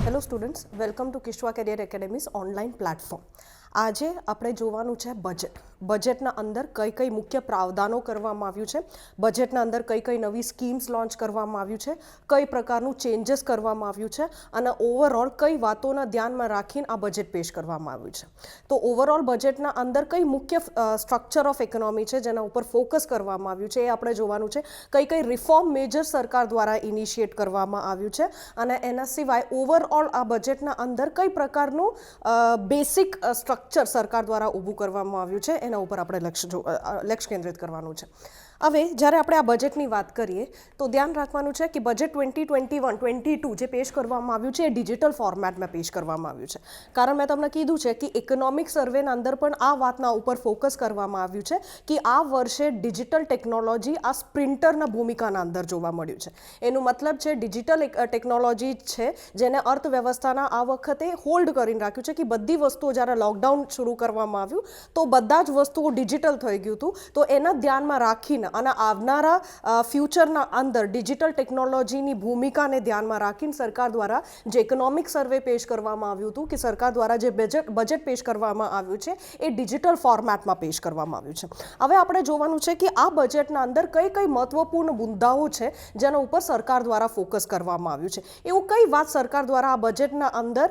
Hello students, welcome to Kishwa career academies online platform. આજે આપણે જોવાનું છે બજેટના અંદર કઈ કઈ મુખ્ય પ્રાવધાનો કરવામાં આવ્યું છે, બજેટના અંદર કઈ કઈ નવી સ્કીમ્સ લોન્ચ કરવામાં આવ્યું છે, કઈ પ્રકારનું ચેન્જીસ કરવામાં આવ્યું છે અને ઓવરઓલ કઈ વાતોના ધ્યાનમાં રાખીને આ બજેટ પેશ કરવામાં આવ્યું છે. તો ઓવરઓલ બજેટના અંદર કઈ મુખ્ય સ્ટ્રક્ચર ઓફ ઇકોનોમી છે જેના ઉપર ફોકસ કરવામાં આવ્યું છે એ આપણે જોવાનું છે. કઈ કઈ રિફોર્મ મેજર સરકાર દ્વારા ઇનિશિએટ કરવામાં આવ્યું છે અને એના સિવાય ઓવરઓલ આ બજેટના અંદર કઈ પ્રકારનું બેસિક સ્ટ્રક્ચર સરકાર દ્વારા ઊભું કરવામાં આવ્યું છે એના ઉપર આપણે લક્ષ્ય કેન્દ્રિત કરવાનું છે. હવે જ્યારે આપણે આ બજેટની વાત કરીએ તો ધ્યાન રાખવાનું છે કે બજેટ 2021-22 જે પેશ કરવામાં આવ્યું છે એ ડિજિટલ ફોર્મેટમાં પેશ કરવામાં આવ્યું છે. કારણ મેં તમને કીધું છે કે ઇકોનોમિક સર્વેના અંદર પણ આ વાતના ઉપર ફોકસ કરવામાં આવ્યું છે કે આ વર્ષે ડિજિટલ ટેકનોલોજી આ સ્પ્રિન્ટરના ભૂમિકાના અંદર જોવા મળ્યું છે. એનું મતલબ છે ડિજિટલ ટેકનોલોજી છે જેને અર્થવ્યવસ્થાના આ વખતે હોલ્ડ કરીને રાખ્યું છે કે બધી વસ્તુઓ જ્યારે લોકડાઉન શરૂ કરવામાં આવ્યું તો બધા જ વસ્તુઓ ડિજિટલ થઈ ગયું હતું. તો એના ધ્યાનમાં રાખીને અને આવનારા ફ્યુચરના અંદર ડિજિટલ ટેકનોલોજીની ભૂમિકાને ધ્યાનમાં રાખીને સરકાર દ્વારા જે ઇકોનોમિક સર્વે પેશ કરવામાં આવ્યું હતું કે સરકાર દ્વારા જે બજેટ પેશ કરવામાં આવ્યું છે એ ડિજિટલ ફોર્મેટમાં પેશ કરવામાં આવ્યું છે. હવે આપણે જોવાનું છે કે આ બજેટના અંદર કઈ કઈ મહત્વપૂર્ણ મુદ્દાઓ છે જેના ઉપર સરકાર દ્વારા ફોકસ કરવામાં આવ્યું છે. એવું કઈ વાત સરકાર દ્વારા આ બજેટના અંદર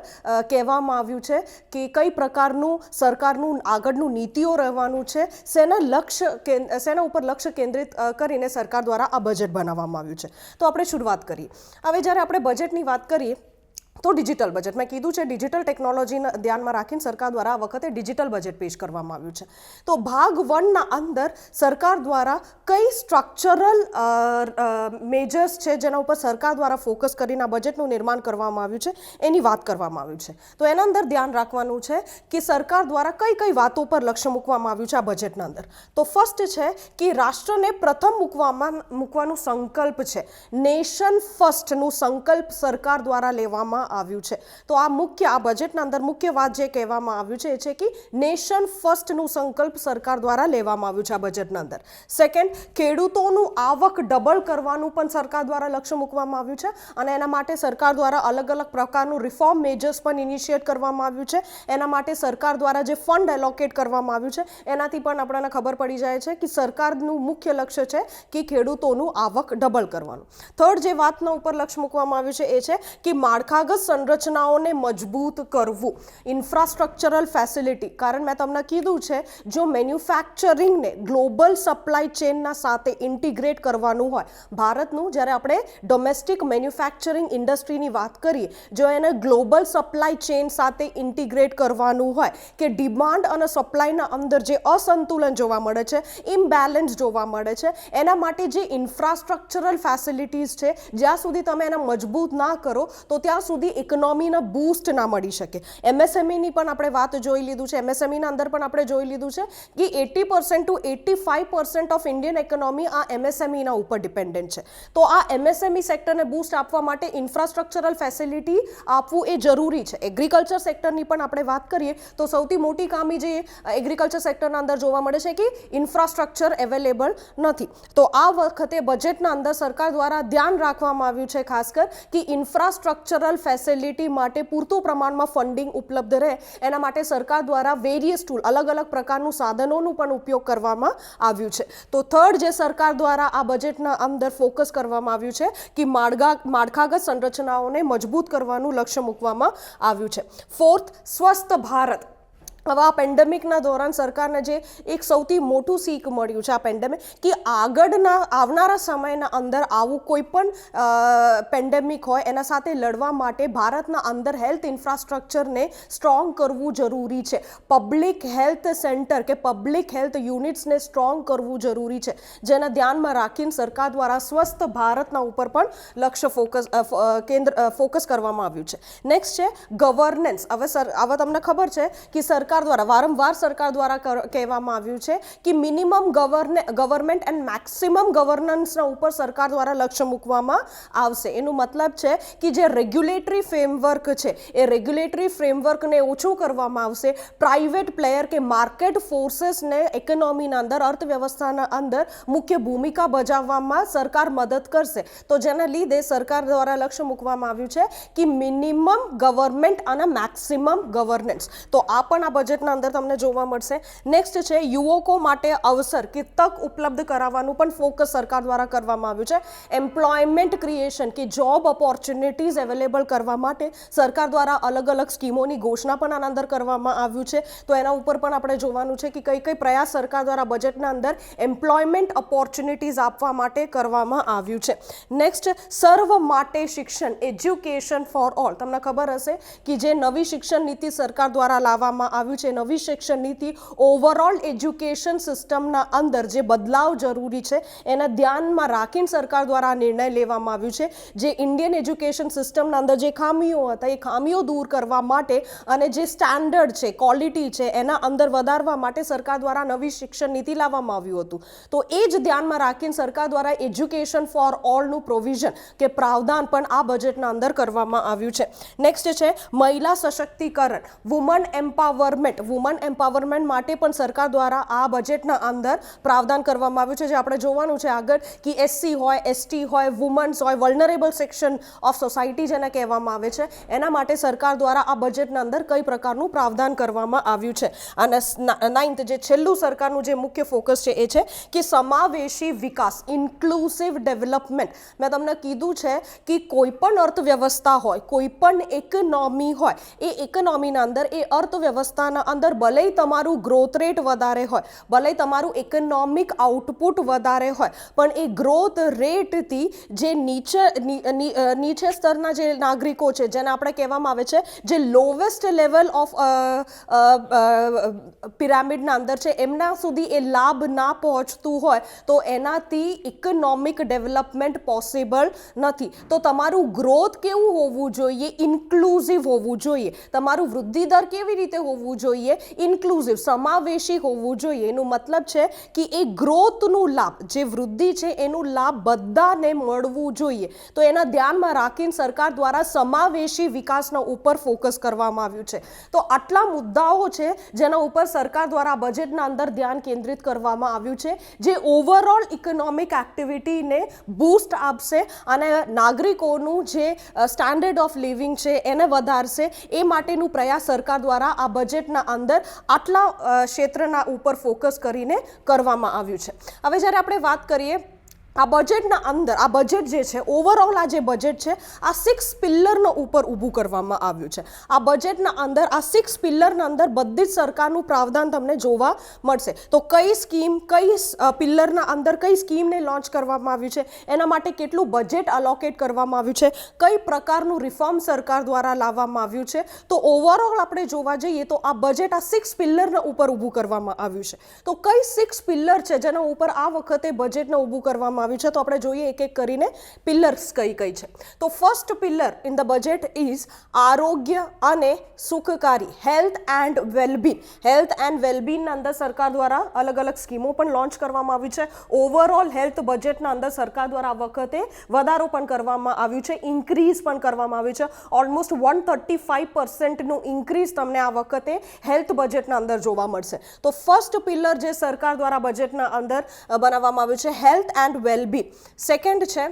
કહેવામાં આવ્યું છે કે કઈ પ્રકારનું સરકારનું આગળનું નીતિઓ રહેવાનું છે, શેના ઉપર લક્ષ્ય કેન્દ્રિત કરીને સરકાર દ્વારા આ બજેટ બનાવવામાં આવ્યું છે. તો આપણે શરૂઆત કરીએ. હવે જ્યારે આપણે બજેટની વાત કરીએ તો ડિજિટલ બજેટ મેં કીધું છે ડિજિટલ ટેકનોલોજીને ધ્યાનમાં રાખીને સરકાર દ્વારા આ વખતે ડિજિટલ બજેટ પેશ કરવામાં આવ્યું છે. તો ભાગ 1ના અંદર સરકાર દ્વારા કઈ સ્ટ્રક્ચરલ મેજર્સ છે જેના ઉપર સરકાર દ્વારા ફોકસ કરીને આ બજેટનું નિર્માણ કરવામાં આવ્યું છે એની વાત કરવામાં આવ્યું છે. તો એના અંદર ધ્યાન રાખવાનું છે કે સરકાર દ્વારા કઈ કઈ વાતો પર લક્ષ્ય મૂકવામાં આવ્યું છે આ બજેટના અંદર. તો ફર્સ્ટ છે કે રાષ્ટ્રને પ્રથમ મૂકવાનું સંકલ્પ છે. નેશન ફર્સ્ટનું સંકલ્પ સરકાર દ્વારા લેવામાં આવ્યું છે. તો આ બજેટના અંદર મુખ્ય વાત જે કહેવામાં આવ્યું છે એ છે કે નેશન ફર્સ્ટનું સંકલ્પ સરકાર દ્વારા લેવામાં આવ્યું છે આ બજેટના અંદર. સેકન્ડ, ખેડૂતોનું આવક ડબલ કરવાનું પણ સરકાર દ્વારા લક્ષ્ય મૂકવામાં આવ્યું છે અને એના માટે સરકાર દ્વારા અલગ અલગ પ્રકારનું રિફોર્મ મેજર્સ પણ ઇનિશિએટ કરવામાં આવ્યું છે. એના માટે સરકાર દ્વારા જે ફંડ એલોકેટ કરવામાં આવ્યું છે એનાથી પણ આપણને ખબર પડી જાય છે કે સરકારનું મુખ્ય લક્ષ્ય છે કે ખેડૂતોનું આવક ડબલ કરવાનું. થર્ડ જે વાતના ઉપર લક્ષ્ય મૂકવામાં આવ્યું છે એ છે કે માળખાગત સંરચનાઓને મજબૂત કરવું, ઇન્ફ્રાસ્ટ્રક્ચરલ ફેસિલિટી. કારણ મેં તમને કીધું છે જો મેન્યુફેક્ચરિંગને ગ્લોબલ સપ્લાય ચેનના સાથે ઇન્ટિગ્રેટ કરવાનું હોય, ભારતનું જ્યારે આપણે ડોમેસ્ટિક મેન્યુફેક્ચરિંગ ઇન્ડસ્ટ્રીની વાત કરીએ, જો એને ગ્લોબલ સપ્લાય ચેન સાથે ઇન્ટિગ્રેટ કરવાનું હોય કે ડિમાન્ડ અને સપ્લાયના અંદર જે અસંતુલન જોવા મળે છે, ઇમ્બેલેન્સ જોવા મળે છે, એના માટે જે ઇન્ફ્રાસ્ટ્રક્ચરલ ફેસિલિટીઝ છે જ્યાં સુધી તમે એને મજબૂત ના કરો તો ત્યાં સુધી ઇકોનોમીના બૂસ્ટ ના મળી શકે. એમએસએમઈની પણ આપણે વાત જોઈ લીધું છે. એમએસએમઈના અંદર પણ આપણે જોઈ લીધું છે કે 80% to 85% ઓફ ઇન્ડિયન ઇકોનોમી આ એમએસએમઈના ઉપર ડિપેન્ડન્ટ છે. તો આ એમએસએમઈ સેક્ટરને બૂસ્ટ આપવા માટે ઇન્ફ્રાસ્ટ્રક્ચરલ ફેસિલિટી આપવું એ જરૂરી છે. એગ્રીકલ્ચર સેક્ટરની પણ આપણે વાત કરીએ તો સૌથી મોટી ખામી જે એગ્રીકલ્ચર સેક્ટરના અંદર જોવા મળે છે કે ઇન્ફ્રાસ્ટ્રક્ચર અવેલેબલ નથી. તો આ વખતે બજેટના અંદર સરકાર દ્વારા ધ્યાન રાખવામાં આવ્યું છે ખાસ કર કે ઇન્ફ્રાસ્ટ્રક્ચરલ ફેસિલિટી માટે પૂરતું પ્રમાણમાં ફંડિંગ ઉપલબ્ધ રહે એના માટે સરકાર દ્વારા વેરિયસ ટૂલ અલગ અલગ પ્રકારનું સાધનોનું પણ ઉપયોગ કરવામાં આવ્યું છે. તો થર્ડ જે સરકાર દ્વારા આ બજેટના અંદર ફોકસ કરવામાં આવ્યું છે કે માળખાગત સંરચનાઓને મજબૂત કરવાનું લક્ષ્ય મૂકવામાં આવ્યું છે. ફોર્થ, સ્વસ્થ ભારત. હવે આ પેન્ડેમિકના દોરાન સરકારને જે એક સૌથી મોટું શીખ મળ્યું છે આ પેન્ડેમિક કે આવનારા સમયના અંદર આવું કોઈ પણ પેન્ડેમિક હોય એના સાથે લડવા માટે ભારતના અંદર હેલ્થ ઇન્ફ્રાસ્ટ્રક્ચરને સ્ટ્રોંગ કરવું જરૂરી છે. પબ્લિક હેલ્થ સેન્ટર કે પબ્લિક હેલ્થ યુનિટ્સને સ્ટ્રોંગ કરવું જરૂરી છે, જેના ધ્યાનમાં રાખીને સરકાર દ્વારા સ્વસ્થ ભારતના ઉપર પણ લક્ષ્ય ફોકસ કરવામાં આવ્યું છે. નેક્સ્ટ છે ગવર્નન્સ. હવે તમને ખબર છે કે સરકાર સરકાર દ્વારા વારંવાર સરકાર દ્વારા કહેવામાં આવ્યું છે કે મિનિમમ ગવર્મેન્ટ એન્ડ મેક્સિમમ ગવર્નન્સના ઉપર સરકાર દ્વારા લક્ષ્ય મૂકવામાં આવશે. એનું મતલબ છે કે જે રેગ્યુલેટરી ફ્રેમવર્ક છે એ રેગ્યુલેટરી ફ્રેમવર્કને ઓછું કરવામાં આવશે. પ્રાઇવેટ પ્લેયર કે માર્કેટ ફોર્सेसને ઇકોનોમીના અંદર અર્થવ્યવસ્થાના અંદર મુખ્ય ભૂમિકા ભજવવામાં સરકાર મદદ કરશે. તો જેના લીધે સરકાર દ્વારા લક્ષ્ય મૂકવામાં આવ્યું છે કે મિનિમમ ગવર્મેન્ટ અને મેક્સિમમ ગવર્નન્સ. તો આ પણ આ બજેટના અંદર તમને જોવા મળશે. નેક્સ્ટ છે યુવકો માટે અવસર કે તક ઉપલબ્ધ કરાવવાનું પણ ફોકસ સરકાર દ્વારા કરવામાં આવ્યું છે. એમ્પ્લોયમેન્ટ ક્રિએશન કે જોબ ઓપોર્ચ્યુનિટીઝ અવેલેબલ કરવા માટે સરકાર દ્વારા અલગ અલગ સ્કીમોની ઘોષણા પણ આના અંદર કરવામાં આવ્યું છે. તો એના ઉપર પણ આપણે જોવાનું છે કે કઈ કઈ પ્રયાસ સરકાર દ્વારા બજેટના અંદર એમ્પ્લોયમેન્ટ ઓપોર્ચ્યુનિટીઝ આપવા માટે કરવામાં આવ્યું છે. નેક્સ્ટ, સર્વ માટે શિક્ષણ, એજ્યુકેશન ફોર ઓલ. તમને ખબર હશે કે જે નવી શિક્ષણ નીતિ સરકાર દ્વારા લાવવામાં આવ્યું છે, નવી શિક્ષણ નીતિ ઓવરઓલ એજ્યુકેશન સિસ્ટમના અંદર જે બદલાવ જરૂરી છે એને ધ્યાનમાં રાખીને સરકાર દ્વારા આ નિર્ણય લેવામાં આવ્યું છે. જે ઇન્ડિયન એજ્યુકેશન સિસ્ટમના અંદર જે ખામીઓ હતા એ ખામીઓ દૂર કરવા માટે અને જે સ્ટાન્ડર્ડ છે, ક્વોલિટી છે એના અંદર વધારવા માટે સરકાર દ્વારા નવી શિક્ષણ નીતિ લાવવામાં આવ્યું હતું. તો એ જ ધ્યાનમાં રાખીને સરકાર દ્વારા એજ્યુકેશન ફોર ઓલનું પ્રોવિઝન કે પ્રાવધાન પણ આ બજેટના અંદર કરવામાં આવ્યું છે. નેક્સ્ટ છે મહિલા સશક્તિકરણ, વુમન એમ્પાવરમેન્ટ. વુમન એમ્પાવરમેન્ટ માટે પણ સરકાર દ્વારા આ બજેટના અંદર પ્રાવધાન કરવામાં આવ્યું છે. જે આપણે જોવાનું છે આગળ કે એસસી હોય, એસટી હોય, વુમન્સ હોય, વલ્નરેબલ સેક્શન ઓફ સોસાયટી જેને કહેવામાં આવે છે, એના માટે સરકાર દ્વારા આ બજેટના અંદર કઈ પ્રકારનું પ્રાવધાન કરવામાં આવ્યું છે. અને નાઇન્થ, જે છેલ્લું સરકારનું જે મુખ્ય ફોકસ છે એ છે કે સમાવેશી વિકાસ, ઇન્ક્લુસિવ ડેવલપમેન્ટ. મેં તમને કીધું છે કે કોઈ પણ અર્થવ્યવસ્થા હોય, કોઈ પણ ઇકોનોમી હોય, એ ઇકોનોમીના અંદર, એ અર્થવ્યવસ્થાના અંદર ભલે તમારું ગ્રોથ રેટ વધારે હોય, ભલે તમારું ઇકોનોમિક આઉટપુટ વધારે હોય, પણ એ ગ્રોથ રેટથી જે નીચે સ્તરના જે નાગરિકો છે, જેને આપણે કહેવામાં આવે છે જે લોવેસ્ટ લેવલ ઓફ પિરામિડના અંદર છે, એમના સુધી એ લાભ ના પહોંચતું હોય તો એનાથી ઇકોનોમિક ડેવલપમેન્ટ પોસિબલ નથી. તો તમારું ગ્રોથ કેવું હોવું જોઈએ? ઇન્ક્લુઝિવ હોવું જોઈએ. તમારું વૃદ્ધિ દર કેવી રીતે હોવું જોઈએ? ઇન્ક્લુઝિવ, સમાવેશી હોવું જોઈએ. એનું મતલબ છે કે એ ગ્રોથનું લાભ, જે વૃદ્ધિ છે એનું લાભ બધાને મળવું જોઈએ. તો એના ધ્યાનમાં રાખીને સરકાર દ્વારા સમાવેશી વિકાસના ઉપર ફોકસ કરવામાં આવ્યું છે. તો આટલા મુદ્દાઓ છે જેના ઉપર સરકાર દ્વારા બજેટના અંદર ધ્યાન કેન્દ્રિત કરવામાં આવ્યું છે, જે ઓવરઓલ ઇકોનોમિક એક્ટિવિટીને બૂસ્ટ આપશે અને નાગરિકોનું જે સ્ટાન્ડર્ડ ઓફ લિવિંગ છે એને વધારશે. એ માટેનું પ્રયાસ સરકાર દ્વારા આ બજેટના અંદર આટલા ક્ષેત્રના ઉપર ફોકસ કરીને કરવામાં આવ્યું છે. હવે જ્યારે આપણે વાત કરીએ આ બજેટના અંદર, આ બજેટ જે છે ઓવરઓલ, આ જે બજેટ છે આ 6 પિલ્લરનો ઉપર ઊભું કરવામાં આવ્યું છે. આ બજેટના અંદર આ 6 પિલ્લરના અંદર બધી જ સરકારનું પ્રાવધાન તમને જોવા મળશે. તો કઈ સ્કીમ, કઈ પિલ્લરના અંદર કઈ સ્કીમને લોન્ચ કરવામાં આવ્યું છે, એના માટે કેટલું બજેટ અલોકેટ કરવામાં આવ્યું છે, કઈ પ્રકારનું રિફોર્મ સરકાર દ્વારા લાવવામાં આવ્યું છે. તો ઓવરઓલ આપણે જોવા જઈએ તો આ બજેટ આ 6 પિલ્લરના ઉપર ઊભું કરવામાં આવ્યું છે. તો કઈ 6 પિલ્લર છે જેના ઉપર આ વખતે બજેટને ઊભું કરવામાં આવ્યું છે? તો આપણે જોઈએ એક એક કરીને પિલર્સ કઈ કઈ છે. તો first pillar in the budget is આરોગ્ય અને સુખકારી, health and wellbeing. Health and વેલબીંગના અંદર સરકાર દ્વારા અલગ અલગ સ્કીમો પણ લોન્ચ કરવામાં આવી છે. ઓવરઓલ હેલ્થ બજેટના અંદર સરકાર દ્વારા આ વખતે વધારો પણ કરવામાં આવ્યું છે, ઇન્ક્રીઝ પણ કરવામાં આવ્યું છે. ઓલમોસ્ટ 135%નું ઇન્ક્રીઝ તમને આ વખતે હેલ્થ બજેટના અંદર જોવા મળશે. તો ફર્સ્ટ પિલર જે સરકાર દ્વારા બજેટના અંદર બનાવવામાં આવ્યું છે, હેલ્થ એન્ડ વેલબીંગ. સેકન્ડ છે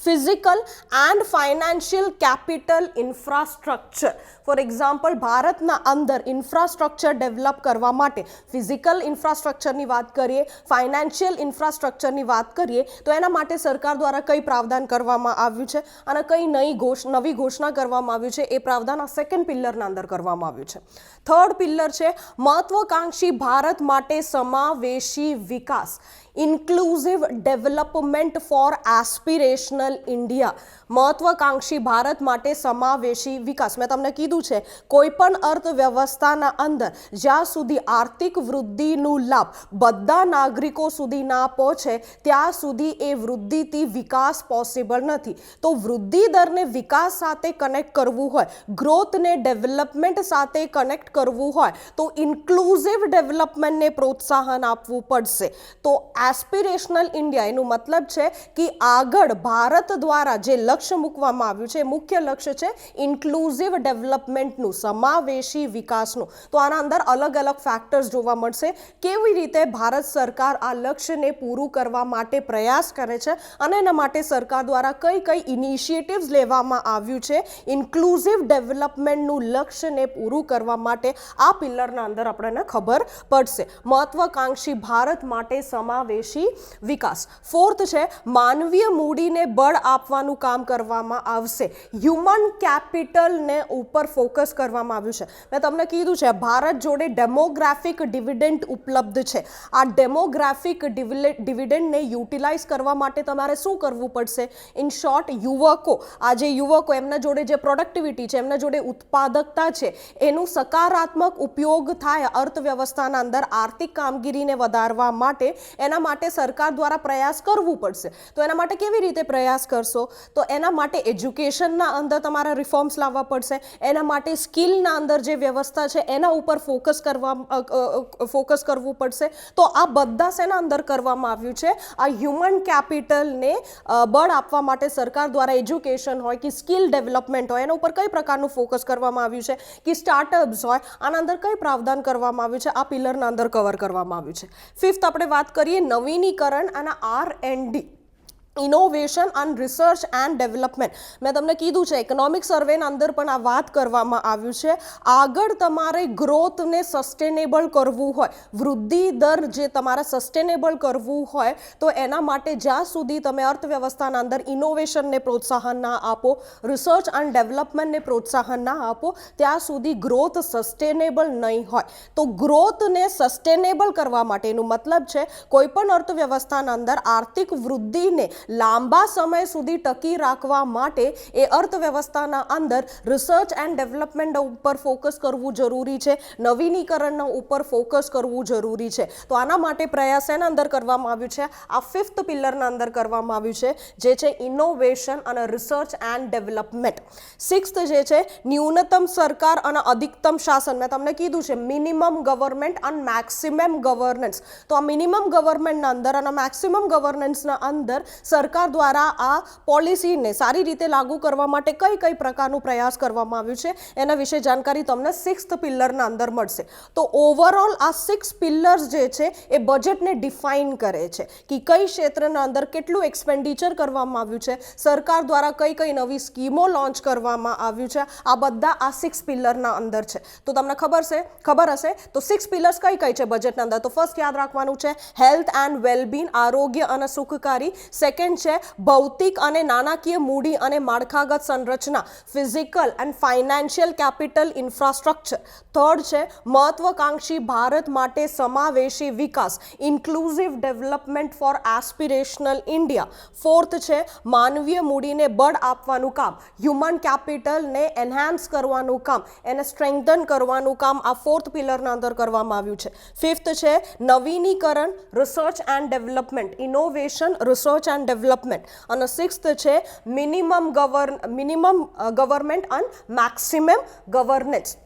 physical and financial capital infrastructure. For example, ભારતના અંદર ઇન્ફ્રાસ્ટ્રક્ચર ડેવલપ કરવા માટે ફિઝિકલ ઇન્ફ્રાસ્ટ્રક્ચરની વાત કરીએ, ફાઇનાન્શિયલ ઇન્ફ્રાસ્ટ્રક્ચરની વાત કરીએ, તો એના માટે સરકાર દ્વારા કઈ પ્રાવધાન કરવામાં આવ્યું છે અને કઈ નવી ઘોષણા કરવામાં આવ્યું છે, એ પ્રાવધાન આ સેકન્ડ પિલ્લરના અંદર કરવામાં આવ્યું છે. થર્ડ પિલ્લર છે મહત્વાકાંક્ષી ભારત માટે સમાવેશી વિકાસ. Inclusive development for aspirational India, મહત્વાકાંક્ષી ભારત માટે સમાવેશી વિકાસ. મેં તમને કીધું છે કોઈ પણ અર્થવ્યવસ્થાના અંદર જ્યાં સુધી આર્થિક વૃદ્ધિનું લાભ બધા નાગરિકો સુધી ના પહોંચે ત્યાં સુધી એ વૃદ્ધિથી વિકાસ પોસિબલ નથી. તો વૃદ્ધિ દરને વિકાસ સાથે કનેક્ટ કરવું હોય, ગ્રોથને ડેવલપમેન્ટ સાથે કનેક્ટ કરવું હોય તો ઇન્ક્લુઝિવ ડેવલપમેન્ટને પ્રોત્સાહન આપવું પડશે. તો એસ્પિરેશનલ ઇન્ડિયા એનું મતલબ છે કે આગળ ભારત દ્વારા જે લક્ષ્ય મૂકવામાં આવ્યું છે, મુખ્ય લક્ષ્ય છે ઇન્ક્લુઝિવ ડેવલપમેન્ટનું, સમાવેશી વિકાસનું. તો આના અંદર અલગ અલગ ફેક્ટર્સ જોવા મળશે, કેવી રીતે ભારત સરકાર આ લક્ષ્યને પૂરું કરવા માટે પ્રયાસ કરે છે અને એના માટે સરકાર દ્વારા કઈ કઈ ઇનિશિયેટિવ્સ લેવામાં આવ્યું છે ઇન્ક્લુઝિવ ડેવલપમેન્ટનું લક્ષ્યને પૂરું કરવા માટે. આ પિલરના અંદર આપણને ખબર પડશે. મહત્વાકાંક્ષી ભારત માટે સમાવેશી વિકાસ. ફોર્થ છે માનવીય મૂડીને બળ આપવાનું કામ કરવામાં આવશે. હ્યુમન કેપિટલને ઉપર ફોકસ કરવામાં આવ્યું છે. મેં તમને કીધું છે ભારત જોડે ડેમોગ્રાફિક ડિવિડન્ડ ઉપલબ્ધ છે. આ ડેમોગ્રાફિક ડિવિડન્ડને યુટિલાઇઝ કરવા માટે તમારે શું કરવું પડશે? ઇન શોર્ટ, યુવકો, આ જે યુવકો એમના જોડે જે પ્રોડક્ટિવિટી છે, એમના જોડે ઉત્પાદકતા છે, એનું સકારાત્મક ઉપયોગ થાય અર્થવ્યવસ્થાના અંદર આર્થિક કામગીરીને વધારવા માટે. એના માટે સરકાર દ્વારા પ્રયાસ કરવું પડશે. તો એના માટે કેવી રીતે પ્રયાસ કરશો? તો એના માટે એજ્યુકેશનના અંદર તમારે રિફોર્મ્સ લાવવા પડશે. એના માટે સ્કિલના અંદર જે વ્યવસ્થા છે એના ઉપર ફોકસ કરવું પડશે. તો આ બધા શેના અંદર કરવામાં આવ્યું છે? આ હ્યુમન કેપિટલને બળ આપવા માટે સરકાર દ્વારા એજ્યુકેશન હોય કે સ્કિલ ડેવલપમેન્ટ હોય, એના ઉપર કઈ પ્રકારનું ફોકસ કરવામાં આવ્યું છે કે સ્ટાર્ટઅપ્સ હોય, આના અંદર કઈ પ્રાવધાન કરવામાં આવ્યું છે, આ પિલરના અંદર કવર કરવામાં આવ્યું છે. ફિફ્થ આપણે વાત કરીએ નવીનીકરણ અને R&D, innovation and research and development. મેં તમને કીધું છે ઇકોનોમિક સર્વેના અંદર પણ આ વાત કરવામાં આવ્યું છે. આગળ તમારે ગ્રોથને સસ્ટેનેબલ કરવું હોય, વૃદ્ધિ દર જે તમારે સસ્ટેનેબલ કરવું હોય, તો એના માટે જ્યાં સુધી તમે અર્થવ્યવસ્થાના અંદર ઇનોવેશનને પ્રોત્સાહન ના આપો, રિસર્ચ એન્ડ ડેવલપમેન્ટને પ્રોત્સાહન ના આપો, ત્યાં સુધી ગ્રોથ સસ્ટેનેબલ નહીં હોય. તો ગ્રોથને સસ્ટેનેબલ કરવા માટેનું મતલબ છે કોઈ પણ અર્થવ્યવસ્થાના અંદર આર્થિક વૃદ્ધિને લાંબા સમય સુધી ટકી રાખવા માટે એ અર્થવ્યવસ્થાના અંદર રિસર્ચ એન્ડ ડેવલપમેન્ટ ઉપર ફોકસ કરવું જરૂરી છે, નવીનીકરણના ઉપર ફોકસ કરવું જરૂરી છે. તો આના માટે પ્રયાસ એના અંદર કરવામાં આવ્યું છે, આ ફિફ્થ પિલરના અંદર કરવામાં આવ્યું છે, જે છે ઇનોવેશન અને રિસર્ચ એન્ડ ડેવલપમેન્ટ. સિક્સ્થ જે છે ન્યૂનતમ સરકાર અને અધિકતમ શાસન. મેં તમને કીધું છે મિનિમમ ગવર્મેન્ટ અને મેક્સિમમ ગવર્નન્સ. તો આ મિનિમમ ગવર્મેન્ટના અંદર અને મેક્સિમમ ગવર્નન્સના અંદર સરકાર દ્વારા આ પોલિસીને સારી રીતે લાગુ કરવા માટે કઈ કઈ પ્રકારનું પ્રયાસ કરવામાં આવ્યું છે એના વિશે જાણકારી તમને સિક્સ્થ પિલરના અંદર મળશે. તો ઓવરઓલ આ 6 પિલર્સ જે છે એ બજેટને ડિફાઇન કરે છે કે કઈ ક્ષેત્રના અંદર કેટલું એક્સપેન્ડિચર કરવામાં આવ્યું છે, સરકાર દ્વારા કઈ કઈ નવી સ્કીમો લોન્ચ કરવામાં આવ્યું છે. આ બધા આ 6 પિલરના અંદર છે. તો તમને ખબર હશે તો 6 પિલર્સ કઈ કઈ છે બજેટના અંદર? તો ફર્સ્ટ યાદ રાખવાનું છે હેલ્થ એન્ડ વેલબીંગ, આરોગ્ય અને સુખકારી. સેકન્ડ છે ભૌતિક અને નાણાકીય મૂડી અને માળખાગત સંરચના, physical and financial capital infrastructure. Third છે મહત્વાકાંક્ષી ભારત માટે સમાવેશી વિકાસ, inclusive development for aspirational India. Fourth છે માનવીય મૂડીને બળ આપવાનું કામ, હ્યુમન કેપિટલને એન્હાન્સ કરવાનું કામ, એને સ્ટ્રેન્થન કરવાનું કામ આ ફોર્થ પિલરના અંદર કરવામાં આવ્યું છે. ફિફ્થ છે નવીનીકરણ, research and development, innovation, research and development. અને સિક્સ્થ છે મિનિમમ ગવર્મેન્ટ અને મેક્સિમમ ગવર્નન્સ.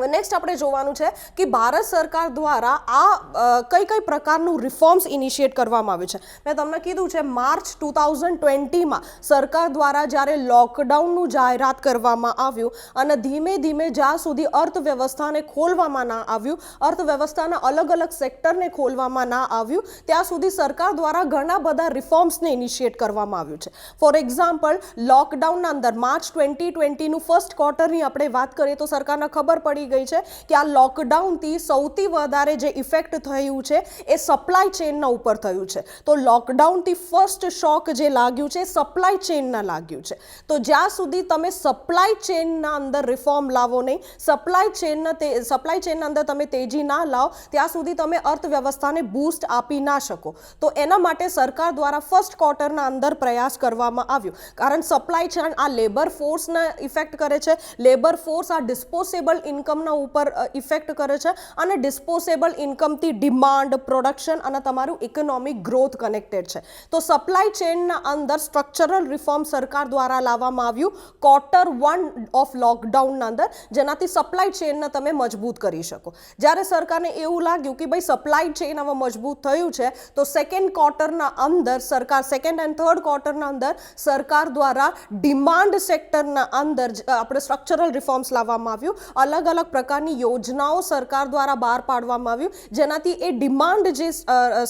નેક્સ્ટ આપણે જોવાનું છે કે ભારત સરકાર દ્વારા આ કઈ પ્રકારનું રિફોર્મ્સ ઇનિશિએટ કરવામાં આવ્યું છે. મેં તમને કીધું છે માર્ચ 2020માં સરકાર દ્વારા જ્યારે લોકડાઉનનું જાહેરાત કરવામાં આવ્યું અને ધીમે ધીમે જ્યાં સુધી અર્થવ્યવસ્થાને ખોલવામાં ના આવ્યું, અર્થવ્યવસ્થાના અલગ અલગ સેક્ટરને ખોલવામાં ના આવ્યું, ત્યાં સુધી સરકાર દ્વારા ઘણા બધા રિફોર્મ્સને ઇનિશિએટ કરવામાં આવ્યું છે. ફોર એક્ઝામ્પલ લોકડાઉનના અંદર માર્ચ 2020નું ફર્સ્ટ ક્વાર્ટરની આપણે વાત કરીએ તો સરકારને ખબર પડી પડી ગઈ છે કે આ લોકડાઉનથી સૌથી વધારે જે ઇફેક્ટ થયું છે એ સપ્લાય ચેનના ઉપર થયું છે. તો લોકડાઉનથી ફર્સ્ટ શોક જે લાગ્યું છે એ સપ્લાય ચેનના લાગ્યું છે. તો જ્યાં સુધી તમે સપ્લાય ચેનના અંદર રિફોર્મ લાવો નહીં, સપ્લાય ચેનના અંદર તમે તેજી ના લાવો, ત્યાં સુધી તમે અર્થવ્યવસ્થાને બૂસ્ટ આપી ના શકો. તો એના માટે સરકાર દ્વારા ફર્સ્ટ ક્વાર્ટરના અંદર પ્રયાસ કરવામાં આવ્યો. કારણ સપ્લાય ચેન આ લેબર ફોર્સને ઇફેક્ટ કરે છે, લેબર ફોર્સ આ ડિસ્પોઝેબલ ઇન્કમના ઉપર ઇફેક્ટ કરે છે, અને ડિસ્પોઝેબલ ઇન્કમથી ડિમાન્ડ, પ્રોડક્શન અને તમારું ઇકોનોમિક ગ્રોથ કનેક્ટેડ છે. તો સપ્લાય ચેનના અંદર સ્ટ્રક્ચરલ રિફોર્મ સરકાર દ્વારા લાવવામાં આવ્યું Q1 ઓફ લોકડાઉનના અંદર, જેનાથી સપ્લાય ચેનને તમે મજબૂત કરી શકો. જ્યારે સરકારને એવું લાગ્યું કે ભાઈ સપ્લાય ચેન હવે મજબૂત થયું છે, તો સેકન્ડ ક્વાર્ટરના અંદર સરકાર, સેકન્ડ એન્ડ થર્ડ ક્વાર્ટરના અંદર સરકાર દ્વારા ડિમાન્ડ સેક્ટરના અંદર આપણે સ્ટ્રક્ચરલ રિફોર્મ્સ લાવવામાં આવ્યું. અલગ અલગ પ્રકારની યોજનાઓ સરકાર દ્વારા બહાર પાડવામાં આવ્યું, જેનાથી એ ડિમાન્ડ જે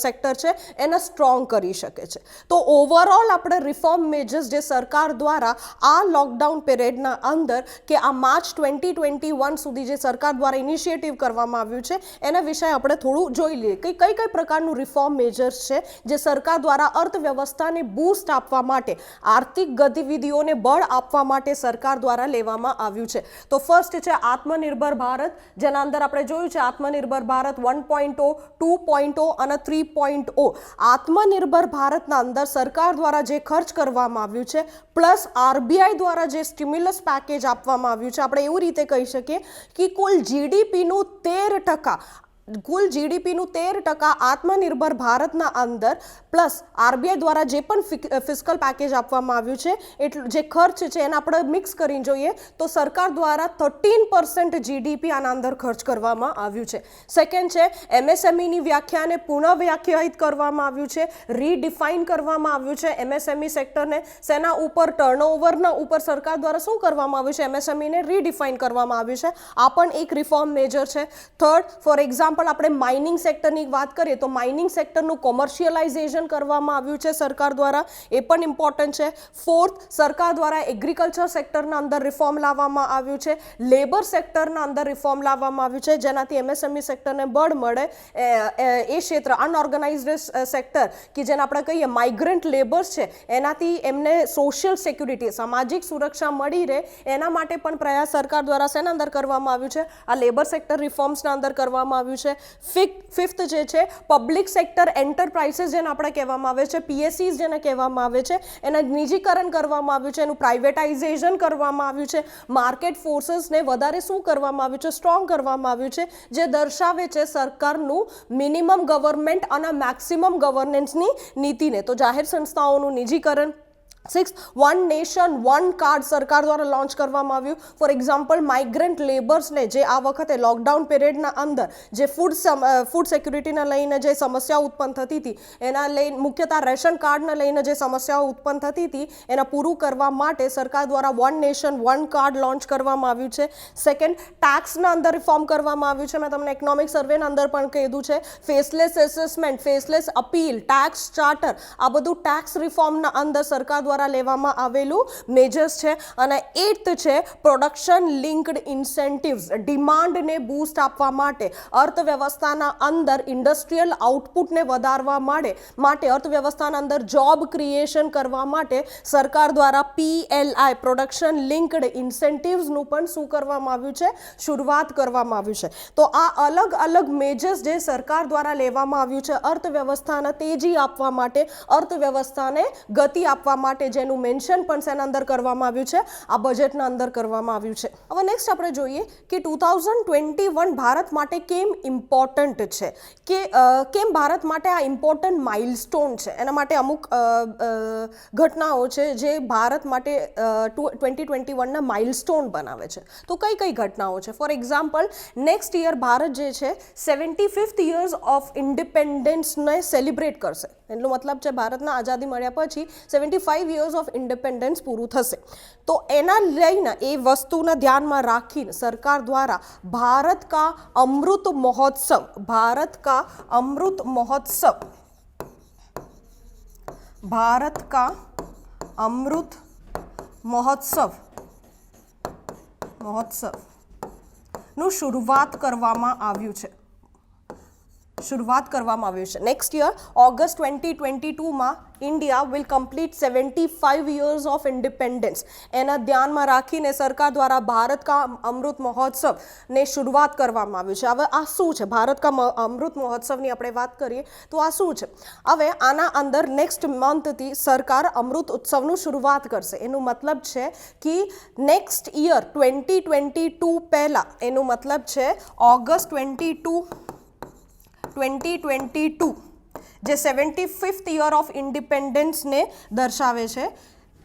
સેક્ટર છે એને સ્ટ્રોંગ કરી શકે છે. તો ઓવરઓલ આપણે રિફોર્મ મેજર્સ જે સરકાર દ્વારા આ લોકડાઉન પીરિયડના અંદર કે આ માર્ચ 2021 સુધી જે સરકાર દ્વારા ઇનિશિયેટિવ કરવામાં આવ્યું છે એના વિશે આપણે થોડું જોઈ લઈએ કે કઈ કઈ પ્રકારનું રિફોર્મ મેજર્સ છે જે સરકાર દ્વારા અર્થવ્યવસ્થાને બૂસ્ટ આપવા માટે, આર્થિક ગતિવિધિઓને બળ આપવા માટે સરકાર દ્વારા લેવામાં આવ્યું છે. તો ફર્સ્ટ છે આત્મનિર્ભર ભારત, જેના અંદર આપણે જોયું છે આત્મનિર્ભર ભારત 1.0, 2.0 અને 3.0. આત્મનિર્ભર ભારતના અંદર સરકાર દ્વારા જે ખર્ચ કરવામાં આવ્યું છે પ્લસ આરબીઆઈ દ્વારા જે સ્ટિમ્યુલસ પેકેજ આપવામાં આવ્યું છે, આપણે એવું રીતે કહી શકીએ કે કુલ જીડીપીનું 13% આત્મનિર્ભર ભારતના અંદર પ્લસ આરબીઆઈ દ્વારા જે પણ ફિસ્કલ પેકેજ આપવામાં આવ્યું છે એટલું જે ખર્ચ છે એને આપણે મિક્સ કરીને જોઈએ તો સરકાર દ્વારા 13% જીડીપી આના અંદર ખર્ચ કરવામાં આવ્યું છે. સેકન્ડ છે એમએસએમઈની વ્યાખ્યાને પુનઃ વ્યાખ્યાયિત કરવામાં આવ્યું છે, રીડિફાઇન કરવામાં આવ્યું છે એમએસએમઈ સેક્ટરને. શેના ઉપર? ટર્નઓવરના ઉપર સરકાર દ્વારા શું કરવામાં આવ્યું છે? એમએસએમઈને રીડિફાઇન કરવામાં આવ્યું છે. આ પણ એક રિફોર્મ મેજર છે. થર્ડ, ફોર એક્ઝામ્પલ આપણે માઇનિંગ સેક્ટરની વાત કરીએ તો માઇનિંગ સેક્ટરનું કોમર્શિયલાઇઝેશન કરવામાં આવ્યું છે સરકાર દ્વારા, એ પણ ઇમ્પોર્ટન્ટ છે. ફોર્થ, સરકાર દ્વારા એગ્રીકલ્ચર સેક્ટરના અંદર રિફોર્મ લાવવામાં આવ્યું છે, લેબર સેક્ટરના અંદર રિફોર્મ લાવવામાં આવ્યું છે, જેનાથી એમએસએમઈ સેક્ટરને બળ મળે. એ ક્ષેત્ર અનઓર્ગેનાઇઝડ સેક્ટર કે જેને આપણે કહીએ માઇગ્રન્ટ લેબર્સ છે, એનાથી એમને સોશિયલ સિક્યુરિટી, સામાજિક સુરક્ષા મળી રહે, એના માટે પણ પ્રયાસ સરકાર દ્વારા શેના અંદર કરવામાં આવ્યું છે? આ લેબર સેક્ટર રિફોર્મ્સના અંદર કરવામાં આવ્યું છે. ફિફ્થ જે છે પબ્લિક સેક્ટર એન્ટરપ્રાઇઝીસ જેને આપણે કહેવામાં આવે છે, પીએસસીસ જેને કહેવામાં આવે છે, એના નિજીકરણ કરવામાં આવ્યું છે, એનું પ્રાઇવેટાઇઝેશન કરવામાં આવ્યું છે. માર્કેટ ફોર્સીસને વધારે શું કરવામાં આવ્યું છે? સ્ટ્રોંગ કરવામાં આવ્યું છે, જે દર્શાવે છે સરકારનું મિનિમમ ગવર્મેન્ટ અને મેક્સિમમ ગવર્નન્સની નીતિને. તો જાહેર સંસ્થાઓનું નિજીકરણ. 6, વન નેશન વન કાર્ડ સરકાર દ્વારા લોન્ચ કરવામાં આવ્યું. ફોર એક્ઝામ્પલ માઇગ્રન્ટ લેબર્સને જે આ વખતે લોકડાઉન પીરિયડના અંદર જે ફૂડ સિક્યુરિટીને લઈને જે સમસ્યાઓ ઉત્પન્ન થતી હતી, એના લઈને મુખ્યતઃ રેશન કાર્ડને લઈને જે સમસ્યાઓ ઉત્પન્ન થતી હતી એના પૂરું કરવા માટે સરકાર દ્વારા one nation one card launch કરવામાં આવ્યું છે. સેકન્ડ, ટેક્સના અંદર રિફોર્મ કરવામાં આવ્યું છે. મેં તમને ઇકોનોમિક સર્વેના અંદર પણ કીધું છે. Faceless assessment, faceless appeal, tax charter, આ બધું ટેક્સ રિફોર્મના અંદર સરકાર દ્વારા લેવામાં આવેલું મેજર્સ છે. અને 8th છે પ્રોડક્શન લિંક્ડ ઇન્સેન્ટિવ્સ, ડિમાન્ડને બૂસ્ટ આપવા માટે, અર્થવ્યવસ્થાના અંદર ઇન્ડસ્ટ્રીયલ આઉટપુટને વધારવા માટે અર્થવ્યવસ્થાના અંદર જોબ ક્રિએશન કરવા માટે સરકાર દ્વારા PLI પ્રોડક્શન લિંક્ડ ઇન્સેન્ટિવ્સનું પણ શું કરવામાં આવ્યું છે? શરૂઆત કરવામાં આવ્યું છે. તો આ અલગ અલગ મેજર્સ જે સરકાર દ્વારા લેવામાં આવ્યું છે અર્થવ્યવસ્થાને તેજી આપવા માટે, અર્થવ્યવસ્થાને ગતિ આપવા માટે, જેનું મેન્શન પણ શેના અંદર કરવામાં આવ્યું છે? આ બજેટના અંદર કરવામાં આવ્યું છે. હવે નેક્સ્ટ આપણે જોઈએ કે 2021 ભારત માટે કેમ ઇમ્પોર્ટન્ટ છે, કે કેમ ભારત માટે આ ઇમ્પોર્ટન્ટ માઇલસ્ટોન છે. એના માટે અમુક ઘટનાઓ છે જે ભારત માટે 2021ના માઇલસ્ટોન બનાવે છે. તો કઈ કઈ ઘટનાઓ છે? For example next year Bharat જે છે 75th યર્સ ઓફ ઇન્ડિપેન્ડન્સને સેલિબ્રેટ કરશે. એટલો મતલબ છે ભારતના આઝાદી મળ્યા પછી 75 years ઓફ ઇન્ડિપેન્ડન્સ પૂરું થશે. તો એના લઈને એ વસ્તુને ધ્યાનમાં રાખીને સરકાર દ્વારા ભારત કા અમૃત મહોત્સવ ભારત કા અમૃત નું શરૂઆત કરવામાં આવ્યું છે. નેક્સ્ટ યર ઓગસ્ટ 2022માં India will complete 75 years of independence. એના ધ્યાનમાં રાખીને સરકાર દ્વારા ભારત કા અમૃત મહોત્સવને શરૂઆત કરવામાં આવ્યું છે. હવે આ શું છે? ભારત કા અમૃત મહોત્સવની આપણે વાત કરીએ તો આ શું છે? હવે આના અંદર નેક્સ્ટ મંથથી સરકાર અમૃત ઉત્સવનું શરૂઆત કરશે. એનું મતલબ છે કે નેક્સ્ટ યર 2022 પહેલાં, એનું મતલબ છે ઓગસ્ટ 2022 જે 75th યર ઓફ ઇન્ડિપેન્ડન્સને દર્શાવે છે,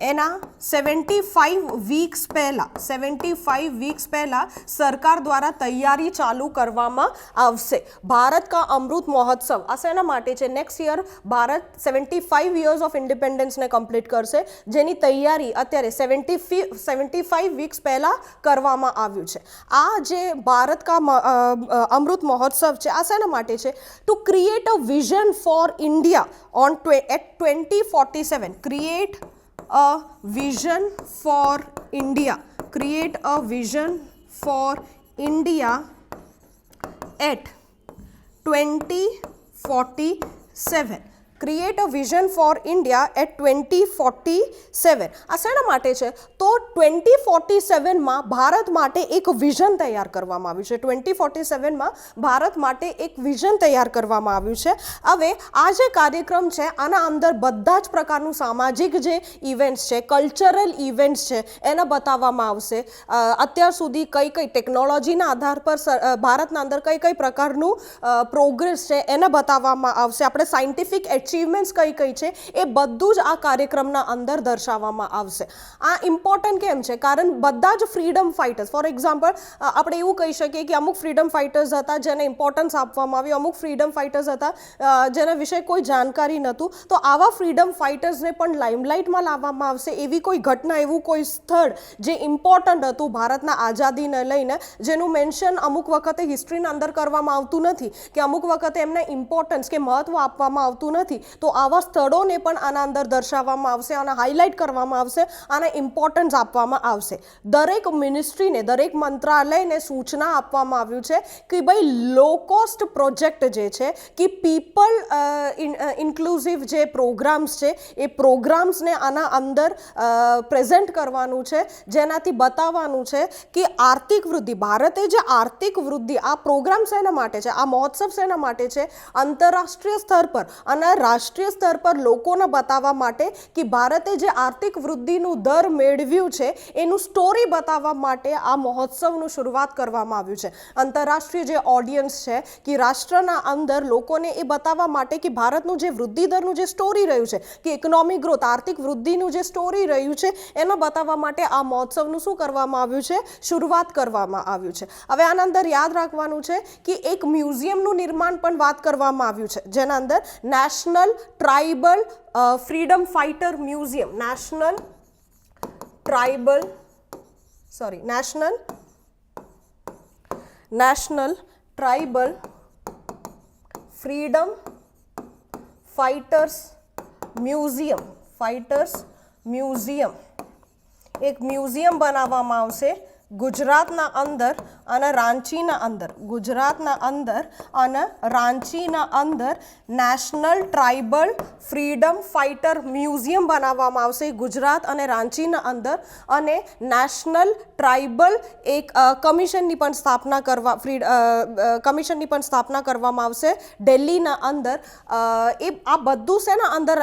એના 75 વીક્સ પહેલાં સરકાર દ્વારા તૈયારી ચાલુ કરવામાં આવશે. ભારત કા અમૃત મહોત્સવ આ શેના માટે છે? Next year Bharat 75 years of ઇન્ડિપેન્ડન્સને કમ્પ્લીટ કરશે, જેની તૈયારી અત્યારે 75 વીક્સ પહેલાં કરવામાં આવ્યું છે. આ જે ભારત કા અમૃત મહોત્સવ છે આ શેના માટે છે? To create a vision for India at 2047. A vision for India. Create a vision for India at 2047. Create a vision for India at 2047. આ શેના માટે છે? તો 2047માં ભારત માટે એક વિઝન તૈયાર કરવામાં આવ્યું છે. 2047માં ભારત માટે એક વિઝન તૈયાર કરવામાં આવ્યું છે. હવે આ જે કાર્યક્રમ છે આના અંદર બધા જ પ્રકારનું સામાજિક જે ઇવેન્ટ્સ છે, કલ્ચરલ ઇવેન્ટ્સ છે, એને બતાવવામાં આવશે. અત્યાર સુધી કઈ કઈ ટેકનોલોજીના આધાર પર ભારતના અંદર કઈ કઈ પ્રકારનું પ્રોગ્રેસ છે એને બતાવવામાં આવશે. આપણે સાયન્ટિફિક અચીવમેન્ટ્સ કઈ છે એ બધું જ આ કાર્યક્રમના અંદર દર્શાવવામાં આવશે. આ ઇમ્પોર્ટન્ટ કેમ છે? કારણ બધા જ ફ્રીડમ ફાઇટર્સ, ફોર એક્ઝામ્પલ આપણે એવું કહી શકીએ કે અમુક ફ્રીડમ ફાઇટર્સ હતા જેને ઇમ્પોર્ટન્સ આપવામાં આવ્યું, અમુક ફ્રીડમ ફાઇટર્સ હતા જેના વિશે કોઈ જાણકારી નહોતું. તો આવા ફ્રીડમ ફાઇટર્સને પણ લાઇમલાઇટમાં લાવવામાં આવશે. એવી કોઈ ઘટના, એવું કોઈ સ્થળ જે ઇમ્પોર્ટન્ટ હતું ભારતના આઝાદીને લઈને, જેનું મેન્શન અમુક વખતે હિસ્ટ્રીના અંદર કરવામાં આવતું નથી, કે અમુક વખતે એમને ઇમ્પોર્ટન્સ કે મહત્ત્વ આપવામાં આવતું નથી. તો આવા સ્થળોને પણ આના અંદર દર્શાવવામાં આવશે, આને હાઇલાઇટ કરવામાં આવશે, આને ઇમ્પોર્ટન્સ આપવામાં આવશે. દરેક મિનિસ્ટ્રીને, દરેક મંત્રાલયને સૂચના આપવામાં આવ્યું છે કે ભાઈ લો કોસ્ટ પ્રોજેક્ટ જે છે કે પીપલ ઇન્ક્લુઝિવ જે પ્રોગ્રામ્સ છે એ પ્રોગ્રામ્સને આના અંદર પ્રેઝન્ટ કરવાનું છે, જેનાથી બતાવવાનું છે કે આર્થિક વૃદ્ધિ, ભારતે જે આર્થિક વૃદ્ધિ, આ પ્રોગ્રામ શેના માટે છે, આ મહોત્સવ શેના માટે છે? આંતરરાષ્ટ્રીય સ્તર પર અને રાષ્ટ્રીય સ્તર પર લોકોને બતાવવા માટે કે ભારતે જે આર્થિક વૃદ્ધિનું દર મેળવ્યું છે એનું સ્ટોરી બતાવવા માટે આ મહોત્સવનું શરૂઆત કરવામાં આવ્યું છે. આંતરરાષ્ટ્રીય જે ઓડિયન્સ છે કે રાષ્ટ્રના અંદર લોકોને એ બતાવવા માટે કે ભારતનું જે વૃદ્ધિ દરનું જે સ્ટોરી રહ્યું છે, કે ઇકોનોમિક ગ્રોથ, આર્થિક વૃદ્ધિનું જે સ્ટોરી રહ્યું છે એને બતાવવા માટે આ મહોત્સવનું શું કરવામાં આવ્યું છે? શરૂઆત કરવામાં આવ્યું છે. હવે આના અંદર યાદ રાખવાનું છે કે એક મ્યુઝિયમનું નિર્માણ પણ વાત કરવામાં આવ્યું છે, જેના અંદર national tribal freedom fighter museum, national tribal freedom fighters museum એક મ્યુઝિયમ બનાવવામાં આવશે ગુજરાતના અંદર અને રાંચીના અંદર national tribal freedom fighter museum બનાવવામાં આવશે ગુજરાત અને રાંચીના અંદર. અને નેશનલ ટ્રાઇબલ એક કમિશનની પણ સ્થાપના કરવામાં આવશે દિલ્હીના અંદર. એ આ બધું શેના અંદર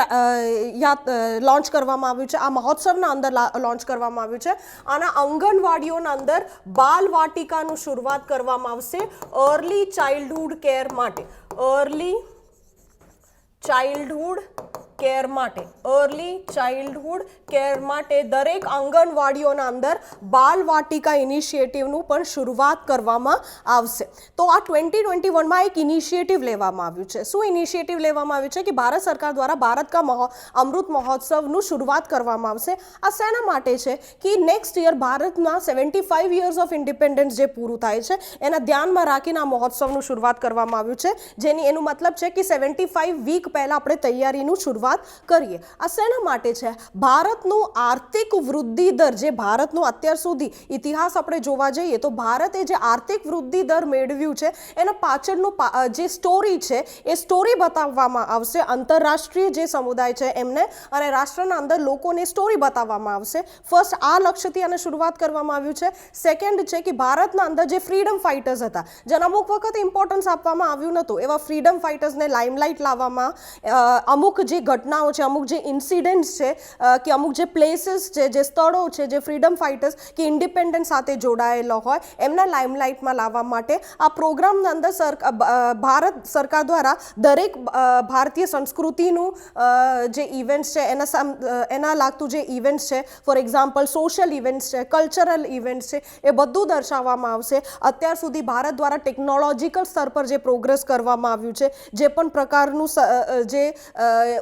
લોન્ચ કરવામાં આવ્યું છે? આ મહોત્સવના અંદર લોન્ચ કરવામાં આવ્યું છે. અને આંગણવાડીઓના અંદર બાલ વાટિકાનું શરૂઆત કરવામાં આવશે અર્લી ચાઇલ્ડહુડ કેર માટે. અર્લી ચાઇલ્ડહુડ કેર માટે દરેક આંગણવાડીઓના અંદર બાલ વાટિકા ઇનિશિયેટિવનું પણ શરૂઆત કરવામાં આવશે. તો આ 2021માં એક ઇનિશિયેટિવ લેવામાં આવ્યું છે. શું ઇનિશિયેટિવ લેવામાં આવ્યું છે? કે ભારત સરકાર દ્વારા ભારત કા અમૃત મહોત્સવનું શરૂઆત કરવામાં આવશે. આ શેના માટે છે? કે નેક્સ્ટ યર ભારતના 75 યર્સ ઓફ ઇન્ડિપેન્ડન્સ જે પૂરું થાય છે એના ધ્યાનમાં રાખીને આ મહોત્સવનું શરૂઆત કરવામાં આવ્યું છે, એનું મતલબ છે કે 75 વીક પહેલાં આપણે તૈયારીનું શરૂઆત વાત કરીએ, આ શેના માટે છે? ભારતનું આર્થિક વૃદ્ધિ દર, જે ભારતનું અત્યાર સુધી ઇતિહાસ આપણે જોવા જઈએ તો ભારતે જે આર્થિક વૃદ્ધિ દર મેળવ્યું છે એના પાછળનું જે સ્ટોરી છે એ સ્ટોરી બતાવવામાં આવશે. આંતરરાષ્ટ્રીય જે સમુદાય છે એમને અને રાષ્ટ્રના અંદર લોકોને સ્ટોરી બતાવવામાં આવશે. ફર્સ્ટ આ લક્ષ્યથી આને શરૂઆત કરવામાં આવ્યું છે. સેકન્ડ છે કે ભારતના અંદર જે ફ્રીડમ ફાઇટર્સ હતા, જેને અમુક વખત ઇમ્પોર્ટન્સ આપવામાં આવ્યું નહોતું, એવા ફ્રીડમ ફાઇટર્સને લાઇમલાઇટ લાવવામાં, અમુક જે ઘટનાઓ છે, અમુક જે ઇન્સિડન્ટ્સ છે કે અમુક જે પ્લેસીસ છે, જે સ્થળો છે, જે ફ્રીડમ ફાઇટર્સ કે ઇન્ડિપેન્ડન્સ સાથે જોડાયેલા હોય એમના લાઇમલાઇટમાં લાવવા માટે આ પ્રોગ્રામના અંદર ભારત સરકાર દ્વારા દરેક ભારતીય સંસ્કૃતિનું જે ઇવેન્ટ્સ છે એના લાગતું જે ઇવેન્ટ્સ છે, ફોર એક્ઝામ્પલ સોશિયલ ઇવેન્ટ્સ છે, કલ્ચરલ ઇવેન્ટ્સ છે, એ બધું દર્શાવવામાં આવશે. અત્યાર સુધી ભારત દ્વારા ટેકનોલોજીકલ સ્તર પર જે પ્રોગ્રેસ કરવામાં આવ્યું છે, જે પણ પ્રકારનું જે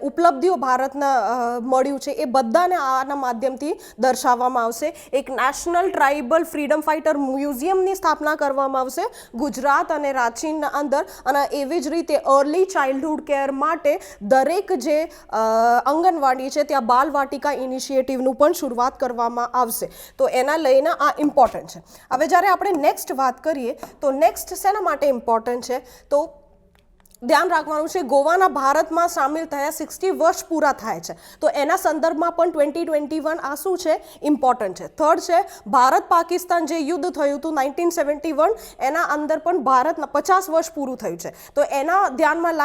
ઉપલબ્ધિઓ ભારતના મળ્યું છે, એ બધાને આના માધ્યમથી દર્શાવવામાં આવશે. એક નેશનલ ટ્રાઇબલ ફ્રીડમ ફાઇટર મ્યુઝિયમની સ્થાપના કરવામાં આવશે ગુજરાત અને રાંચીના અંદર, અને એવી જ રીતે અર્લી ચાઇલ્ડહુડ કેર માટે દરેક જે આંગણવાડી છે ત્યાં બાલ વાટિકા ઇનિશિયેટિવનું પણ શરૂઆત કરવામાં આવશે. તો એના લઈને આ ઇમ્પોર્ટન્ટ છે. હવે જ્યારે આપણે નેક્સ્ટ વાત કરીએ તો નેક્સ્ટ શેના માટે ઇમ્પોર્ટન્ટ છે, તો ધ્યાન રાખવાનું છે ગોવાના ભારતમાં સામેલ થયા 60 વર્ષ પૂરા થાય છે, તો એના સંદર્ભમાં પણ 2021 આ શું છે? ઇમ્પોર્ટન્ટ છે. થર્ડ છે ભારત પાકિસ્તાન જે યુદ્ધ થયું હતું 1971, એના અંદર પણ ભારતના 50 વર્ષ પૂરું થયું છે, તો એના ધ્યાનમાં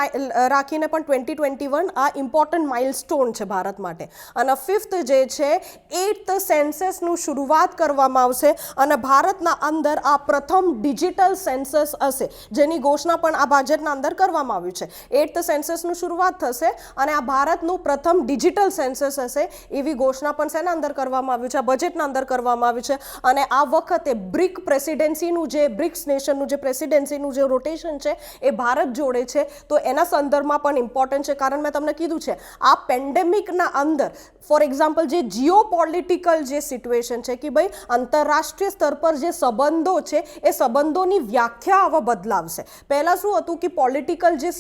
રાખીને પણ 2021 આ ઇમ્પોર્ટન્ટ માઇલસ્ટોન છે ભારત માટે. અને ફિફ્થ જે છે 8th સેન્સસનું શરૂઆત કરવામાં આવશે અને ભારતના અંદર આ પ્રથમ ડિજિટલ સેન્સસ હશે, જેની ઘોષણા પણ આ બજેટના અંદર કરવામાં આવ્યું છે. 8th સેન્સસનું શરૂઆત થશે અને આ ભારતનું પ્રથમ ડિજિટલ સેન્સસ હશે, એવી ઘોષણા પણ શેના અંદર કરવામાં આવ્યું છે? આ બજેટના અંદર કરવામાં આવ્યું છે. અને આ વખતે બ્રિક પ્રેસિડેન્સીનું જે બ્રિક્સ નેશનનું જે પ્રેસિડેન્સીનું જે રોટેશન છે એ ભારત જોડે છે, તો એના સંદર્ભમાં પણ ઇમ્પોર્ટન્ટ છે. કારણ મેં તમને કીધું છે આ પેન્ડેમિકના અંદર ફોર એક્ઝામ્પલ જે જીઓ પોલિટિકલ જે સિચ્યુએશન છે કે ભાઈ આંતરરાષ્ટ્રીય સ્તર પર જે સંબંધો છે એ સંબંધોની વ્યાખ્યા હવે બદલાવશે. પહેલાં શું હતું કે પોલિટિકલ જે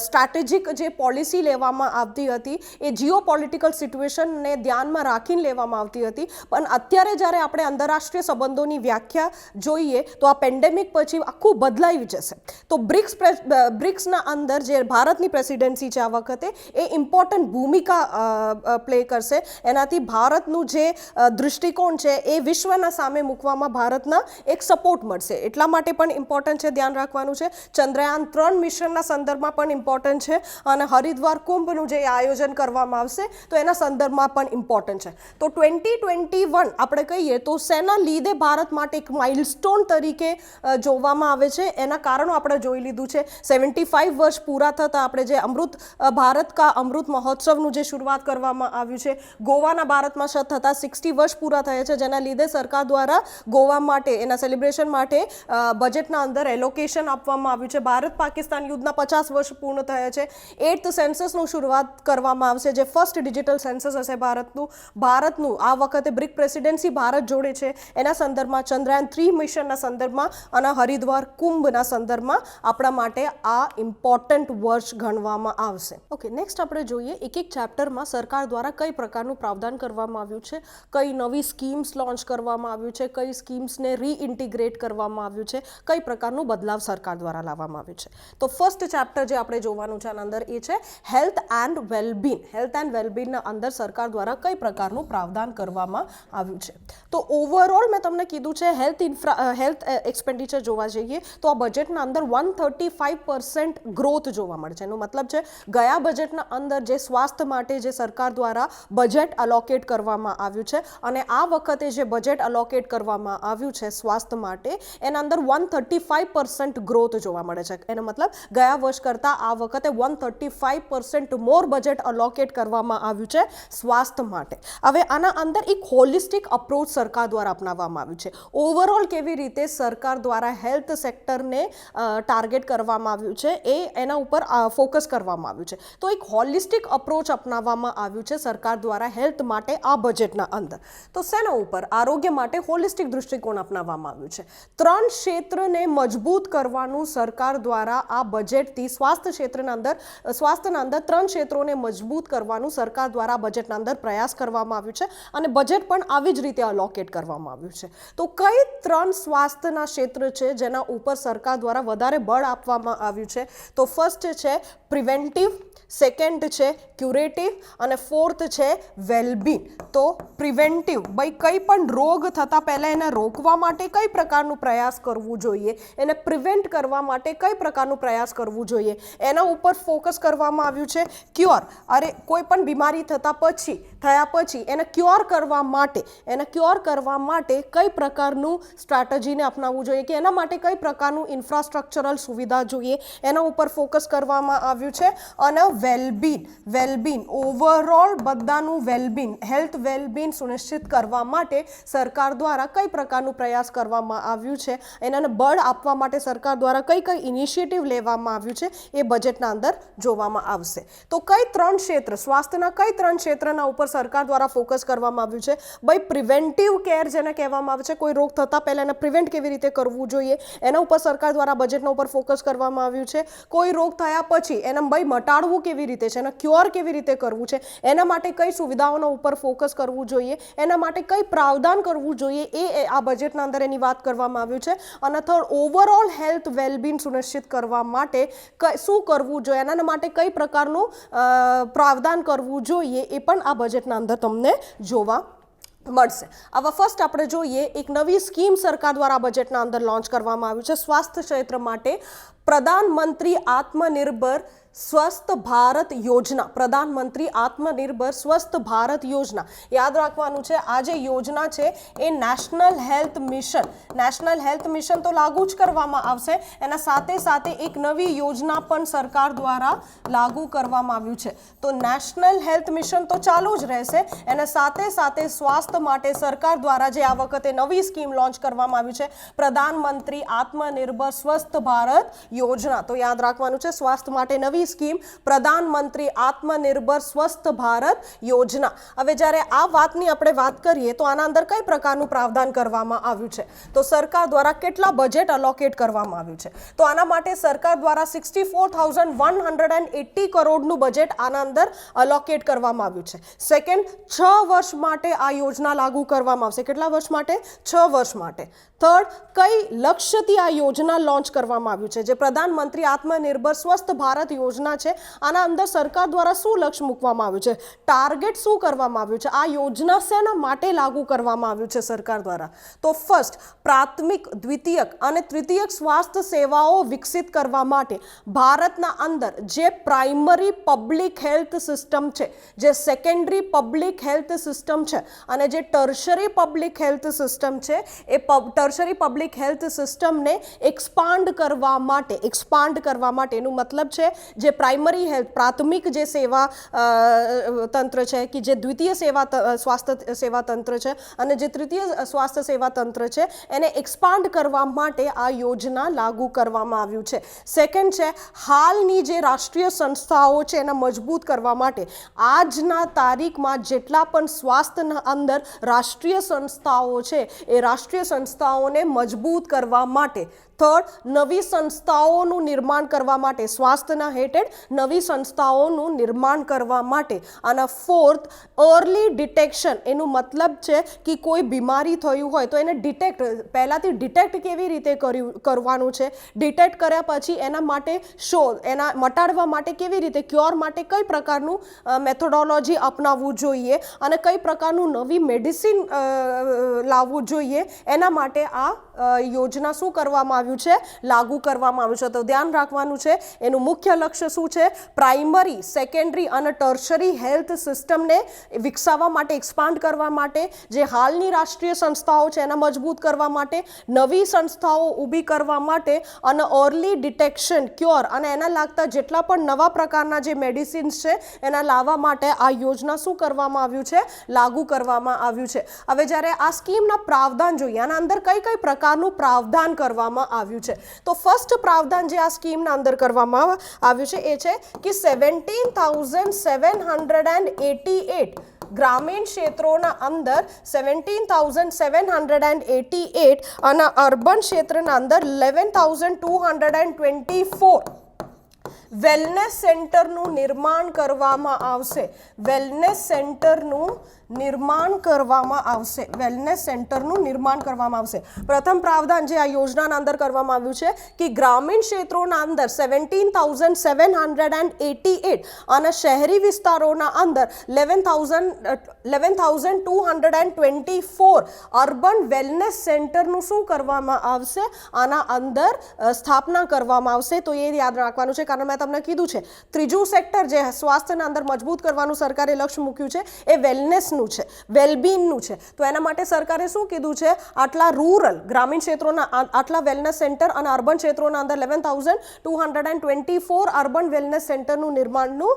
સ્ટ્રેટેજિક જે પોલિસી લેવામાં આવતી હતી એ જીઓ પોલિટિકલ સિચ્યુએશનને ધ્યાનમાં રાખીને લેવામાં આવતી હતી, પણ અત્યારે જ્યારે આપણે આંતરરાષ્ટ્રીય સંબંધોની વ્યાખ્યા જોઈએ તો આ પેન્ડેમિક પછી આખું બદલાઈ જશે. તો બ્રિક્સના અંદર જે ભારતની પ્રેસિડેન્સી છે આ વખતે એ ઇમ્પોર્ટન્ટ ભૂમિકા પ્લે કરશે. એનાથી ભારતનું જે દૃષ્ટિકોણ છે એ વિશ્વના સામે મૂકવામાં ભારતના એક સપોર્ટ મળશે, એટલા માટે પણ ઇમ્પોર્ટન્ટ છે, ધ્યાન રાખવાનું છે. ચંદ્રયાન 3 મિશનના સંદર્ભમાં પણ ઇમ્પોર્ટન્ટ છે અને હરિદ્વાર કુંભનું જે આયોજન કરવામાં આવશે તો એના સંદર્ભમાં પણ ઇમ્પોર્ટન્ટ છે. તો 2021 આપણે કહીએ તો શેના લીધે ભારત માટે એક માઇલસ્ટોન તરીકે જોવામાં આવે છે, એના કારણો આપણે જોઈ લીધું છે. 75 વર્ષ પૂરા થતાં આપણે જે ભારત કા અમૃત મહોત્સવનું જે શરૂઆત કરવામાં આવ્યું છે, ગોવાના ભારતમાં થતાં 60 વર્ષ પૂરા થયા છે, જેના લીધે સરકાર દ્વારા ગોવા માટે એના સેલિબ્રેશન માટે બજેટના અંદર એલોકેશન આપવામાં આવ્યું છે. ભારત પાકિસ્તાન યુદ્ધના 50 વર્ષ પૂર્ણ થયા છે. 8th સેન્સસનું શરૂઆત કરવામાં આવશે, જે ફર્સ્ટ ડિજિટલ સેન્સસ હશે ભારતનું આ વખતે બ્રિક પ્રેસિડેન્સી ભારત જોડે છે, એના સંદર્ભમાં ચંદ્રયાન 3 મિશનના સંદર્ભમાં અને હરિદ્વાર કુંભના સંદર્ભમાં આપણા માટે આ ઇમ્પોર્ટન્ટ વર્ષ ગણવામાં આવશે. ઓકે, નેક્સ્ટ આપણે જોઈએ એક એક ચેપ્ટરમાં સરકાર દ્વારા કઈ પ્રકારનું પ્રાવધાન કરવામાં આવ્યું છે, કઈ નવી સ્કીમ્સ લોન્ચ કરવામાં આવ્યું છે, કઈ સ્કીમ્સને રીઇન્ટિગ્રેટ કરવામાં આવ્યું છે, કઈ પ્રકારનું બદલાવ સરકાર દ્વારા લાવવામાં આવ્યું છે. તો ફર્સ્ટ ચેપ્ટર જે આપણે જોવાનું છે આના અંદર એ છે health and wellbeing. Health and વેલબીંગના અંદર સરકાર દ્વારા કઈ પ્રકારનું પ્રાવધાન કરવામાં આવ્યું છે. તો ઓવરઓલ મેં તમને કીધું છે હેલ્થ એક્સપેન્ડિચર જોવા જઈએ તો આ બજેટના અંદર 135% ગ્રોથ જોવા મળે છે. એનો મતલબ છે ગયા બજેટના અંદર જે સ્વાસ્થ્ય માટે જે સરકાર દ્વારા બજેટ અલોકેટ કરવામાં આવ્યું છે અને આ વખતે જે બજેટ અલોકેટ કરવામાં આવ્યું છે સ્વાસ્થ્ય માટે, એના અંદર 135% ગ્રોથ જોવા મળે છે. એનો મતલબ ગયા વર્ષ કરતાં આ વખતે 135% મોર બજેટ અલોકેટ કરવામાં આવ્યું છે સ્વાસ્થ્ય માટે. હવે આના અંદર એક હોલિસ્ટિક અપ્રોચ સરકાર દ્વારા અપનાવવામાં આવ્યું છે. ઓવરઓલ કેવી રીતે સરકાર દ્વારા હેલ્થ સેક્ટરને ટાર્ગેટ કરવામાં આવ્યું છે એના ઉપર ફોકસ કરવામાં આવ્યું છે. તો એક હોલિસ્ટિક અપ્રોચ અપનાવવામાં આવ્યું છે સરકાર દ્વારા હેલ્થ માટે આ બજેટના અંદર. તો શેના ઉપર? આરોગ્ય માટે હોલિસ્ટિક દૃષ્ટિકોણ અપનાવવામાં આવ્યું છે. 3 ક્ષેત્રને મજબૂત કરવાનું સરકાર સરકાર દ્વારા આ બજેટથી સ્વાસ્થ્યના અંદર 3 ક્ષેત્રોને મજબૂત કરવાનું સરકાર દ્વારા બજેટના અંદર પ્રયાસ કરવામાં આવ્યું છે અને બજેટ પણ આવી જ રીતે અલોકેટ કરવામાં આવ્યું છે. તો કઈ 3 સ્વાસ્થ્યના ક્ષેત્ર છે જેના ઉપર સરકાર દ્વારા વધારે બળ આપવામાં આવ્યું છે? તો ફર્સ્ટ છે પ્રિવેન્ટિવ, સેકન્ડ છે ક્યુરેટિવ અને ફોર્થ છે વેલબીંગ. તો પ્રિવેન્ટિવ, ભાઈ કંઈ પણ રોગ થતા પહેલાં એને રોકવા માટે કઈ પ્રકારનું પ્રયાસ કરવું જોઈએ, એને પ્રિવેન્ટ કરવા માટે કઈ પ્રકારનું પ્રયાસ કરવું જોઈએ, એના ઉપર ફોકસ કરવામાં આવ્યું છે. ક્યોર, કોઈ પણ બીમારી થયા પછી એને ક્યોર કરવા માટે કઈ પ્રકારનું સ્ટ્રેટેજીને અપનાવવું જોઈએ કે એના માટે કઈ પ્રકારનું ઇન્ફ્રાસ્ટ્રક્ચરલ સુવિધા જોઈએ, એના ઉપર ફોકસ કરવામાં આવ્યું છે. અને વેલબીંગ ઓવરઓલ બધાનું વેલબીંગ, હેલ્થ વેલબીંગ સુનિશ્ચિત કરવા માટે સરકાર દ્વારા કઈ પ્રકારનું પ્રયાસ કરવામાં આવ્યું છે, એનાને બળ આપવા માટે સરકાર દ્વારા કઈ ઇનિશિયેટિવ લેવામાં આવ્યું છે એ બજેટના અંદર જોવામાં આવશે. તો કઈ 3 ક્ષેત્ર, સ્વાસ્થ્યના કઈ 3 ક્ષેત્રના ઉપર સરકાર દ્વારા ફોકસ કરવામાં આવ્યું છે? ભાઈ પ્રિવેન્ટિવ કેર જેને કહેવામાં આવે છે, કોઈ રોગ થતા પહેલાં એને પ્રિવેન્ટ કેવી રીતે કરવું જોઈએ એના ઉપર સરકાર દ્વારા બજેટના ઉપર ફોકસ કરવામાં આવ્યું છે. કોઈ રોગ થયા પછી એને ભાઈ મટાડવું કેવી રીતે છે, એના ક્યોર કેવી રીતે કરવું છે, એના માટે કઈ સુવિધાઓના ઉપર ફોકસ કરવું જોઈએ, એના માટે કઈ પ્રાવધાન કરવું જોઈએ એ આ બજેટના અંદર એની વાત કરવામાં આવ્યું છે. અને થર્ડ, ઓવરઓલ હેલ્થ વેલબીંગ સુનિશ્ચિત કરવા માટે શું કરવું જોઈએ, એના માટે કઈ પ્રકારનું પ્રાવધાન કરવું જોઈએ એ પણ આ બજેટના અંદર તમને જોવા મળશે. હવે ફર્સ્ટ આપણે જોઈએ, એક નવી સ્કીમ સરકાર દ્વારા બજેટના અંદર લોન્ચ કરવામાં આવ્યું છે સ્વાસ્થ્ય ક્ષેત્ર માટે, પ્રધાનમંત્રી આત્મનિર્ભર સ્વસ્થ ભારત યોજના. પ્રધાનમંત્રી આત્મનિર્ભર સ્વસ્થ ભારત યોજના. યાદ રાખવાનું છે, આ જે યોજના છે એ નેશનલ હેલ્થ મિશન તો લાગુ જ કરવામાં આવશે, એના સાથે સાથે એક નવી યોજના પણ સરકાર દ્વારા લાગુ કરવામાં આવ્યું છે. તો નેશનલ હેલ્થ મિશન તો ચાલુ જ રહેશે, એના સાથે સાથે સ્વાસ્થ્ય માટે સરકાર દ્વારા જે આ વખતે નવી સ્કીમ લોન્ચ કરવામાં આવી છે, પ્રધાનમંત્રી આત્મનિર્ભર સ્વસ્થ ભારત યોજના. તો યાદ રાખવાનું છે, સ્વાસ્થ્ય માટે નવી સ્કીમ પ્રધાનમંત્રી આત્મનિર્ભર સ્વસ્થ ભારત યોજના. હવે જ્યારે આ વાતની આપણે વાત કરીએ તો આના અંદર કઈ પ્રકારનું પ્રાવધાન કરવામાં આવ્યું છે, તો સરકાર દ્વારા કેટલા બજેટ અલોકેટ કરવામાં આવ્યું છે? તો આના માટે સરકાર દ્વારા 64,180 કરોડનું બજેટ આના અંદર અલોકેટ કરવામાં આવ્યું છે. સેકન્ડ, 6 વર્ષ માટે આ યોજના લાગુ કરવામાં આવશે. કેટલા વર્ષ માટે? 6 વર્ષ માટે. થર્ડ, કઈ લક્ષ્યથી આ યોજના લોન્ચ કરવામાં આવ્યું છે? જે પ્રધાનમંત્રી આત્મનિર્ભર સ્વસ્થ ભારત યોજના છે, આના અંદર સરકાર દ્વારા શું લક્ષ્ય મૂકવામાં આવ્યું છે, ટાર્ગેટ શું કરવામાં આવ્યું છે, આ યોજના શેના માટે લાગુ કરવામાં આવ્યું છે સરકાર દ્વારા? તો ફર્સ્ટ, પ્રાથમિક, દ્વિતીયક અને તૃતીયક સ્વાસ્થ્ય સેવાઓ વિકસિત કરવા માટે ભારતના અંદર જે પ્રાઇમરી પબ્લિક હેલ્થ સિસ્ટમ છે, જે સેકન્ડરી પબ્લિક હેલ્થ સિસ્ટમ છે અને જે ટર્શરી પબ્લિક હેલ્થ સિસ્ટમ છે, એ ટર્શરી પબ્લિક હેલ્થ સિસ્ટમને એક્સપાન્ડ કરવા માટે એનું મતલબ છે જે પ્રાઇમરી હેલ્થ, પ્રાથમિક જે સેવા તંત્ર છે, કે જે દ્વિતીય સ્વાસ્થ્ય સેવા તંત્ર છે અને જે તૃતીય સ્વાસ્થ્ય સેવા તંત્ર છે, એને એક્સપાન્ડ કરવા માટે આ યોજના લાગુ કરવામાં આવ્યું છે. સેકન્ડ છે, હાલની જે રાષ્ટ્રીય સંસ્થાઓ છે એને મજબૂત કરવા માટે આજના તારીખમાં જેટલા પણ સ્વાસ્થ્યના અંદર રાષ્ટ્રીય સંસ્થાઓ છે એ રાષ્ટ્રીય સંસ્થાઓને મજબૂત કરવા માટે. થર્ડ, નવી સંસ્થાઓનું નિર્માણ કરવા માટે, સ્વાસ્થ્યના હેઠળ નવી સંસ્થાઓનું નિર્માણ કરવા માટે. અને ફોર્થ, અર્લી ડિટેક્શન. એનું મતલબ છે કે કોઈ બીમારી થયું હોય તો એને પહેલાંથી ડિટેક્ટ કેવી રીતે કરવાનું છે, ડિટેક્ટ કર્યા પછી એના માટે એના મટાડવા માટે કેવી રીતે, ક્યોર માટે કઈ પ્રકારનું મેથોડોલોજી અપનાવવું જોઈએ અને કઈ પ્રકારનું નવી મેડિસિન લાવવું જોઈએ, એના માટે આ યોજના શું કરવામાં આવ્યું છે, લાગુ કરવામાં આવ્યું છે. તો ધ્યાન રાખવાનું છે, એનું મુખ્ય લક્ષ્ય શું છે? પ્રાઇમરી, સેકન્ડરી અને ટર્શરી હેલ્થ સિસ્ટમને વિકસાવવા માટે, એક્સપાન્ડ કરવા માટે, જે હાલની રાષ્ટ્રીય સંસ્થાઓ છે એને મજબૂત કરવા માટે, નવી સંસ્થાઓ ઊભી કરવા માટે અને અર્લી ડિટેક્શન, ક્યોર અને એના લાગતા જેટલા પણ નવા પ્રકારના જે મેડિસિન્સ છે એના લાવવા માટે આ યોજના શું કરવામાં આવ્યું છે, લાગુ કરવામાં આવ્યું છે. હવે જ્યારે આ સ્કીમના પ્રાવધાન જોઈએ, આના અંદર કઈ કઈ પ્રકારનું પ્રાવધાન કરવામાં આવ્યું છે, તો ફર્સ્ટ પ્રાવધાન જે આ સ્કીમના અંદર કરવામાં આવ્યું છે એ છે કે 17,788 ગ્રામીણ ક્ષેત્રોના અંદર 17,788 અને અર્બન ક્ષેત્રના અંદર 11,224 વેલનેસ સેન્ટરનું નિર્માણ કરવામાં આવશે. વેલનેસ સેન્ટરનું નિર્માણ કરવામાં આવશે. વેલનેસ સેન્ટરનું નિર્માણ કરવામાં આવશે. પ્રથમ પ્રાવધાન જે આ યોજનાના અંદર કરવામાં આવ્યું છે કે ગ્રામીણ ક્ષેત્રોના અંદર 17,788 અને શહેરી વિસ્તારોના અંદર 11,224 અર્બન વેલનેસ સેન્ટરનું શું કરવામાં આવશે, આના અંદર સ્થાપના કરવામાં આવશે. તો એ યાદ રાખવાનું છે, કારણ મેં તમને કીધું છે ત્રીજું સેક્ટર જે સ્વાસ્થ્યના અંદર મજબૂત કરવાનું સરકારે લક્ષ્ય મૂક્યું છે એ વેલનેસનું છે, વેલબીંગનું છે. તો એના માટે સરકારે શું કીધું છે, આટલા રૂરલ ગ્રામીણ ક્ષેત્રોના આટલા વેલનેસ સેન્ટર અને અર્બન ક્ષેત્રોના અંદર 11,224 અર્બન વેલનેસ સેન્ટરનું નિર્માણનું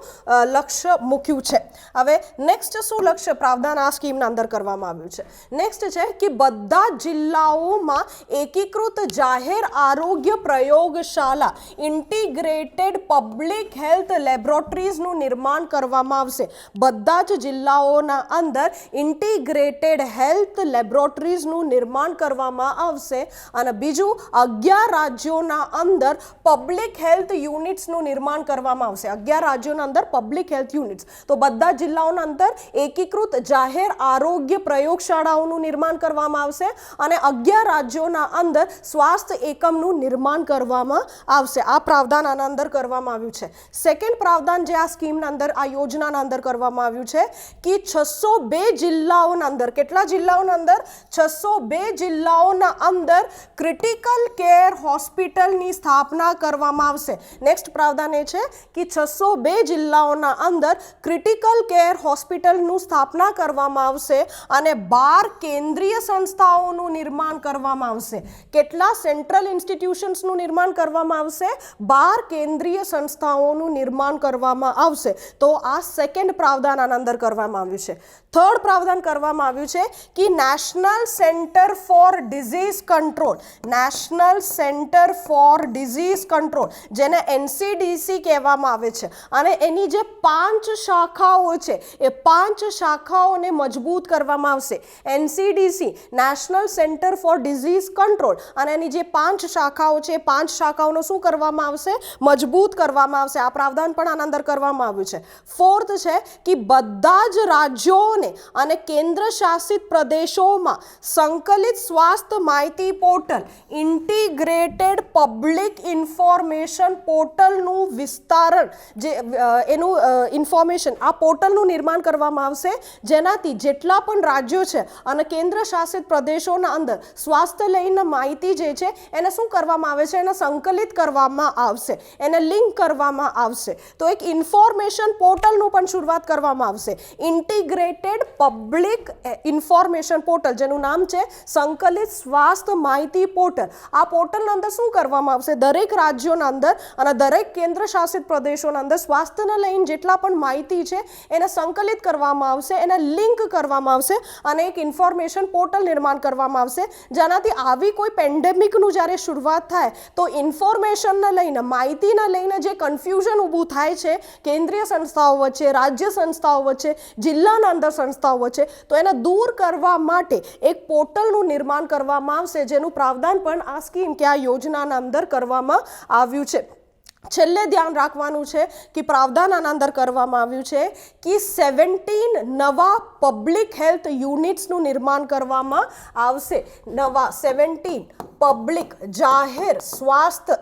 લક્ષ્ય મૂક્યું છે. હવે નેક્સ્ટ શું લક્ષ્ય પ્રાવધાન આ સ્કીમના અંદર કરવામાં આવ્યું છે? નેક્સ્ટ છે કે બધા જિલ્લાઓમાં એકીકૃત જાહેર આરોગ્ય પ્રયોગશાળા ઇન્ટિગ્રેટેડ પબ્લિક હેલ્થ લેબોરેટરીઝનું નિર્માણ કરવામાં આવશે. બધા જ જિલ્લાઓના અંદર ઇન્ટિગ્રેટેડ હેલ્થ લેબોરેટરીઝનું નિર્માણ કરવામાં આવશે. અને બીજું 11 રાજ્યોના અંદર પબ્લિક હેલ્થ યુનિટ્સનું નિર્માણ કરવામાં આવશે. 11 રાજ્યોના અંદર પબ્લિક હેલ્થ યુનિટ્સ. તો બધા જિલ્લાઓના અંદર એકીકૃત જાહેર આરોગ્ય પ્રયોગશાળાઓનું નિર્માણ કરવામાં આવશે અને 11 રાજ્યોના અંદર સ્વાસ્થ્ય એકમનું નિર્માણ કરવામાં આવશે. આ પ્રાવધાન આના અંદર કરવામાં આવ્યું છે. સેકન્ડ પ્રાવધાન જે આ સ્કીમના અંદર આ યોજનાના અંદર કરવામાં આવ્યું છે કે 602 જિલ્લાઓના અંદર, કેટલા જિલ્લાઓના અંદર? 602 જિલ્લાઓના અંદર ક્રિટિકલ કેર હોસ્પિટલની સ્થાપના કરવામાં આવશે. નેક્સ્ટ પ્રાવધાન એ છે કે 602 જિલ્લાઓના અંદર ક્રિટિકલ કેર હોસ્પિટલનું સ્થાપના કરવામાં આવશે અને 12 કેન્દ્રીય સંસ્થાઓનું નિર્માણ કરવામાં આવશે. કેટલા સેન્ટ્રલ ઇન્સ્ટિટ્યુશન્સનું નિર્માણ કરવામાં આવશે? 12 કેન્દ્રીય સંસ્થાઓનું નિર્માણ કરવામાં આવશે. તો આ સેકન્ડ પ્રાવધાન આના અંદર કરવામાં આવ્યું છે. થર્ડ પ્રાવધાન કરવામાં આવ્યું છે કે national centre for disease control, national centre for disease control જેને NCDC કહેવામાં આવે છે, અને એની જે 5 શાખાઓ છે એ 5 શાખાઓને મજબૂત કરવામાં આવશે. NCDC national centre for disease control અને એની જે 5 શાખાઓ છે એ 5 શાખાઓનો શું કરવામાં આવશે? મજબૂત કરવામાં આવશે. આ પ્રાવધાન પણ આના અંદર કરવામાં આવ્યું છે. ફોર્થ છે કે બધા જ રાજ્યોને અને કેન્દ્ર શાસિત પ્રદેશોમાં સંકલિત સ્વાસ્થ્ય માહિતી પોર્ટલ ઇન્ટિગ્રેટેડ પબ્લિક ઇન્ફોર્મેશન પોર્ટલનું વિસ્તારણ, જે એનું ઇન્ફોર્મેશન આ પોર્ટલનું નિર્માણ કરવામાં આવશે, જેનાથી જેટલા પણ રાજ્યો છે અને કેન્દ્ર શાસિત પ્રદેશોના અંદર સ્વાસ્થ્ય લઈને માહિતી જે છે એને શું કરવામાં આવે છે? એને સંકલિત કરવામાં આવશે, એને લિંક કરવામાં આવશે. તો એક ઇન્ફોર્મેશન પોર્ટલનું પણ શરૂઆત કરવામાં આવશે. ઇન્ટિગ્રેટેડ પબ્લિક ઇન્ફોર્મેશન પોર્ટલ જેનું નામ છે સંકલિત સ્વાસ્થ્ય માહિતી પોર્ટલ. આ પોર્ટલના અંદર શું કરવામાં આવશે? દરેક રાજ્યોના અંદર અને દરેક કેન્દ્ર શાસિત પ્રદેશોના અંદર સ્વાસ્થ્યને લઈને જેટલા પણ માહિતી છે એને સંકલિત કરવામાં આવશે, એને લિંક કરવામાં આવશે અને એક ઇન્ફોર્મેશન પોર્ટલ નિર્માણ કરવામાં આવશે, જેનાથી આવી કોઈ પેન્ડેમિકનું જ્યારે શરૂઆત થાય તો ઇન્ફોર્મેશનને લઈને, માહિતીને લઈને જે કન્ફ્યુઝન ઊભું થાય છે કેન્દ્રીય સંસ્થાઓ વચ્ચે, રાજ્ય સંસ્થાઓ વચ્ચે, જિલ્લાના અંદર સંસ્થાઓ વચ્ચે, તો એને દૂર કરવા માટે એક પોર્ટલનું નિર્માણ કરવામાં આવશે, જેનું પ્રાવધાન પણ આ સ્કીમ કે આ યોજનાના અંદર કરવામાં આવ્યું છે. છેલ્લે ધ્યાન રાખવાનું છે કે પ્રાવધાન આના અંદર કરવામાં આવ્યું છે કે 17 નવા પબ્લિક હેલ્થ યુનિટ્સનું નિર્માણ કરવામાં આવશે. નવા 17 પબ્લિક જાહેર સ્વાસ્થ્ય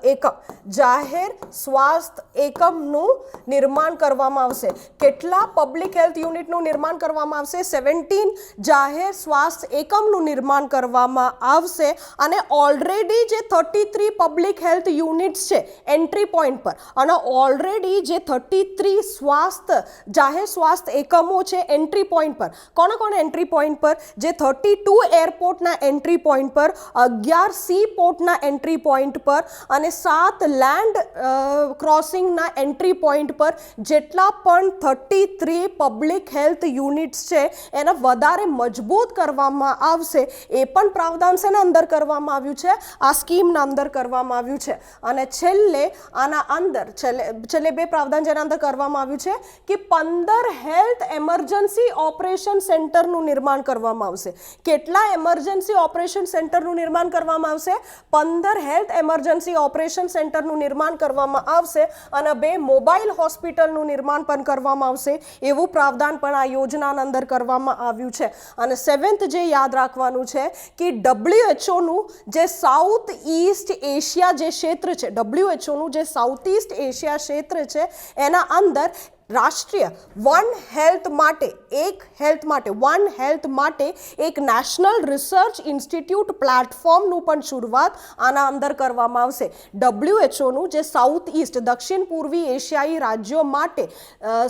એકમનું નિર્માણ કરવામાં આવશે. કેટલા પબ્લિક હેલ્થ યુનિટનું નિર્માણ કરવામાં આવશે? 17 જાહેર સ્વાસ્થ્ય એકમનું નિર્માણ કરવામાં આવશે. અને ઓલરેડી જે 33 પબ્લિક હેલ્થ યુનિટ્સ છે એન્ટ્રી પોઈન્ટ પર, અને ઓલરેડી જે 33 જાહેર સ્વાસ્થ્ય એકમો છે એન્ટ્રી પોઈન્ટ પર, કોણ એન્ટ્રી પોઈન્ટ પર? જે 32 એરપોર્ટના એન્ટ્રી પોઈન્ટ પર 11 સી પોર્ટના એન્ટ્રી પોઈન્ટ પર અને 7 લેન્ડ ક્રોસિંગના એન્ટ્રી પોઈન્ટ પર જેટલા પણ 33 પબ્લિક હેલ્થ યુનિટ્સ છે એને વધારે મજબૂત કરવામાં આવશે એ પણ પ્રાવધાન શેના અંદર કરવામાં આવ્યું છે, આ સ્કીમના અંદર કરવામાં આવ્યું છે. અને છેલ્લે આના અંદર છેલ્લે બે પ્રાવધાન જેના અંદર કરવામાં આવ્યું છે કે 15 હેલ્થ એમરજન્સી ઓપરેશન સેન્ટરનું નિર્માણ કરવામાં આવશે. કેટલા એમરજન્સી ઓપરેશન સેન્ટરનું નિર્માણ કરવામાં આવશે? 15 હેલ્થ એમરજન્સી ઓપરેશન સેન્ટરનું નિર્માણ કરવામાં આવશે અને 2 મોબાઈલ હોસ્પિટલનું નિર્માણ પણ કરવામાં આવશે એવું પ્રાવધાન પણ આ યોજનાના અંદર કરવામાં આવ્યું છે. અને 7th જે યાદ રાખવાનું છે કે WHOનું જે સાઉથ ઈસ્ટ એશિયા જે ક્ષેત્ર છે, WHOનું જે સાઉથ ઈસ્ટ એશિયા ક્ષેત્ર છે એના અંદર રાષ્ટ્રીય વન હેલ્થ માટે એક નેશનલ રિસર્ચ ઇન્સ્ટિટ્યૂટ પ્લેટફોર્મનું પણ શરૂઆત આના અંદર કરવામાં આવશે. WHOનું જે સાઉથ ઈસ્ટ દક્ષિણ પૂર્વી એશિયાઈ રાજ્યો માટે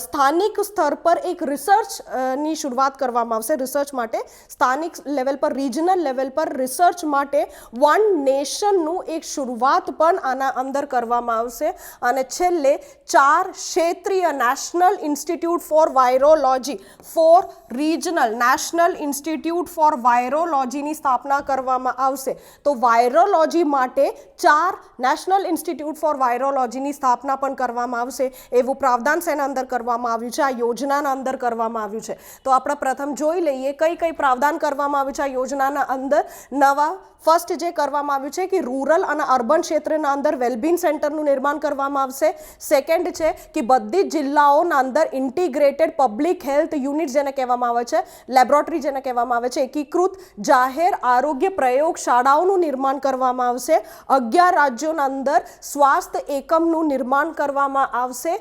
સ્થાનિક સ્તર પર એક રિસર્ચની શરૂઆત કરવામાં આવશે. રિસર્ચ માટે સ્થાનિક લેવલ પર, રિજનલ લેવલ પર રિસર્ચ માટે વન નેશનનું એક શરૂઆત પણ આના અંદર કરવામાં આવશે. અને છેલ્લે 4 ક્ષેત્રીય national institute for virology, 4 regional national institute for વાયરોલોજીની સ્થાપના કરવામાં આવશે. તો વાયરોલોજી માટે 4 નેશનલ ઇન્સ્ટિટ્યૂટ ફોર વાયરોલોજીની સ્થાપના પણ કરવામાં આવશે એવું પ્રાવધાન શેના અંદર કરવામાં આવ્યું છે, આ યોજનાના અંદર કરવામાં આવ્યું છે. તો આપણે પ્રથમ જોઈ લઈએ કઈ પ્રાવધાન કરવામાં આવ્યું છે આ યોજનાના અંદર. નવા ફર્સ્ટ જે કરવામાં આવ્યું છે કે રૂરલ અને અર્બન ક્ષેત્રના અંદર વેલબિંગ સેન્ટરનું નિર્માણ કરવામાં આવશે. સેકન્ડ છે કે બધી જ જિલ્લાઓના અંદર ઇન્ટિગ્રેટેડ પબ્લિક હેલ્થ યુનિટ જેને કહેવામાં આવે છે, લેબોરેટરી જેને કહેવામાં આવે છે, એકીકૃત જાહેર આરોગ્ય પ્રયોગશાળાઓનું નિર્માણ કરવામાં આવશે. 11 રાજ્યોના અંદર સ્વાસ્થ્ય એકમનું નિર્માણ કરવામાં આવશે.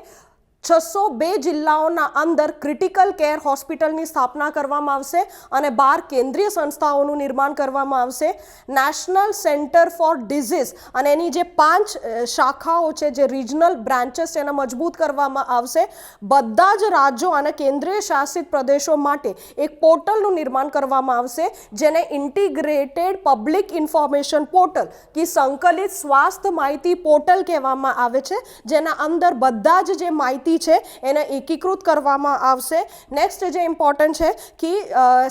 602 જિલ્લાઓના અંદર ક્રિટિકલ કેર હોસ્પિટલની સ્થાપના કરવામાં આવશે અને 12 કેન્દ્રીય સંસ્થાઓનું નિર્માણ કરવામાં આવશે. નેશનલ સેન્ટર ફોર ડિઝીઝ અને એની જે 5 શાખાઓ છે, જે રિજનલ બ્રાન્ચીસ છે, એને મજબૂત કરવામાં આવશે. બધા જ રાજ્યો અને કેન્દ્રીય શાસિત પ્રદેશો માટે એક પોર્ટલનું નિર્માણ કરવામાં આવશે જેને ઇન્ટિગ્રેટેડ પબ્લિક ઇન્ફોર્મેશન પોર્ટલ કે સંકલિત સ્વાસ્થ્ય માહિતી પોર્ટલ કહેવામાં આવે છે, જેના અંદર બધા જ જે માહિતી છે એને એકીકૃત કરવામાં આવશે. નેક્સ્ટ જે ઇમ્પોર્ટન્ટ છે કે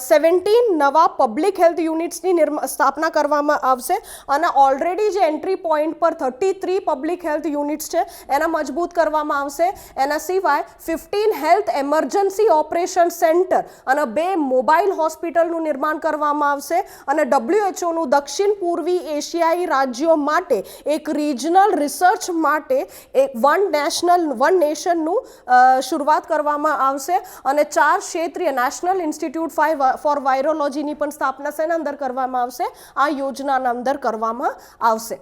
17 નવા પબ્લિક હેલ્થ યુનિટ્સની સ્થાપના કરવામાં આવશે અને ઓલરેડી જે એન્ટ્રી પોઈન્ટ પર 33 પબ્લિક હેલ્થ યુનિટ્સ છે એને મજબૂત કરવામાં આવશે. એના સિવાય 15 હેલ્થ એમરજન્સી ઓપરેશન સેન્ટર અને 2 મોબાઈલ હોસ્પિટલનું નિર્માણ કરવામાં આવશે અને WHOનું દક્ષિણ પૂર્વી એશિયાઈ રાજ્યો માટે એક રિજનલ રિસર્ચ માટે એક વન નેશનનું શરૂઆત કરવામાં આવશે અને 4 ક્ષેત્રીય નેશનલ ઇન્સ્ટિટ્યૂટ ફોર વાયરોલોજીની પણ સ્થાપના શેના અંદર કરવામાં આવશે, આ યોજનાના અંદર કરવામાં આવશે.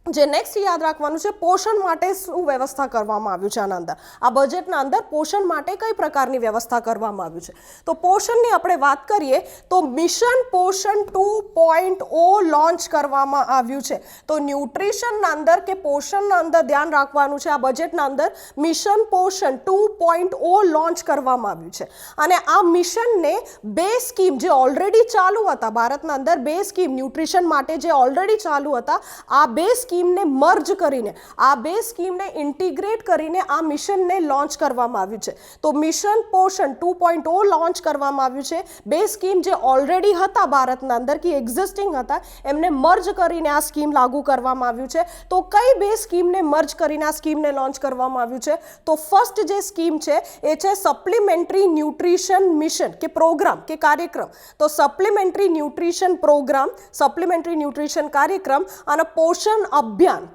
જે નેક્સ્ટ યાદ રાખવાનું છે, પોષણ માટે શું વ્યવસ્થા કરવામાં આવ્યું છે આના અંદર, આ બજેટના અંદર પોષણ માટે કઈ પ્રકારની વ્યવસ્થા કરવામાં આવ્યું છે. તો પોષણની આપણે વાત કરીએ તો મિશન પોષણ 2.0 લોન્ચ કરવામાં આવ્યું છે. તો ન્યુટ્રિશનના અંદર કે પોષણના અંદર ધ્યાન રાખવાનું છે, આ બજેટના અંદર મિશન પોષણ 2.0 લોન્ચ કરવામાં આવ્યું છે અને આ મિશનને 2 સ્કીમ જે ઓલરેડી ચાલુ હતા ભારતના અંદર, 2 સ્કીમ ન્યુટ્રિશન માટે જે ઓલરેડી ચાલુ હતા, આ 2 સ્કીમને મર્જ કરીને, આ 2 સ્કીમને ઇન્ટિગ્રેટ કરીને આ મિશનને લોન્ચ કરવામાં આવ્યું છે. તો મિશન પોષણ 2.0 લોન્ચ કરવામાં આવ્યું છે. 2 સ્કીમ જે ઓલરેડી હતા ભારતના અંદર કે એક્ઝિસ્ટિંગ હતા એમને મર્જ કરીને આ સ્કીમ લાગુ કરવામાં આવ્યું છે. તો કઈ 2 સ્કીમને મર્જ કરીને આ સ્કીમને લોન્ચ કરવામાં આવ્યું છે? તો ફર્સ્ટ જે સ્કીમ છે એ છે સપ્લિમેન્ટરી ન્યુટ્રિશન મિશન કે પ્રોગ્રામ કે કાર્યક્રમ. તો supplementary nutrition programme, supplementary nutrition કાર્યક્રમ અને પોષણ અભિયાન.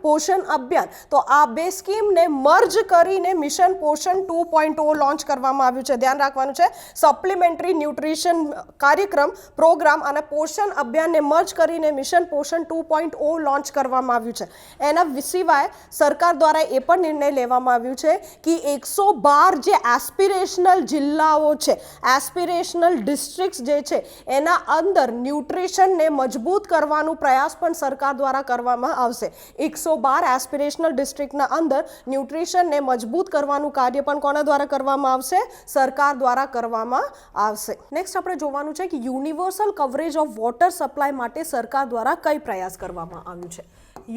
તો આ 2 સ્કીમને મર્જ કરીને મિશન પોષણ 2.0 લોન્ચ કરવામાં આવ્યું છે. ધ્યાન રાખવાનું છે, સપ્લિમેન્ટરી ન્યુટ્રિશન કાર્યક્રમ, પ્રોગ્રામ અને પોષણ અભિયાનને મર્જ કરીને મિશન પોષણ 2.0 લોન્ચ કરવામાં આવ્યું છે. એના સિવાય સરકાર દ્વારા એ પણ નિર્ણય લેવામાં આવ્યું છે કે 112 જે એસ્પિરેશનલ જિલ્લાઓ છે, એસ્પિરેશનલ ડિસ્ટ્રિક્ટ્સ જે છે એના અંદર ન્યુટ્રિશનને મજબૂત કરવાનો પ્રયાસ પણ સરકાર દ્વારા કરવામાં આવશે. 112 એસ્પિરેશનલ ડિસ્ટ્રિક્ટના અંદર ન્યુટ્રિશનને મજબૂત કરવાનું કાર્ય પણ કોના દ્વારા કરવામાં આવશે? સરકાર દ્વારા કરવામાં આવશે. નેક્સ્ટ આપણે જોવાનું છે કે universal coverage of water supply માટે સરકાર દ્વારા કઈ પ્રયાસ કરવામાં આવ્યું છે?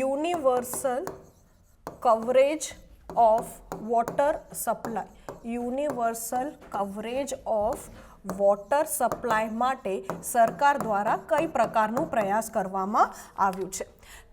Universal coverage of water supply, universal coverage of water supply માટે સરકાર દ્વારા કઈ પ્રકારનું પ્રયાસ કરવામાં આવ્યું છે?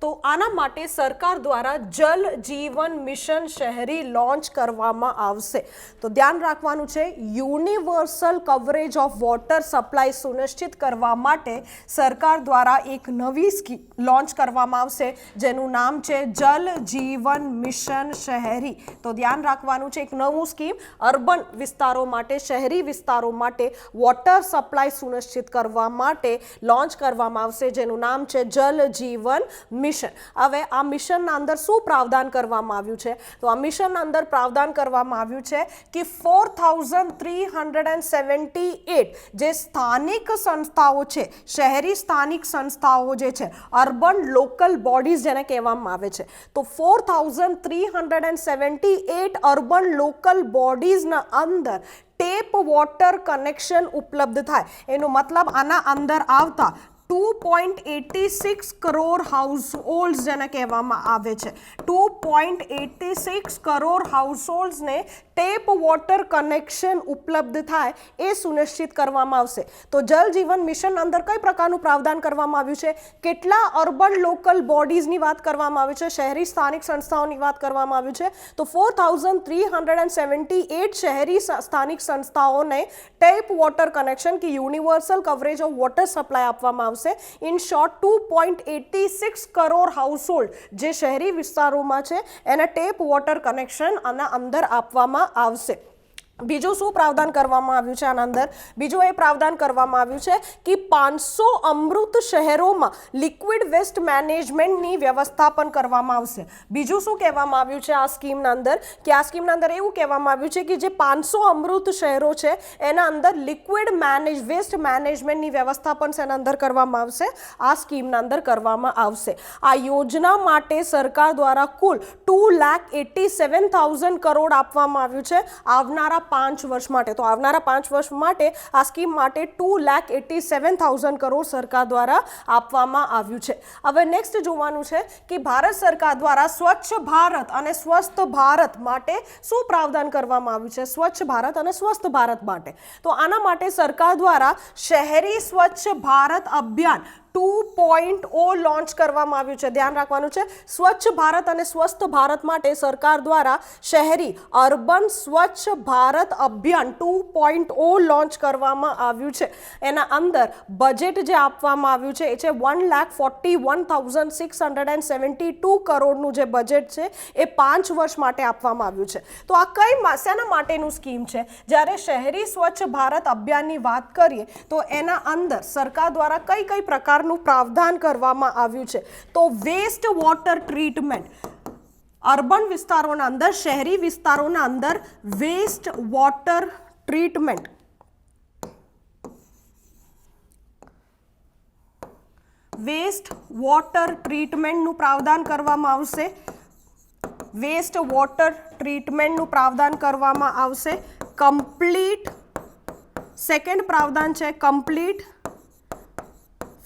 તો આના માટે સરકાર દ્વારા જલ જીવન મિશન શહેરી લોન્ચ કરવામાં આવશે. તો ધ્યાન રાખવાનું છે, universal coverage of water supply સુનિશ્ચિત કરવા માટે સરકાર દ્વારા એક નવી સ્કીમ લોન્ચ કરવામાં આવશે જેનું નામ છે જલ જીવન મિશન શહેરી. તો ધ્યાન રાખવાનું છે, એક નવું સ્કીમ અર્બન વિસ્તારો માટે, શહેરી વિસ્તારો માટે વોટર સપ્લાય સુનિશ્ચિત કરવા માટે લોન્ચ કરવામાં આવશે જેનું નામ છે જલ જીવન મિશન. હવે આ મિશનના અંદર શું પ્રાવધાન કરવામાં આવ્યું છે? તો આ મિશનના અંદર પ્રાવધાન કરવામાં આવ્યું છે કે 4378 જે સ્થાનિક સંસ્થાઓ છે, શહેરી સ્થાનિક સંસ્થાઓ જે છે, અર્બન લોકલ બોડીઝ જેને કહેવામાં આવે છે, તો 4378 અર્બન લોકલ બોડીઝના અંદર ટેપ વોટર કનેક્શન ઉપલબ્ધ થાય. એનો મતલબ આના અંદર આવતા 2.86 કરોડ હાઉસહોલ્ડ જેને કહેવામાં આવે છે, 2.86 કરોડ હાઉસહોલ્ડ્સને ટેપ વોટર કનેક્શન ઉપલબ્ધ થાય એ સુનિશ્ચિત કરવામાં આવશે. તો જલ જીવન મિશન અંદર કઈ પ્રકારનું પ્રાવધાન કરવામાં આવ્યું છે? કેટલા અર્બન લોકલ બોડીઝની વાત કરવામાં આવી છે, શહેરી સ્થાનિક સંસ્થાઓની વાત કરવામાં આવ્યું છે. તો 4378 શહેરી સ્થાનિક સંસ્થાઓને ટેપ વોટર કનેક્શન કે universal coverage of water supply આપવામાં આવશે. ઇન શોર્ટ 2.86 કરોડ હાઉસહોલ્ડ જે શહેરી વિસ્તારોમાં છે એને ટેપ વોટર કનેક્શન આના અંદર આપવામાં આવશે. બીજું શું પ્રાવધાન કરવામાં આવ્યું છે આના અંદર? બીજું એ પ્રાવધાન કરવામાં આવ્યું છે કે 500 અમૃત શહેરોમાં લિક્વિડ વેસ્ટ મેનેજમેન્ટની વ્યવસ્થાપન કરવામાં આવશે. બીજું શું કહેવામાં આવ્યું છે આ સ્કીમના અંદર? કે આ સ્કીમના અંદર એવું કહેવામાં આવ્યું છે કે જે 500 અમૃત શહેરો છે એના અંદર લિક્વિડ વેસ્ટ મેનેજમેન્ટની વ્યવસ્થાપન એના અંદર કરવામાં આવશે. આ સ્કીમના અંદર કરવામાં આવશે. આ યોજના માટે સરકાર દ્વારા કુલ 2,87,000 કરોડ આપવામાં આવ્યું છે આવનારા 5 વર્ષ માટે. તો આવનારા 5 વર્ષ માટે આ સ્કીમ માટે 2,87,000 કરોડ સરકાર દ્વારા આપવામાં આવ્યું છે. હવે નેક્સ્ટ જોવાનું છે કે ભારત સરકાર દ્વારા સ્વચ્છ ભારત અને સ્વસ્થ ભારત માટે શું પ્રાવધાન કરવામાં આવ્યું છે? સ્વચ્છ ભારત અને સ્વસ્થ ભારત માટે. તો આના માટે સરકાર દ્વારા શહેરી સ્વચ્છ ભારત અભિયાન 2.0 લોન્ચ કરવામાં આવ્યું છે. ધ્યાન રાખવાનું છે, સ્વચ્છ ભારત અને સ્વસ્થ ભારત માટે સરકાર દ્વારા શહેરી અર્બન સ્વચ્છ ભારત અભિયાન 2.0 લોન્ચ કરવામાં આવ્યું છે. એના અંદર બજેટ જે આપવામાં આવ્યું છે એ છે 1,41,672 કરોડનું જે બજેટ છે એ 5 વર્ષ માટે આપવામાં આવ્યું છે. તો આ શેના માટેનું સ્કીમ છે? જ્યારે શહેરી સ્વચ્છ ભારત અભિયાનની વાત કરીએ તો એના અંદર સરકાર દ્વારા કઈ કઈ પ્રકાર પ્રાવધાન કરવામાં આવ્યું છે? તો વેસ્ટ વોટર ટ્રીટમેન્ટ, અર્બન વિસ્તારોના અંદર, શહેરી વિસ્તારોના અંદર waste water treatment, waste water ટ્રીટમેન્ટનું પ્રાવધાન કરવામાં આવશે. વેસ્ટ વોટર ટ્રીટમેન્ટનું પ્રાવધાન કરવામાં આવશે. કમ્પ્લીટ, સેકન્ડ પ્રાવધાન છે કમ્પ્લીટ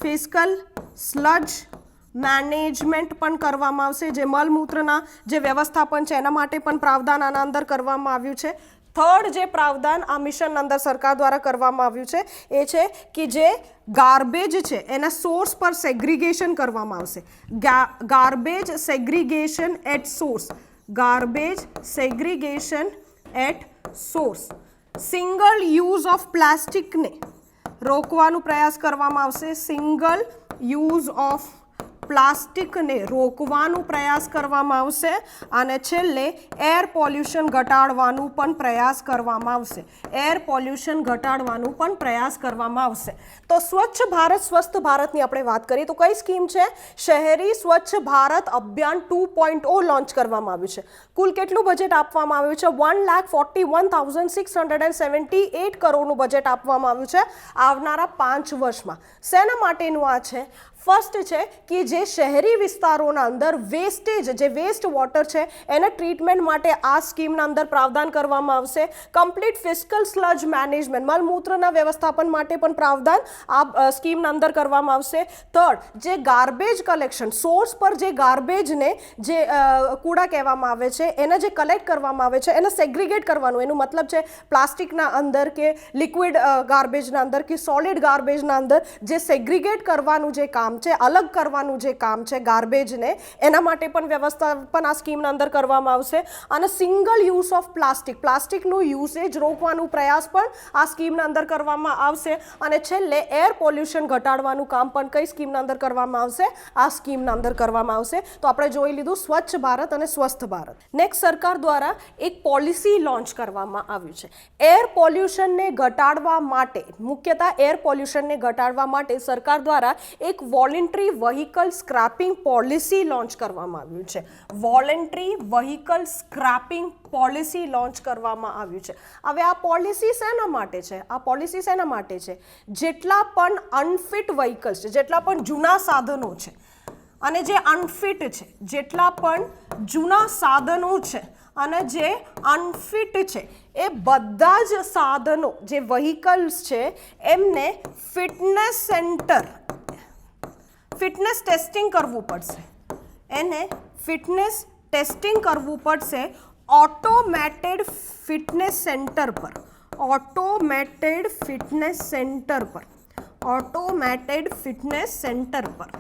ફિસ્કલ સ્લજ મેનેજમેન્ટ પણ કરવામાં આવશે. જે મળમૂત્રના જે વ્યવસ્થાપન છે એના માટે પણ પ્રાવધાન આના અંદર કરવામાં આવ્યું છે. થર્ડ જે પ્રાવધાન આ મિશન અંદર સરકાર દ્વારા કરવામાં આવ્યું છે એ છે કે જે ગાર્બેજ છે એના સોર્સ પર સેગ્રીગેશન કરવામાં આવશે. Garbage segregation at source, garbage segregation at source. Single use of પ્લાસ્ટિકને રોકવાનો પ્રયાસ કરવામાં આવશે. સિંગલ યુઝ ઓફ પ્લાસ્ટિકને રોકવાનો પ્રયાસ કરવામાં આવશે. અને છેલ્લે એર પોલ્યુશન ઘટાડવાનું પણ પ્રયાસ કરવામાં આવશે. એર પોલ્યુશન ઘટાડવાનું પણ પ્રયાસ કરવામાં આવશે. તો સ્વચ્છ ભારત સ્વસ્થ ભારતની આપણે વાત કરીએ તો કઈ સ્કીમ છે? શહેરી સ્વચ્છ ભારત અભિયાન 2.0 લોન્ચ કરવામાં આવ્યું છે. કુલ કેટલું બજેટ આપવામાં આવ્યું છે? 1,41,678 કરોડનું બજેટ આપવામાં આવ્યું છે આવનારા 5 વર્ષમાં. શેના માટેનું આ છે? ફર્સ્ટ છે કે જે શહેરી વિસ્તારોના અંદર વેસ્ટેજ, જે વેસ્ટ વોટર છે એને ટ્રીટમેન્ટ માટે આ સ્કીમના અંદર પ્રાવધાન કરવામાં આવશે. કમ્પ્લીટ ફિસ્કલ સ્લજ મેનેજમેન્ટ, મળમૂત્રના વ્યવસ્થાપન માટે પણ પ્રાવધાન આ સ્કીમના અંદર કરવામાં આવશે. થર્ડ, જે ગાર્બેજ કલેક્શન, સોર્સ પર જે ગાર્બેજને, જે કૂડા કહેવામાં આવે છે, એને જે કલેક્ટ કરવામાં આવે છે એને સેગ્રીગેટ કરવાનું. એનું મતલબ છે પ્લાસ્ટિકના અંદર કે લિક્વિડ ગાર્બેજના અંદર કે સોલિડ ગાર્બેજના અંદર જે સેગ્રીગેટ કરવાનું જે કામ છે, અલગ કરવાનું જે કામ છે ગાર્બેજને, એના માટે પણ વ્યવસ્થાપન આ સ્કીમના અંદર કરવામાં આવશે. અને સિંગલ યુઝ ઓફ પ્લાસ્ટિક, પ્લાસ્ટિકનું યુસેજ રોકવાનું પ્રયાસ પણ આ સ્કીમના અંદર કરવામાં આવશે. અને છેલ્લે એર પોલ્યુશન ઘટાડવાનું કામ પણ કઈ સ્કીમના અંદર કરવામાં આવશે? આ સ્કીમના અંદર કરવામાં આવશે. તો આપણે જોઈ લીધું સ્વચ્છ ભારત અને સ્વસ્થ ભારત. નેક્સ્ટ, સરકાર દ્વારા એક પોલિસી લોન્ચ કરવામાં આવ્યું છે એર પોલ્યુશનને ઘટાડવા માટે. મુખ્યતઃ એર પોલ્યુશનને ઘટાડવા માટે સરકાર દ્વારા એક voluntary vehicle scraping policy launch કરવામાં આવ્યું છે. Voluntary vehicle scraping policy launch કરવામાં આવ્યું છે. હવે આ પોલિસી શેના માટે છે? આ પોલિસી શેના માટે છે? જેટલા પણ અનફિટ વ્હીકલ્સ છે, જેટલા પણ જૂના સાધનો છે અને જે અનફિટ છે, જેટલા પણ જૂના સાધનો છે અને જે અનફિટ છે, એ બધા જ સાધનો, જે વ્હીકલ્સ છે, એમને ફિટનેસ સેન્ટર, ફિટનેસ ટેસ્ટિંગ કરવું પડશે. એને ફિટનેસ ટેસ્ટિંગ કરવું પડશે ઓટોમેટેડ ફિટનેસ સેન્ટર પર. ઓટોમેટેડ ફિટનેસ સેન્ટર પર. ઓટોમેટેડ ફિટનેસ સેન્ટર પર.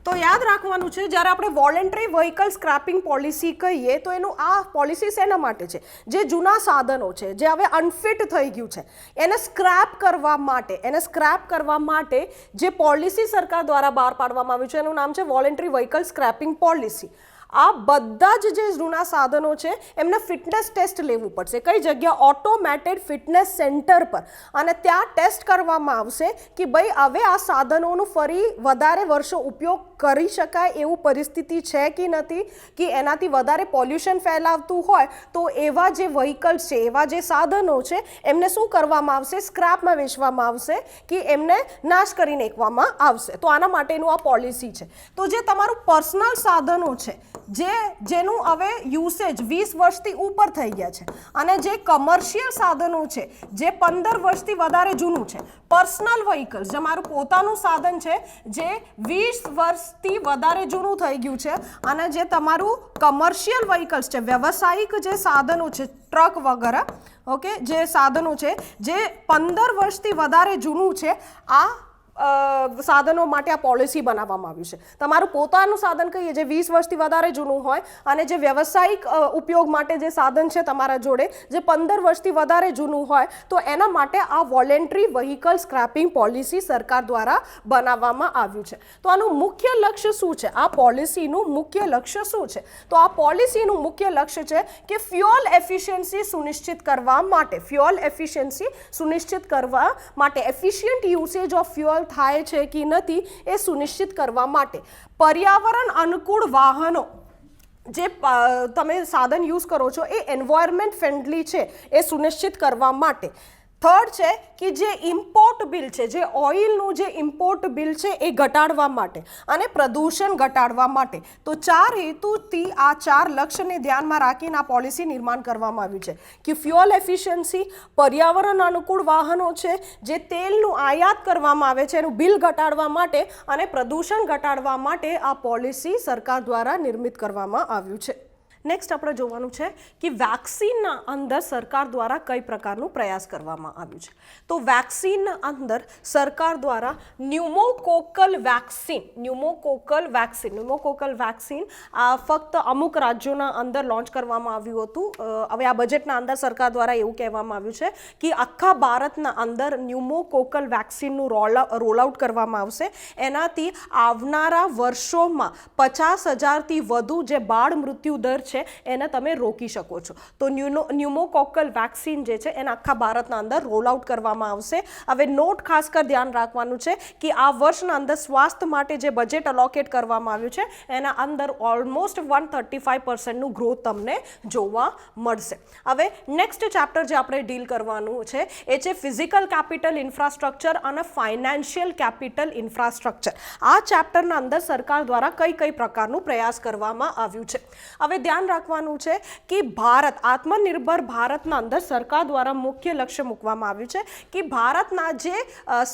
તો યાદ રાખવાનું છે, જ્યારે આપણે વોલન્ટરી વ્હીકલ સ્ક્રેપિંગ પોલિસી કહીએ તો એનું આ પોલિસી શેના માટે છે? જે જૂના સાધનો છે, જે હવે અનફિટ થઈ ગયું છે, એને સ્ક્રેપ કરવા માટે, એને સ્ક્રેપ કરવા માટે જે પોલિસી સરકાર દ્વારા બહાર પાડવામાં આવ્યું છે એનું નામ છે વોલન્ટરી વ્હીકલ સ્ક્રેપિંગ પોલિસી. આ બધા જ જે જૂના સાધનો છે એમને ફિટનેસ ટેસ્ટ લેવું પડશે. કઈ જગ્યા? ઓટોમેટેડ ફિટનેસ સેન્ટર પર. અને ત્યાં ટેસ્ટ કરવામાં આવશે કે ભાઈ હવે આ સાધનોનું ફરી વધારે વર્ષો ઉપયોગ કરી શકાય એવું પરિસ્થિતિ છે કે નથી, કે એનાથી વધારે પોલ્યુશન ફેલાવતું હોય તો એવા જે વ્હીકલ્સ છે, એવા જે સાધનો છે, એમને શું કરવામાં આવશે? સ્ક્રેપમાં વેચવામાં આવશે, કે એમને નાશ કરી નાખવામાં આવશે. તો આના માટેનું આ પોલિસી છે. તો જે તમારું પર્સનલ સાધનો છે, જેનું હવે યુસેજ 20 વર્ષથી ઉપર થઈ ગયા છે, અને જે કમર્શિયલ સાધનો છે, જે 15 વર્ષથી વધારે જૂનું છે, પર્સનલ વ્હીકલ્સ, જે મારું પોતાનું સાધન છે, જે 20 વર્ષથી વધારે જૂનું થઈ ગયું છે, અને જે તમારું કમર્શિયલ વ્હીકલ્સ છે, વ્યવસાયિક જે સાધનો છે, ટ્રક વગેરે, ઓકે, જે સાધનો છે, જે 15 વર્ષથી વધારે જૂનું છે, આ સાધનો માટે આ પોલિસી બનાવવામાં આવ્યું છે. તમારું પોતાનું સાધન કહીએ જે 20 વર્ષથી વધારે જૂનું હોય, અને જે વ્યવસાયિક ઉપયોગ માટે જે સાધન છે તમારા જોડે, જે 15 વર્ષથી વધારે જૂનું હોય, તો એના માટે આ વોલન્ટરી વ્હીકલ સ્ક્રેપિંગ પોલિસી સરકાર દ્વારા બનાવવામાં આવ્યું છે. તો આનું મુખ્ય લક્ષ્ય શું છે? આ પોલિસીનું મુખ્ય લક્ષ્ય શું છે? તો આ પોલિસીનું મુખ્ય લક્ષ્ય છે કે ફ્યુઅલ એફિશિયન્સી સુનિશ્ચિત કરવા માટે, ફ્યુઅલ એફિશિયન્સી સુનિશ્ચિત કરવા માટે, એફિશિયન્ટ યુસેજ ઓફ ફ્યુઅલ થાય છે કે નથી એ સુનિશ્ચિત કરવા માટે, પર્યાવરણ અનુકૂળ વાહનો જે તમે સાધન યુઝ કરો છો એ એન્વાયરમેન્ટ ફ્રેન્ડલી છે એ સુનિશ્ચિત કરવા માટે. થર્ડ છે કે જે ઇમ્પોર્ટ બિલ છે, જે ઓઇલનું જે ઇમ્પોર્ટ બિલ છે એ ઘટાડવા માટે અને પ્રદૂષણ ઘટાડવા માટે. તો 4 હેતુથી આ 4 લક્ષ્યને ધ્યાનમાં રાખીને આ પોલિસી નિર્માણ કરવામાં આવ્યું છે કે ફ્યુઅલ એફિશિયન્સી, પર્યાવરણ અનુકૂળ વાહનો છે, જે તેલનું આયાત કરવામાં આવે છે એનું બિલ ઘટાડવા માટે અને પ્રદૂષણ ઘટાડવા માટે આ પોલિસી સરકાર દ્વારા નિર્મિત કરવામાં આવ્યું છે. નેક્સ્ટ આપણે જોવાનું છે કે વેક્સિનના અંદર સરકાર દ્વારા કઈ પ્રકારનું પ્રયાસ કરવામાં આવ્યું છે. તો વેક્સિનના અંદર સરકાર દ્વારા ન્યુમોકોકલ વેક્સિન ફક્ત અમુક રાજ્યોના અંદર લોન્ચ કરવામાં આવ્યું હતું. હવે આ બજેટના અંદર સરકાર દ્વારા એવું કહેવામાં આવ્યું છે કે આખા ભારતના અંદર ન્યુમોકોકલ વેક્સિનનું રોલ આઉટ કરવામાં આવશે. એનાથી આવનારા વર્ષોમાં 50,000થી વધુ જે બાળ મૃત્યુ દર છે એને તમે રોકી શકો છો. તો ન્યુમોકોકલ વેક્સિન જે છે એને આખા ભારતના અંદર રોલ આઉટ કરવામાં આવશે. હવે નોટ ખાસ કર ધ્યાન રાખવાનું છે કે આ વર્ષના અંદર સ્વાસ્થ્ય માટે જે બજેટ અલોકેટ કરવામાં આવ્યું છે એના અંદર ઓલમોસ્ટ 135% ગ્રોથ તમને જોવા મળશે. હવે નેક્સ્ટ ચેપ્ટર જે આપણે ડીલ કરવાનું છે એ છે ફિઝિકલ કેપિટલ ઇન્ફ્રાસ્ટ્રક્ચર અને ફાઇનાન્શિયલ કેપિટલ ઇન્ફ્રાસ્ટ્રક્ચર. આ ચેપ્ટરના અંદર સરકાર દ્વારા કઈ કઈ પ્રકારનું પ્રયાસ કરવામાં આવ્યું છે. હવે ધ્યાન રાખવાનું છે કે ભારત આત્મનિર્ભર ભારતના અંદર સરકાર દ્વારા મુખ્ય લક્ષ્ય મૂકવામાં આવ્યું છે કે ભારતના જે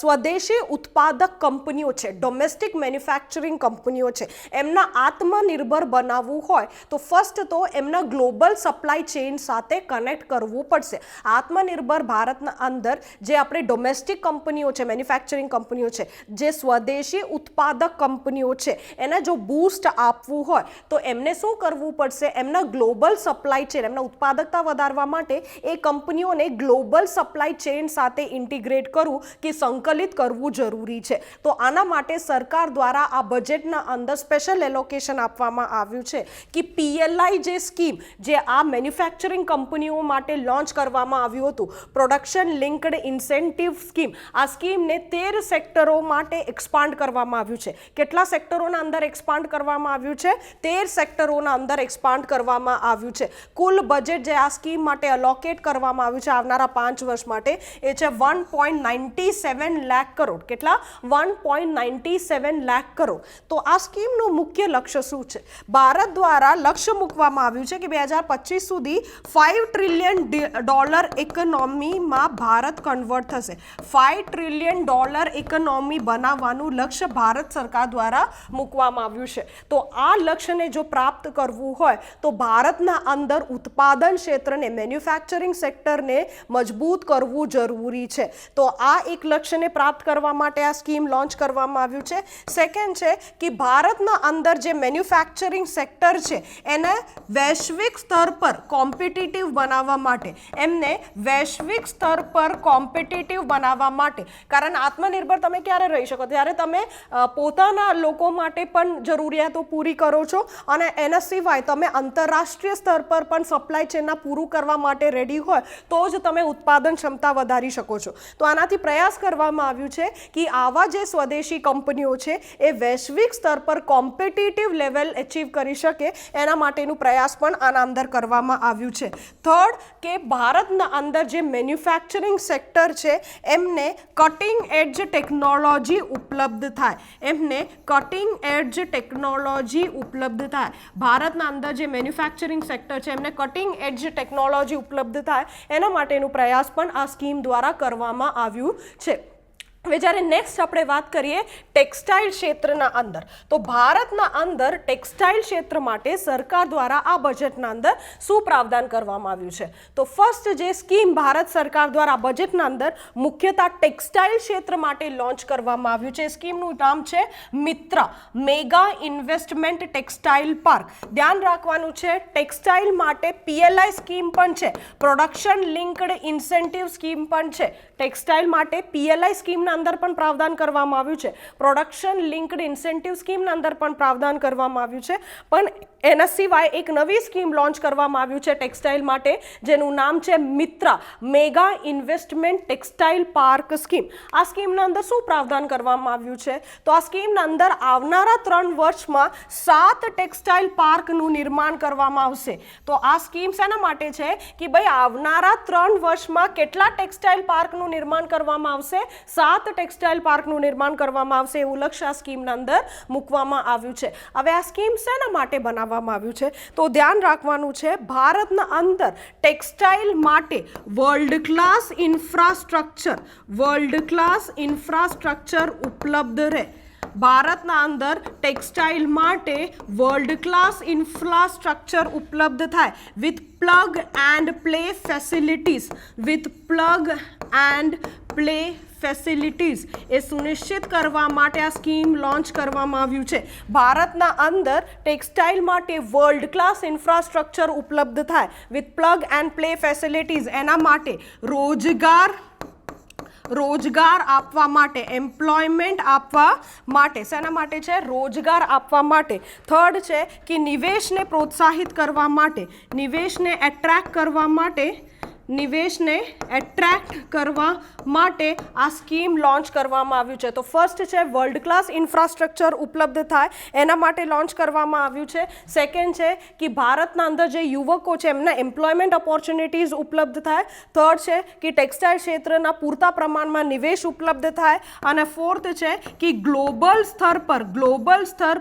સ્વદેશી ઉત્પાદક કંપનીઓ છે, ડોમેસ્ટિક મેન્યુફેક્ચરિંગ કંપનીઓ છે, એમના આત્મનિર્ભર બનાવવું હોય તો ફર્સ્ટ તો એમના ગ્લોબલ સપ્લાય ચેઇન સાથે કનેક્ટ કરવું પડશે. આત્મનિર્ભર ભારતના અંદર જે આપણે ડોમેસ્ટિક કંપનીઓ છે, મેન્યુફેક્ચરિંગ કંપનીઓ છે, જે સ્વદેશી ઉત્પાદક કંપનીઓ છે, એને જો બૂસ્ટ આપવું હોય તો એમને શું કરવું પડશે? એમના ગ્લોબલ સપ્લાય ચેઇન, એમના ઉત્પાદકતા વધારવા માટે એ કંપનીઓને ગ્લોબલ સપ્લાય ચેઇન સાથે ઇન્ટિગ્રેટ કરવું કે સંકલિત કરવું જરૂરી છે. તો આના માટે સરકાર દ્વારા આ બજેટના અંદર સ્પેશિયલ એલોકેશન આપવામાં આવ્યું છે કે PLI જે સ્કીમ જે આ મેન્યુફેક્ચરિંગ કંપનીઓ માટે લોન્ચ કરવામાં આવ્યું હતું, પ્રોડક્શન લિંક્ડ ઇન્સેન્ટિવ સ્કીમ, આ સ્કીમને 13 સેક્ટરો માટે એક્સપાન્ડ કરવામાં આવ્યું છે. કેટલા સેક્ટરોના અંદર એક્સપાન્ડ કરવામાં આવ્યું છે? 13 સેક્ટરોના અંદર એક્સપાન્ડ કરવામાં આવ્યું છે. કુલ બજેટ જે આ સ્કીમ માટે અલોકેટ કરવામાં આવ્યું છે આવનારા 5 વર્ષ માટે એ છે 1.97 લાખ કરોડ. કેટલા? 1.97 લાખ કરોડ. તો આ સ્કીમનું મુખ્ય લક્ષ્ય શું છે? ભારત દ્વારા લક્ષ્ય મૂકવામાં આવ્યું છે કે 2025 સુધી $5 ટ્રિલિયન ઇકોનોમીમાં ભારત કન્વર્ટ થશે. $5 ટ્રિલિયન ઇકોનોમી બનાવવાનું લક્ષ્ય ભારત સરકાર દ્વારા મૂકવામાં આવ્યું છે. તો આ લક્ષ્યને જો પ્રાપ્ત કરવું હોય તો ભારતના અંદર ઉત્પાદન ક્ષેત્રને, મેન્યુફેક્ચરિંગ સેક્ટરને મજબૂત કરવું જરૂરી છે. તો આ એક લક્ષ્યને પ્રાપ્ત કરવા માટે આ સ્કીમ લોન્ચ કરવામાં આવ્યું છે. સેકન્ડ છે કે ભારતના અંદર જે મેન્યુફેક્ચરિંગ સેક્ટર છે એને વૈશ્વિક સ્તર પર કોમ્પિટિટિવ બનાવવા માટે, એમને વૈશ્વિક સ્તર પર કોમ્પિટિટિવ બનાવવા માટે, કારણ આત્મનિર્ભર તમે ક્યારે રહી શકો? ત્યારે તમે પોતાના લોકો માટે પણ જરૂરિયાતો પૂરી કરો છો અને એના સિવાય તમે આંતરરાષ્ટ્રીય સ્તર પર પણ સપ્લાય ચેનના પૂરું કરવા માટે રેડી હોય તો જ તમે ઉત્પાદન ક્ષમતા વધારી શકો છો. તો આનાથી પ્રયાસ કરવામાં આવ્યું છે કે આવા જે સ્વદેશી કંપનીઓ છે એ વૈશ્વિક સ્તર પર કોમ્પિટિટિવ લેવલ એચીવ કરી શકે એના માટેનું પ્રયાસ પણ આના અંદર કરવામાં આવ્યું છે. થર્ડ કે ભારતના અંદર જે મેન્યુફેક્ચરિંગ સેક્ટર છે એમને કટિંગ એજ ટેકનોલોજી ઉપલબ્ધ થાય, એમને કટિંગ એજ ટેકનોલોજી ઉપલબ્ધ થાય. ભારતના અંદર જે મેન્યુફેક્ચરિંગ સેક્ટર છે એમને કટિંગ એજ ટેકનોલોજી ઉપલબ્ધ થાય એના માટેનું પ્રયાસ પણ આ સ્કીમ દ્વારા કરવામાં આવ્યું છે. હવે જ્યારે નેક્સ્ટ આપણે વાત કરીએ ટેક્સટાઇલ ક્ષેત્રના અંદર, તો ભારતના અંદર ટેક્સટાઇલ ક્ષેત્ર માટે સરકાર દ્વારા આ બજેટના અંદર શું પ્રાવધાન કરવામાં આવ્યું છે? તો ફર્સ્ટ જે સ્કીમ ભારત સરકાર દ્વારા બજેટના અંદર મુખ્યતઃ ટેક્સટાઇલ ક્ષેત્ર માટે લોન્ચ કરવામાં આવ્યું છે. સ્કીમનું નામ છે Mitra, mega investment textile park. ધ્યાન રાખવાનું છે ટેક્સટાઇલ માટે PLI સ્કીમ પણ છે, પ્રોડક્શન લિંક્ડ ઇન્સેન્ટિવ સ્કીમ પણ છે. ટેક્સટાઇલ માટે PLI સ્કીમના અંદર પણ પ્રાવધાન કરવામાં આવ્યું છે, પ્રોડક્શન લિંક્ડ ઇન્સેન્ટિવ સ્કીમના અંદર પણ પ્રાવધાન કરવામાં આવ્યું છે. પણ એના સિવાય એક નવી સ્કીમ લોન્ચ કરવામાં આવ્યું છે ટેક્સટાઇલ માટે જેનું નામ છે Mitra, mega investment textile park scheme. આ સ્કીમના અંદર શું પ્રાવધાન કરવામાં આવ્યું છે? તો આ સ્કીમના અંદર આવનારા 3 વર્ષમાં 7 ટેક્સટાઇલ પાર્કનું નિર્માણ કરવામાં આવશે. તો આ સ્કીમ શેના માટે છે કે ભાઈ આવનારા 3 વર્ષમાં કેટલા ટેક્સટાઇલ પાર્કનું નિર્માણ કરવામાં આવશે? 7 ટેક્સટાઇલ પાર્કનું નિર્માણ કરવામાં આવશે એવું લક્ષ્ય આ સ્કીમના અંદર મૂકવામાં આવ્યું છે. હવે આ સ્કીમ શેના માટે બનાવવામાં આવ્યું છે? તો ધ્યાન રાખવાનું છે ભારતના અંદર ટેક્સટાઇલ માટે વર્લ્ડ ક્લાસ ઇન્ફ્રાસ્ટ્રક્ચર ઉપલબ્ધ રહે. ભારતના અંદર ટેક્સટાઇલ માટે વર્લ્ડ ક્લાસ ઇન્ફ્રાસ્ટ્રક્ચર ઉપલબ્ધ થાય with plug and play facilities, facilities એ સુનિશ્ચિત કરવા માટે આ સ્કીમ લોન્ચ કરવામાં આવ્યું છે. ભારતના અંદર ટેક્સટાઇલ માટે વર્લ્ડ ક્લાસ ઇન્ફ્રાસ્ટ્રક્ચર ઉપલબ્ધ થાય with plug and play facilities, એના માટે રોજગાર રોજગાર આપવા માટે, એમ્પ્લોયમેન્ટ આપવા માટે. શેના માટે છે? રોજગાર આપવા માટે. થર્ડ છે કે નિવેશને પ્રોત્સાહિત કરવા માટે, નિવેશને એટ્રેક્ટ કરવા માટે, નિવેશને એટ્રેક્ટ કરવા માટે આ સ્કીમ લોન્ચ કરવામાં આવ્યું છે. તો ફર્સ્ટ છે વર્લ્ડ ક્લાસ ઇન્ફ્રાસ્ટ્રક્ચર ઉપલબ્ધ થાય એના માટે લોન્ચ કરવામાં આવ્યું છે. સેકન્ડ છે કે ભારતના અંદર જે યુવકો છે એમના એમ્પ્લોયમેન્ટ ઓપોર્ચ્યુનિટીઝ ઉપલબ્ધ થાય. થર્ડ છે કે ટેક્સટાઇલ ક્ષેત્રના પૂરતા પ્રમાણમાં નિવેશ ઉપલબ્ધ થાય. અને ફોર્થ છે કે ગ્લોબલ સ્તર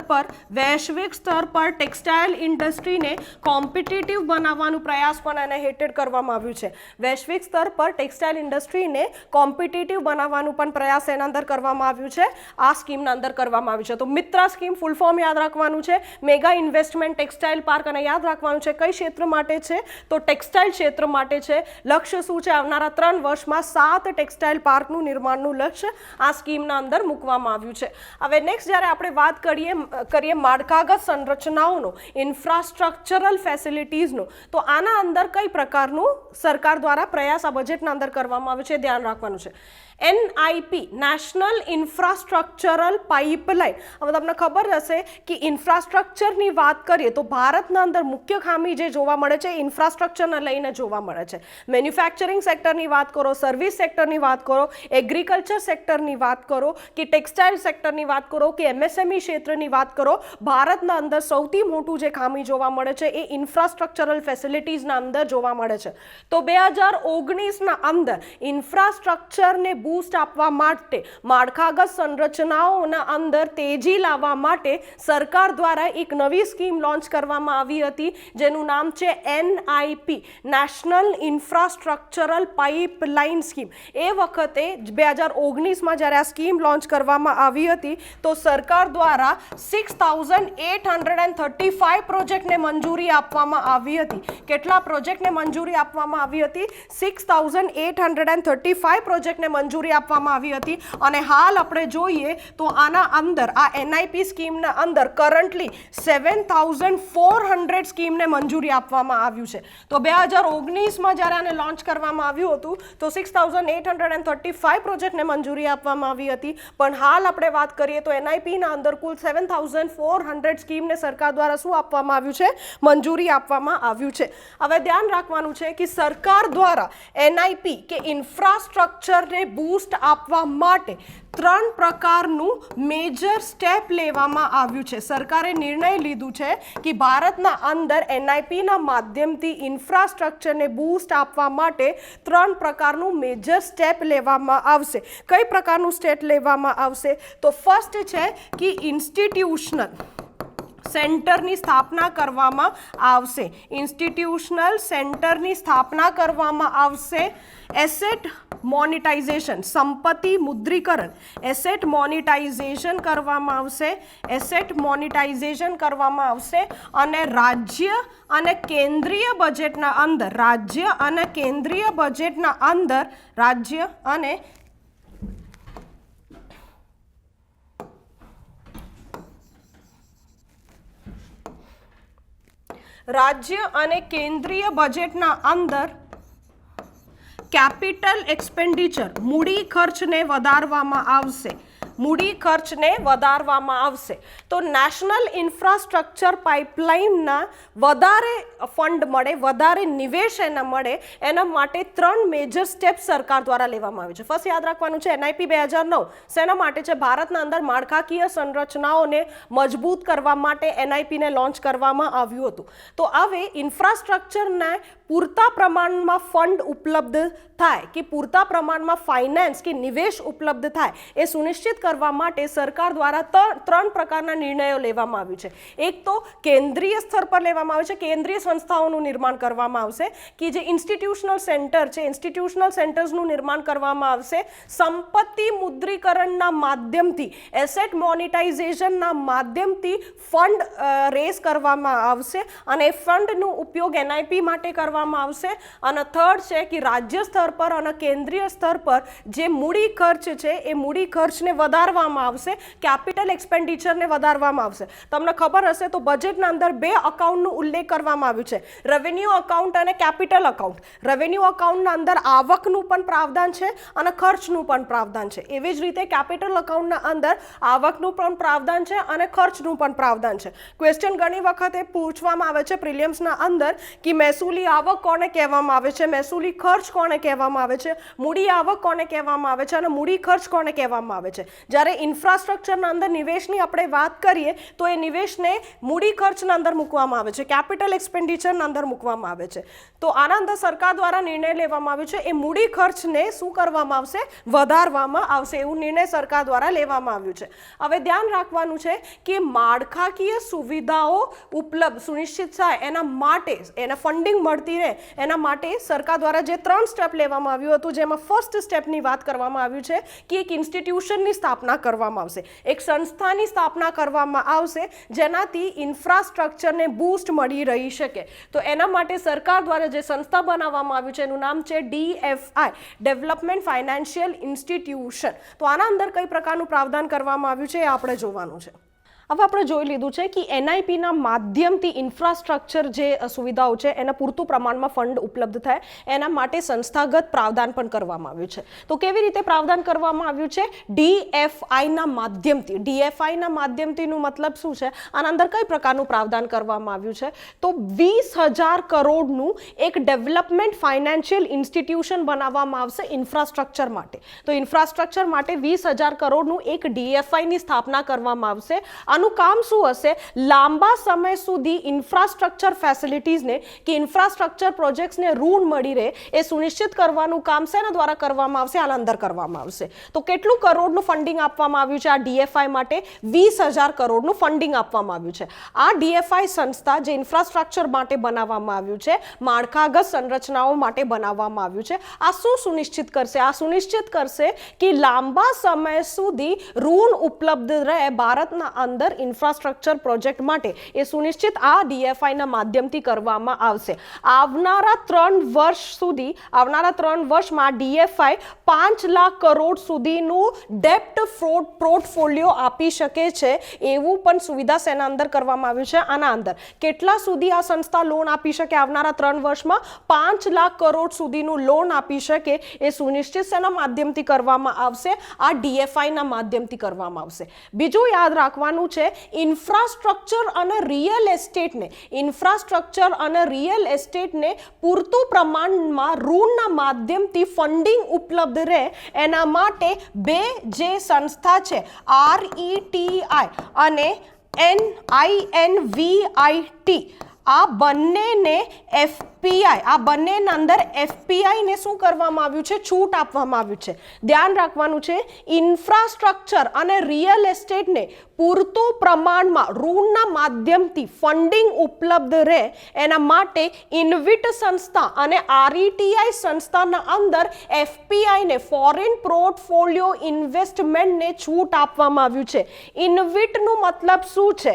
પર વૈશ્વિક સ્તર પર ટેક્સટાઇલ ઇન્ડસ્ટ્રીને કોમ્પિટિટિવ બનાવવાનો પ્રયાસ પણ એને હેઠળ કરવામાં આવ્યું છે. વૈશ્વિક સ્તર પર ટેક્સટાઇલ ઇન્ડસ્ટ્રીને કોમ્પિટિટિવ બનાવવાનું પણ પ્રયાસ એના અંદર કરવામાં આવ્યું છે, આ સ્કીમના અંદર કરવામાં આવ્યું છે. તો મિત્રા સ્કીમ ફૂલ ફોર્મ યાદ રાખવાનું છે, મેગા ઇન્વેસ્ટમેન્ટ ટેક્સટાઇલ પાર્ક, અને યાદ રાખવાનું છે કઈ ક્ષેત્ર માટે છે? તો ટેક્સટાઇલ ક્ષેત્ર માટે છે. લક્ષ્ય શું છે? આવનારા 3 વર્ષમાં 7 ટેક્સટાઇલ પાર્કનું નિર્માણનું લક્ષ્ય આ સ્કીમના અંદર મૂકવામાં આવ્યું છે. હવે નેક્સ્ટ જ્યારે આપણે વાત કરીએ માળખાગત સંરચનાઓનો, ઇન્ફ્રાસ્ટ્રક્ચરલ ફેસિલિટીઝનો, તો આના અંદર કઈ પ્રકારનું સરકાર દ્વારા પ્રયાસ આ બજેટના અંદર કરવામાં આવે છે, ધ્યાન રાખવાનું છે. NIP national infrastructural pipeline. હવે તમને ખબર હશે કે ઇન્ફ્રાસ્ટ્રક્ચરની વાત કરીએ તો ભારતના અંદર મુખ્ય ખામી જે જોવા મળે છે ઇન્ફ્રાસ્ટ્રક્ચરને લઈને જોવા મળે છે. મેન્યુફેક્ચરિંગ સેક્ટરની વાત કરો, સર્વિસ સેક્ટરની વાત કરો, એગ્રીકલ્ચર સેક્ટરની વાત કરો કે ટેક્સટાઇલ સેક્ટરની વાત કરો કે MSME ક્ષેત્રની વાત કરો, ભારતના અંદર સૌથી મોટું જે ખામી જોવા મળે છે એ ઇન્ફ્રાસ્ટ્રક્ચરલ ફેસિલિટીઝના અંદર જોવા મળે છે. તો 2019ના અંદર ઇન્ફ્રાસ્ટ્રક્ચરને બૂસ્ટ આપવા માટે, માળખાગત સંરચનાઓના અંદર તેજી લાવવા માટે સરકાર દ્વારા એક નવી સ્કીમ લોન્ચ કરવામાં આવી હતી જેનું નામ છે NIP national infrastructural pipeline scheme. એ વખતે 2019માં જ્યારે આ સ્કીમ લોન્ચ કરવામાં આવી હતી તો સરકાર દ્વારા 6,835 પ્રોજેક્ટને મંજૂરી આપવામાં આવી હતી. કેટલા પ્રોજેક્ટને મંજૂરી આપવામાં આવી હતી? 6,835 પ્રોજેક્ટને મંજૂરી આપવામાં આવી હતી. અને હાલ આપણે જોઈએ તો આના અંદર આ NIP સ્કીમના અંદર કરન્ટલી 7,400 સ્કીમને મંજૂરી આપવામાં આવ્યું છે. તો 2019માં જ્યારે આને લોન્ચ કરવામાં આવ્યું હતું તો 6,835 પ્રોજેક્ટને મંજૂરી આપવામાં આવી હતી, પણ હાલ આપણે વાત કરીએ તો NIPના અંદર કુલ 7,400 સ્કીમને સરકાર દ્વારા શું આપવામાં આવ્યું છે? મંજૂરી આપવામાં આવ્યું છે. હવે ધ્યાન રાખવાનું છે કે સરકાર દ્વારા NIP કે ઇન્ફ્રાસ્ટ્રક્ચરને બૂસ્ટ આપવા માટે 3 પ્રકારનું મેજર સ્ટેપ લેવામાં આવ્યું છે. સરકારે નિર્ણય લીધું છે કે ભારતના અંદર NIPના માધ્યમથી ઇન્ફ્રાસ્ટ્રક્ચરને બૂસ્ટ આપવા માટે 3 પ્રકારનું મેજર સ્ટેપ લેવામાં આવશે. કઈ પ્રકારનું સ્ટેપ લેવામાં આવશે? તો ફર્સ્ટ છે કે ઇન્સ્ટિટ્યુશનલ સેન્ટરની સ્થાપના કરવામાં આવશે. ઇન્સ્ટિટ્યુશનલ સેન્ટરની સ્થાપના કરવામાં આવશે. એસેટ મોનિટાઇઝેશન, સંપત્તિ મુદ્રીકરણ, એસેટ મોનિટાઇઝેશન કરવામાં આવશે. એસેટ મોનિટાઇઝેશન કરવામાં આવશે. અને રાજ્ય અને કેન્દ્રીય બજેટના અંદર, રાજ્ય અને કેન્દ્રીય બજેટના અંદર, રાજ્ય અને કેન્દ્રીય બજેટના અંદર કેપિટલ એક્સપેન્ડિચર, મૂડી ખર્ચને વધારવામાં આવશે. મૂડી ખર્ચને વધારવામાં આવશે. તો નેશનલ ઇન્ફ્રાસ્ટ્રક્ચર પાઇપલાઇનના વધારે ફંડ મળે, વધારે નિવેશ એના મળે, એના માટે 3 મેજર સ્ટેપ સરકાર દ્વારા લેવામાં આવ્યું છે. ફર્સ્ટ યાદ રાખવાનું છે NIP 2009 શેના માટે છે? ભારતના અંદર માળખાકીય સંરચનાઓને મજબૂત કરવા માટે NIPને લોન્ચ કરવામાં આવ્યું હતું. તો હવે ઇન્ફ્રાસ્ટ્રક્ચરને પૂરતા પ્રમાણમાં ફંડ ઉપલબ્ધ થાય કે પૂરતા પ્રમાણમાં ફાઇનાન્સ કે નિવેશ ઉપલબ્ધ થાય એ સુનિશ્ચિત કરવા માટે સરકાર દ્વારા 3 પ્રકારના નિર્ણયો લેવામાં આવ્યું છે. એક તો કેન્દ્રીય સ્તર પર લેવામાં આવે છે, કેન્દ્રીય સંસ્થાઓનું નિર્માણ કરવામાં આવશે કે જે ઇન્સ્ટિટ્યુશનલ સેન્ટર છે, ઇન્સ્ટિટ્યુશનલ સેન્ટર્સનું નિર્માણ કરવામાં આવશે. સંપત્તિ મુદ્રીકરણના માધ્યમથી, એસેટ મોનિટાઇઝેશનના માધ્યમથી ફંડ રેઝ કરવામાં આવશે અને ફંડનો ઉપયોગ NIP માટે કરવામાં આવશે. અને થર્ડ છે કે રાજ્ય સ્તર પર અને કેન્દ્રીય સ્તર પર જે મૂડી ખર્ચ છે એ મૂડી ખર્ચને વધારવા વધારવામાં આવશે, કેપિટલ એક્સપેન્ડિચરને વધારવામાં આવશે. તમને ખબર હશે તો બજેટના અંદર બે અકાઉન્ટનો ઉલ્લેખ કરવામાં આવ્યું છે, રેવન્યુ અકાઉન્ટ અને કેપિટલ અકાઉન્ટ. રેવન્યુ અકાઉન્ટના અંદર આવકનું પણ પ્રાવધાન છે અને ખર્ચનું પણ પ્રાવધાન છે. એવી જ રીતે કેપિટલ અકાઉન્ટના અંદર આવકનું પણ પ્રાવધાન છે અને ખર્ચનું પણ પ્રાવધાન છે. ક્વેશ્ચન ઘણી વખતે પૂછવામાં આવે છે પ્રિલિયમ્સના અંદર કે મહેસૂલી આવક કોને કહેવામાં આવે છે, મહેસૂલી ખર્ચ કોને કહેવામાં આવે છે, મૂડી આવક કોને કહેવામાં આવે છે અને મૂડી ખર્ચ કોને કહેવામાં આવે છે. જ્યારે ઇન્ફ્રાસ્ટ્રક્ચરના અંદર નિવેશની આપણે વાત કરીએ તો એ નિવેશને મૂડી ખર્ચના અંદર મૂકવામાં આવે છે, કેપિટલ એક્સપેન્ડિચરના અંદર મૂકવામાં આવે છે. તો આના અંદર સરકાર દ્વારા નિર્ણય લેવામાં આવ્યો છે, એ મૂડી ખર્ચને શું કરવામાં આવશે, વધારવામાં આવશે, એવું નિર્ણય સરકાર દ્વારા લેવામાં આવ્યું છે. હવે ધ્યાન રાખવાનું છે કે માળખાકીય સુવિધાઓ ઉપલબ્ધ સુનિશ્ચિત થાય એના માટે, એને ફંડિંગ મળતી રહે એના માટે સરકાર દ્વારા જે 3 સ્ટેપ લેવામાં આવ્યું હતું, જેમાં ફર્સ્ટ સ્ટેપની વાત કરવામાં આવ્યું છે કે એક ઇન્સ્ટિટ્યુશનની સ્થાપના કરવામાં આવશે, એક સંસ્થાની સ્થાપના કરવામાં આવશે જેનાથી ઇન્ફ્રાસ્ટ્રક્ચરને બૂસ્ટ મળી રહી શકે. તો એના માટે સરકાર દ્વારા જે સંસ્થા બનાવવામાં આવ્યું છે એનું નામ છે DFI, ડેવલપમેન્ટ ફાઇનાન્શિયલ ઇન્સ્ટિટ્યુશન. તો આના અંદર કઈ પ્રકારનું પ્રાવધાન કરવામાં આવ્યું છે એ આપણે જોવાનું છે. હવે આપણે જોઈ લીધું છે કે NIPના માધ્યમથી ઇન્ફ્રાસ્ટ્રક્ચર જે સુવિધાઓ છે એને પૂરતું પ્રમાણમાં ફંડ ઉપલબ્ધ થાય એના માટે સંસ્થાગત પ્રાવધાન પણ કરવામાં આવ્યું છે. તો કેવી રીતે પ્રાવધાન કરવામાં આવ્યું છે, DFIના માધ્યમથી. DFIના માધ્યમથીનું મતલબ શું છે, આના અંદર કઈ પ્રકારનું પ્રાવધાન કરવામાં આવ્યું છે, તો 20,000 કરોડનું એક ડેવલપમેન્ટ ફાઇનાન્શિયલ ઇન્સ્ટિટ્યુશન બનાવવામાં આવશે ઇન્ફ્રાસ્ટ્રક્ચર માટે. તો ઇન્ફ્રાસ્ટ્રક્ચર માટે 20,000 કરોડનું એક DFIની સ્થાપના કરવામાં આવશે. આનું કામ શું હશે, લાંબા સમય સુધી ઇન્ફ્રાસ્ટ્રક્ચર ફેસિલિટીઝને કે ઇન્ફ્રાસ્ટ્રક્ચર પ્રોજેક્ટ્સને ઋણ મળી રહે એ સુનિશ્ચિત કરવાનું કામ શેના દ્વારા કરવામાં આવશે, આના અંદર કરવામાં આવશે. તો કેટલું કરોડનું ફંડિંગ આપવામાં આવ્યું છે આ DFI માટે, 20,000 કરોડનું ફંડિંગ આપવામાં આવ્યું છે. આ DFI સંસ્થા જે ઇન્ફ્રાસ્ટ્રક્ચર માટે બનાવવામાં આવ્યું છે, માળખાગત સંરચનાઓ માટે બનાવવામાં આવ્યું છે, આ શું સુનિશ્ચિત કરશે, આ સુનિશ્ચિત કરશે કે લાંબા સમય સુધી ઋણ ઉપલબ્ધ રહે ભારતના અંદર ઇન્ફ્રાસ્ટ્રક્ચર પ્રોજેક્ટ માટે, એ સુનિશ્ચિત આ DFIના માધ્યમથી કરવામાં આવશે. આવનારા 3 વર્ષમાં DFI 5 લાખ કરોડ સુધીનું ડેપ્ટ પોર્ટફોલિયો આપી શકે છે એવું પણ સુવિધા શેના અંદર કરવામાં આવ્યું છે, આના અંદર. કેટલા સુધી આ સંસ્થા લોન આપી શકે, આવનારા 3 વર્ષમાં 5 લાખ કરોડ સુધીનું લોન આપી શકે એ સુનિશ્ચિત શેના માધ્યમથી કરવામાં આવશે, આ DFIના માધ્યમથી કરવામાં આવશે. બીજું યાદ રાખવાનું છે, ઇન્ફ્રાસ્ટ્રક્ચર અને રિયલ એસ્ટેટને પૂરતું પ્રમાણમાં ઋણના માધ્યમથી ફંડિંગ ઉપલબ્ધ રહે એના માટે બે જે સંસ્થા છે RETI અને NINVIT, આ બંનેને FPI, આ બંનેના અંદર FPI ને શું કરવામાં આવ્યું છે, છૂટ આપવામાં આવ્યું છે. ધ્યાન રાખવાનું છે, ઇન્ફ્રાસ્ટ્રક્ચર અને રિયલ એસ્ટેટને પૂરતું પ્રમાણમાં ઋણના માધ્યમથી ફંડિંગ ઉપલબ્ધ રહે એના માટે ઇન્વિટ સંસ્થા અને RETI સંસ્થાના અંદર FPI ને ફોરેન પોર્ટફોલિયો ઇન્વેસ્ટમેન્ટને છૂટ આપવામાં આવ્યું છે. ઇન્વિટનું મતલબ શું છે,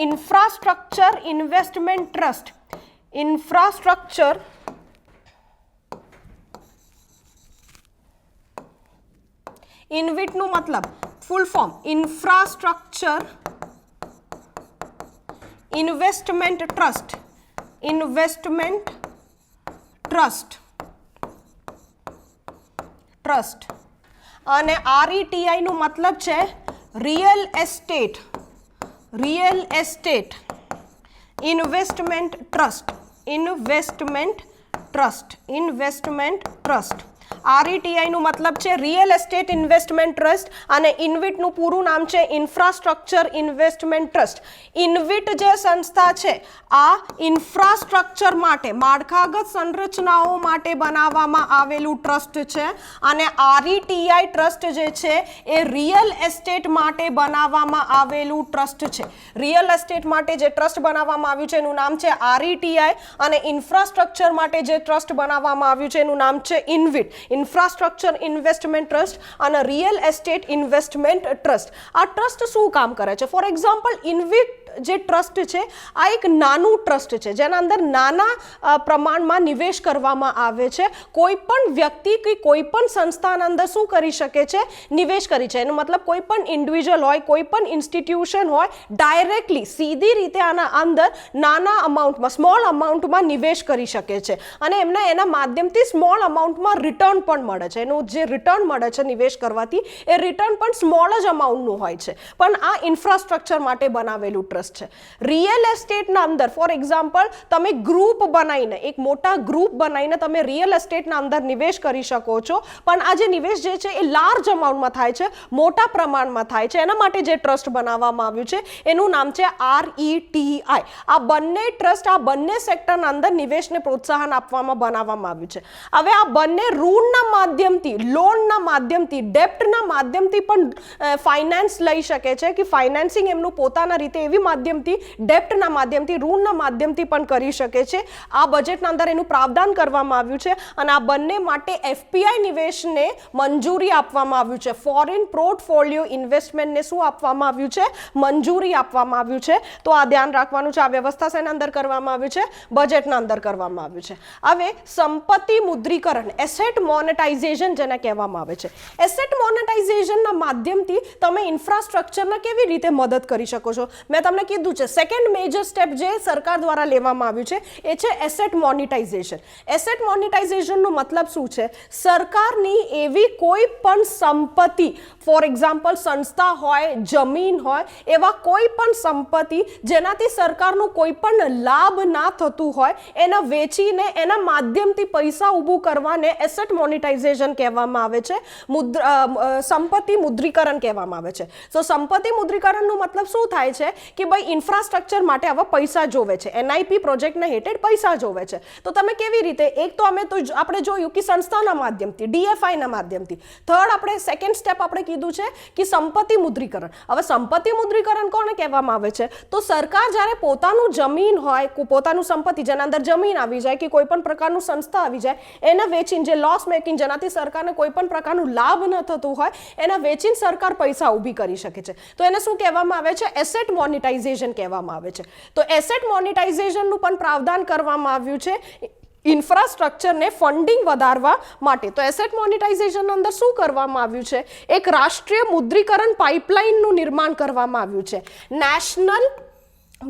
ઇન્ફ્રાસ્ટ્રક્ચર ઇન્વેસ્ટમેન્ટ ટ્રસ્ટ. ઇન્ફ્રાસ્ટ્રક્ચર ઇન્વિટનું મતલબ full form infrastructure investment trust, અને RETI નું મતલબ છે real estate investment trust. RETI નું મતલબ છે રિયલ એસ્ટેટ ઇન્વેસ્ટમેન્ટ ટ્રસ્ટ અને ઇન્વિટનું પૂરું નામ છે ઇન્ફ્રાસ્ટ્રક્ચર ઇન્વેસ્ટમેન્ટ ટ્રસ્ટ. ઇન્વિટ જે સંસ્થા છે આ ઇન્ફ્રાસ્ટ્રક્ચર માટે, માળખાગત સંરચનાઓ માટે બનાવવામાં આવેલું ટ્રસ્ટ છે અને RETI ટ્રસ્ટ જે છે એ રિયલ એસ્ટેટ માટે બનાવવામાં આવેલું ટ્રસ્ટ છે. રિયલ એસ્ટેટ માટે જે ટ્રસ્ટ બનાવવામાં આવ્યું છે એનું નામ છે RETI અને ઇન્ફ્રાસ્ટ્રક્ચર માટે જે ટ્રસ્ટ બનાવવામાં આવ્યું છે એનું નામ છે ઇન્વિટ. ઇન્ફ્રાસ્ટ્રક્ચર ઇન્વેસ્ટમેન્ટ ટ્રસ્ટ અને રિયલ એસ્ટેટ ઇન્વેસ્ટમેન્ટ ટ્રસ્ટ. આ ટ્રસ્ટ શું કામ કરે છે, ફોર એક્ઝામ્પલ ઇન્વિટ જે ટ્રસ્ટ છે આ એક નાનું ટ્રસ્ટ છે જેના અંદર નાના પ્રમાણમાં નિવેશ કરવામાં આવે છે. કોઈ પણ વ્યક્તિ કે કોઈ પણ સંસ્થાના અંદર શું કરી શકે છે, નિવેશ કરી છે. એનો મતલબ કોઈ પણ ઇન્ડિવિજ્યુઅલ હોય, કોઈ પણ ઇન્સ્ટિટ્યુશન હોય, ડાયરેક્ટલી સીધી રીતે આના અંદર નાના અમાઉન્ટમાં, સ્મોલ અમાઉન્ટમાં નિવેશ કરી શકે છે અને એના માધ્યમથી સ્મોલ અમાઉન્ટમાં રિટર્ન પણ મળે છે. એનું જે રિટર્ન મળે છે નિવેશ કરવાથી એ રિટર્ન પણ સ્મોલ જ અમાઉન્ટનું હોય છે. પણ આ ઇન્ફ્રાસ્ટ્રક્ચર માટે બનાવેલું ટ્રસ્ટ છે. રિયલ એસ્ટેટના અંદર ફોર એક્ઝામ્પલ તમે ગ્રુપ બનાવીને, એક મોટા ગ્રુપ બનાવીને તમે રિયલ એસ્ટેટના અંદર નિવેશ કરી શકો છો. પણ આ જે નિવેશ જે છે એ લાર્જ અમાઉન્ટમાં થાય છે, મોટા પ્રમાણમાં થાય છે. એના માટે જે ટ્રસ્ટ બનાવવામાં આવ્યું છે એનું નામ છે RETI. આ બંને ટ્રસ્ટ આ બંને સેક્ટરના અંદર નિવેશને પ્રોત્સાહન આપવામાં બનાવવામાં આવ્યું છે. હવે આ બંને ઋણના માધ્યમથી, લોનના માધ્યમથી, ડેપ્ટના માધ્યમથી પણ ફાઇનાન્સ લઈ શકે છે કે ફાઇનાન્સિંગ એમનું પોતાના રીતે એવી માધ્યમથી, ડેપ્ટના માધ્યમથી, ઋણના માધ્યમથી પણ કરી શકે છે. આ બજેટના અંદર એનું પ્રાવધાન કરવામાં આવ્યું છે અને આ બંને માટે FPI નિવેશને મંજૂરી આપવામાં આવ્યું છે. ફોરેન પોર્ટફોલિયો ઇન્વેસ્ટમેન્ટને શું આપવામાં આવ્યું છે, મંજૂરી આપવામાં આવ્યું છે. તો આ ધ્યાન રાખવાનું છે. આ વ્યવસ્થા શેના અંદર કરવામાં આવ્યું છે, બજેટના અંદર કરવામાં આવ્યું છે. હવે સંપત્તિ મુદ્રીકરણ, એસેટ મોનેટાઇઝેશન જેને કહેવામાં આવે છે. એસેટ મોનેટાઇઝેશનના માધ્યમથી તમે ઇન્ફ્રાસ્ટ્રક્ચરને કેવી રીતે મદદ કરી શકો છો? મેં તમને કીધું છે સેકન્ડ મેજર સ્ટેપ જે સરકાર દ્વારા લેવામાં આવ્યું છે એ છે એસેટ મોનેટાઇઝેશન. એસેટ મોનેટાઇઝેશનનો મતલબ શું છે? સરકારની એવી કોઈ પણ સંપત્તિ, ફોર એક્ઝામ્પલ સંસ્થા હોય, જમીન હોય, એવા કોઈ પણ સંપત્તિ જેનાથી સરકારનું કોઈ પણ લાભ ના થતું હોય એને વેચીને એના માધ્યમથી પૈસા ઊભું કરવાને એસેટ મોનેટાઇઝેશન કહેવામાં આવે છે. સંપત્તિ મુદ્રીકરણ કહેવામાં આવે છે. તો સંપત્તિ મુદ્રીકરણનો મતલબ શું થાય છે કે ભાઈ ઇન્ફ્રાસ્ટ્રક્ચર માટે આવા પૈસા જોવે છે, NIP પ્રોજેક્ટના હેઠળ પૈસા જોવે છે. તો તમે કેવી રીતે, એક તો આપણે જોયું કે સંસ્થાના માધ્યમથી, DFIના માધ્યમથી. થર્ડ આપણે સેકન્ડ સ્ટેપ આપણે કીધું છે કે સંપત્તિ મુદ્રીકરણ. હવે સંપત્તિ મુદ્રીકરણ કોને કહેવામાં આવે છે? તો સરકાર જ્યારે પોતાનું જમીન હોય, પોતાનું સંપત્તિ જેના અંદર જમીન આવી જાય કે કોઈ પણ પ્રકારનું સંસ્થા આવી જાય, એને વેચીને, જે લોસ મેકિંગ, જેનાથી સરકારને કોઈ પણ પ્રકારનું લાભ ન થતું હોય, એના વેચીને સરકાર પૈસા ઊભી કરી શકે છે. તો એને શું કહેવામાં આવે છે? એસેટ મોનેટાઇઝેશન કહેવામાં આવે છે. તો એસેટ મોનેટાઇઝેશનનું પણ પ્રાવધાન કરવામાં આવ્યું છે ઇન્ફ્રાસ્ટ્રક્ચરને ફંડિંગ વધારવા માટે. તો એસેટ મોનેટાઇઝેશન અંદર શું કરવામાં આવ્યું છે? એક રાષ્ટ્રીય મુદ્રીકરણ પાઇપલાઇનનું નિર્માણ કરવામાં આવ્યું છે. National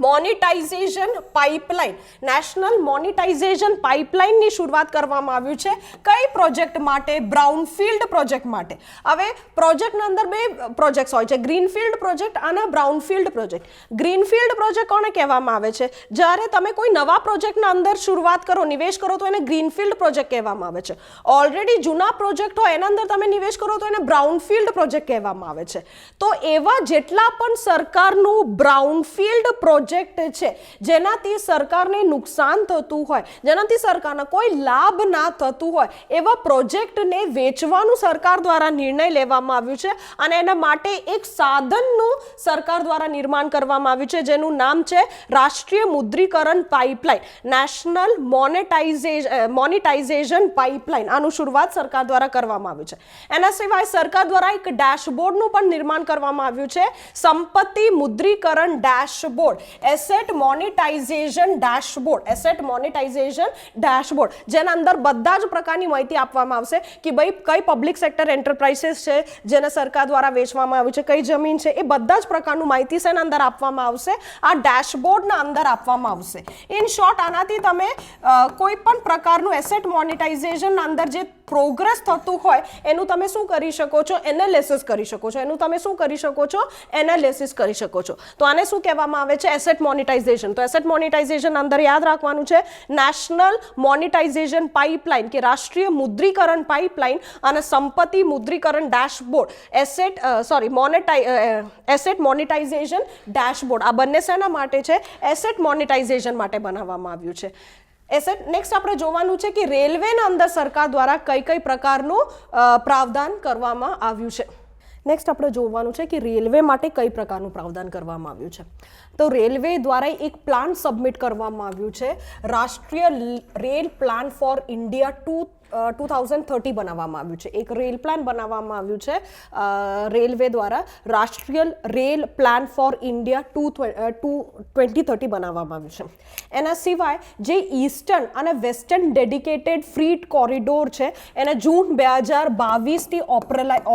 monetisation pipeline, national monetisation પાઇપલાઇનની શરૂઆત કરવામાં આવ્યું છે. કઈ પ્રોજેક્ટ માટે? બ્રાઉનફિલ્ડ પ્રોજેક્ટ માટે. હવે પ્રોજેક્ટના અંદર બે પ્રોજેક્ટ્સ હોય છે, ગ્રીનફિલ્ડ પ્રોજેક્ટ અને બ્રાઉનફિલ્ડ પ્રોજેક્ટ. ગ્રીનફિલ્ડ પ્રોજેક્ટ કોને કહેવામાં આવે છે? જ્યારે તમે કોઈ નવા પ્રોજેક્ટના અંદર શરૂઆત કરો, નિવેશ કરો તો એને ગ્રીનફિલ્ડ પ્રોજેક્ટ કહેવામાં આવે છે. ઓલરેડી જૂના પ્રોજેક્ટ હોય એના અંદર તમે નિવેશ કરો તો એને બ્રાઉનફિલ્ડ પ્રોજેક્ટ કહેવામાં આવે છે. તો એવા જેટલા પણ સરકારનું બ્રાઉનફિલ્ડ પ્રોજેક્ટ છે જેનાથી સરકારને નુકસાન થતું હોય, જેનાથી સરકારને કોઈ લાભ ના થતું હોય, એવા પ્રોજેક્ટને વેચવાનું સરકાર દ્વારા નિર્ણય લેવામાં આવ્યું છે અને એના માટે એક સાધનનું સરકાર દ્વારા નિર્માણ કરવામાં આવ્યું છે જેનું નામ છે રાષ્ટ્રીય મુદ્રીકરણ પાઇપલાઇન, નેશનલ મોનેટાઇઝેશન પાઇપલાઇન. આનું શરૂઆત સરકાર દ્વારા કરવામાં આવ્યું છે. એના સિવાય સરકાર દ્વારા એક ડેશબોર્ડનું પણ નિર્માણ કરવામાં આવ્યું છે, સંપત્તિ મુદ્રીકરણ dashboard, asset monetisation dashboard. Asset monetisation dashboard જેના અંદર બધા જ પ્રકારની માહિતી આપવામાં આવશે કે ભાઈ કઈ પબ્લિક સેક્ટર એન્ટરપ્રાઇઝીસ છે જેને સરકાર દ્વારા વેચવામાં આવ્યું છે, કઈ જમીન છે, એ બધા જ પ્રકારનું માહિતી શેના અંદર આપવામાં આવશે? આ ડેશબોર્ડના અંદર આપવામાં આવશે. ઇન શોર્ટ, આનાથી તમે કોઈ પણ પ્રકારનું એસેટ મોનેટાઇઝેશનના અંદર જે પ્રોગ્રેસ થતું હોય એનું તમે શું કરી શકો છો? એનાલિસિસ કરી શકો છો. એનું તમે શું કરી શકો છો? એનાલિસિસ કરી શકો છો. તો આને શું કહેવામાં આવે છે? Asset monetisation. તો એસેટ મોનેટાઇઝેશન અંદર યાદ રાખવાનું છે નેશનલ મોનેટાઇઝેશન પાઇપલાઇન કે રાષ્ટ્રીય મુદ્રીકરણ પાઇપલાઇન અને સંપત્તિ મુદ્રીકરણ ડેશબોર્ડ, એસેટ મોનેટાઇઝેશન ડેશબોર્ડ. આ બંને શેના માટે છે? એસેટ મોનેટાઇઝેશન માટે બનાવવામાં આવ્યું છે. નેક્સ્ટ આપણે જોવાનું છે કે રેલવેના અંદર સરકાર દ્વારા કઈ કઈ પ્રકારનું પ્રાવધાન કરવામાં આવ્યું છે. નેક્સ્ટ આપણે જોવાનું છે કે રેલવે માટે કઈ પ્રકારનું પ્રાવધાન કરવામાં આવ્યું છે. તો રેલવે દ્વારા એક પ્લાન સબમિટ કરવામાં આવ્યું છે, રાષ્ટ્રીય રેલ પ્લાન ફોર ઇન્ડિયા 2030 બનાવવામાં આવ્યું છે. એક રેલ પ્લાન બનાવવામાં આવ્યું છે રેલવે દ્વારા, રાષ્ટ્રીય રેલ પ્લાન ફોર ઇન્ડિયા 2030 બનાવવામાં આવ્યું છે. એના સિવાય જે ઈસ્ટર્ન અને વેસ્ટર્ન ડેડિકેટેડ ફ્રીટ કોરિડોર છે એને જૂન 2022થી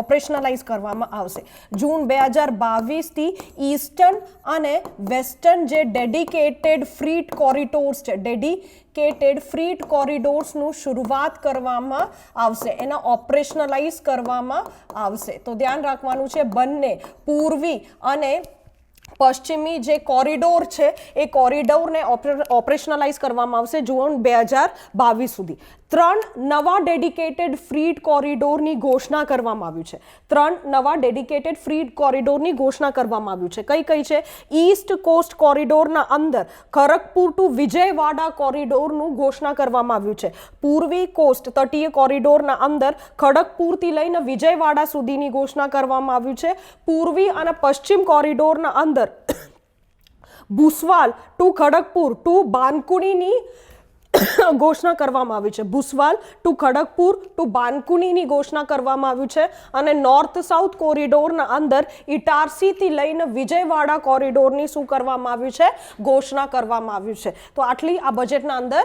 ઓપરેશનલાઇઝ કરવામાં આવશે. જૂન 2022થી ઈસ્ટર્ન અને વેસ્ટર્ન જે ડેડિકેટેડ ફ્રીટ કોરિડોર્સ છે, ડેડિકેટેડ ફ્રીટ કોરિડોર્સનું શરૂઆત કરવામાં આવશે, એને ઓપરેશનલાઇઝ કરવામાં આવશે. તો ધ્યાન રાખવાનું છે, બંને પૂર્વી અને પશ્ચિમી જે કોરિડોર છે એ કોરિડોરને ઓપરેશનલાઇઝ કરવામાં આવશે જૂન 2022 સુધી. 3 નવા ડેડિકેટેડ ફ્રીટ કોરિડોરની ઘોષણા કરવામાં આવ્યું છે. 3 નવા ડેડિકેટેડ ફ્રીટ કોરિડોરની ઘોષણા કરવામાં આવ્યું છે. કઈ કઈ છે? ઈસ્ટ કોસ્ટ કોરિડોરના અંદર ખરગપુર ટુ વિજયવાડા કોરિડોરનું ઘોષણા કરવામાં આવ્યું છે. પૂર્વી કોસ્ટ તટીય કોરિડોરના અંદર ખડગપુરથી લઈને વિજયવાડા સુધીની ઘોષણા કરવામાં આવ્યું છે. પૂર્વી અને પશ્ચિમ કોરિડોરના અંદર ભૂસવાલ ટુ ખડગપુર ટુ બાનકુણીની ઘોષણા કરવામાં આવી છે. ભૂસવાલ ટુ ખડગપુર ટુ બાનકુણીની ઘોષણા કરવામાં આવ્યું છે. અને નોર્થ સાઉથ કોરિડોરના અંદર ઇટારસીથી લઈને વિજયવાડા કોરિડોરની શું કરવામાં આવ્યું છે? ઘોષણા કરવામાં આવ્યું છે. તો આટલી આ બજેટના અંદર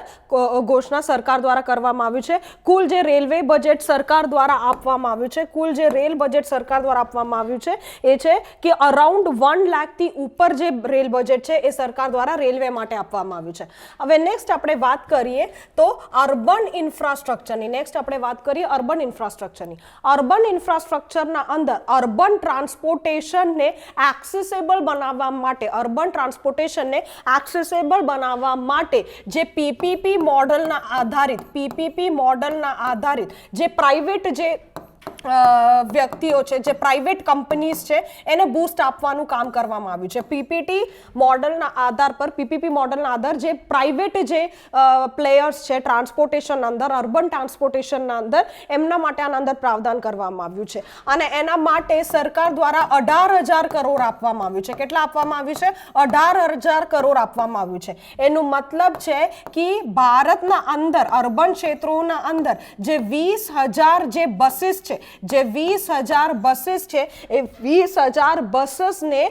ઘોષણા સરકાર દ્વારા કરવામાં આવ્યું છે. કુલ જે રેલવે બજેટ સરકાર દ્વારા આપવામાં આવ્યું છે, કુલ જે રેલ બજેટ સરકાર દ્વારા આપવામાં આવ્યું છે એ છે કે અરાઉન્ડ 1 લાખથી ઉપર જે રેલ બજેટ છે એ સરકાર દ્વારા રેલવે માટે આપવામાં આવ્યું છે. હવે નેક્સ્ટ આપણે વાત કરીએ તો અર્બન ઇન્ફ્રાસ્ટ્રક્ચરની. નેક્સ્ટ આપણે વાત કરીએ અર્બન ઇન્ફ્રાસ્ટ્રક્ચરની. અર્બન ઇન્ફ્રાસ્ટ્રક્ચરના અંદર અર્બન ટ્રાન્સપોર્ટેશનને એક્સેસેબલ બનાવવા માટે, અર્બન ટ્રાન્સપોર્ટેશનને એક્સેસેબલ બનાવવા માટે જે પીપીપી મોડલના આધારિત જે પ્રાઇવેટ જે વ્યક્તિઓ છે, જે પ્રાઇવેટ કંપનીઝ છે એને બૂસ્ટ આપવાનું કામ કરવામાં આવ્યું છે. પીપીપી મોડલના આધાર જે પ્રાઇવેટ જે પ્લેયર્સ છે ટ્રાન્સપોર્ટેશન અંદર, અર્બન ટ્રાન્સપોર્ટેશનના અંદર, એમના માટે આના અંદર પ્રાવધાન કરવામાં આવ્યું છે. અને એના માટે સરકાર દ્વારા 18,000 કરોડ આપવામાં આવ્યું છે. કેટલા આપવામાં આવ્યું છે? 18,000 કરોડ આપવામાં આવ્યું છે. એનું મતલબ છે કે ભારતના અંદર અર્બન ક્ષેત્રોના અંદર જે 20,000 જે બસીસ છે, જે 20,000 બસીસ છે એ 20,000 બસીસને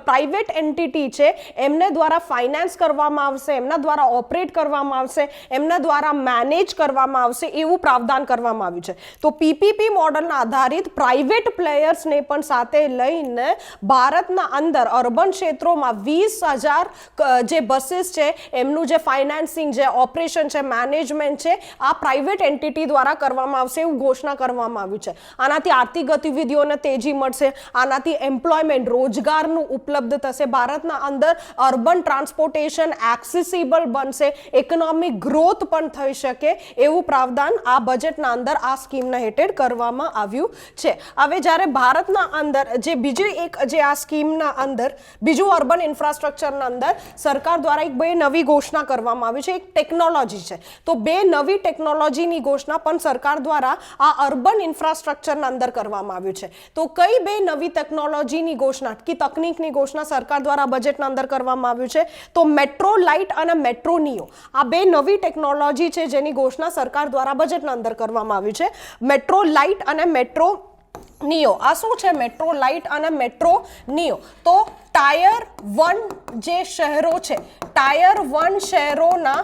પ્રાઇવેટ એન્ટિટી છે એમને દ્વારા ફાઇનાન્સ કરવામાં આવશે, એમના દ્વારા ઓપરેટ કરવામાં આવશે, એમના દ્વારા મેનેજ કરવામાં આવશે, એવું પ્રાવધાન કરવામાં આવ્યું છે. તો પીપીપી મોડલના આધારિત પ્રાઇવેટ પ્લેયર્સને પણ સાથે લઈને ભારતના અંદર અર્બન ક્ષેત્રોમાં 20,000 જે બસીસ છે એમનું જે ફાઇનાન્સિંગ, જે ઓપરેશન છે, મેનેજમેન્ટ છે, આ પ્રાઇવેટ એન્ટિટી દ્વારા કરવામાં આવશે એવું ઘોષણા કરવામાં આવ્યું છે. આનાથી આર્થિક ગતિવિધિઓને તેજી મળશે, આનાથી રોજગારનું ઉપલબ્ધ થશે, ભારતના અંદર અર્બન ટ્રાન્સપોર્ટેશન એક્સેસિબલ બનશે, ઇકોનોમિક ગ્રોથ પણ થઈ શકે એવું પ્રાવધાન આ બજેટના અંદર આ સ્કીમના હેઠળ કરવામાં આવ્યું છે. હવે જ્યારે ભારતના અંદર જે બીજી એક જે આ સ્કીમના અંદર બીજું અર્બન ઇન્ફ્રાસ્ટ્રક્ચરના અંદર સરકાર દ્વારા એક બે નવી ઘોષણા કરવામાં આવી છે. એક ટેકનોલોજી છે, તો બે નવી ટેકનોલોજીની ઘોષણા પણ સરકાર દ્વારા આ અર્બન ઇન્ફ્રાસ્ટ્રક્ચરના અંદર કરવામાં આવ્યું છે. તો કઈ બે નવી ટેકનોલોજીની ઘોષણા કે તકનીકની ઘોષણા સરકાર દ્વારા બજેટના અંદર કરવામાં આવ્યું છે? તો મેટ્રો લાઇટ અને મેટ્રો નિયો, આ બે નવી ટેકનોલોજી છે જેની ઘોષણા સરકાર દ્વારા બજેટના અંદર કરવામાં આવ્યું છે. મેટ્રો લાઇટ અને મેટ્રો નિયો, આ શું છે? મેટ્રો લાઇટ અને મેટ્રો નિયો. તો ટાયર 1 જે શહેરો છે, ટાયર 1 શહેરોના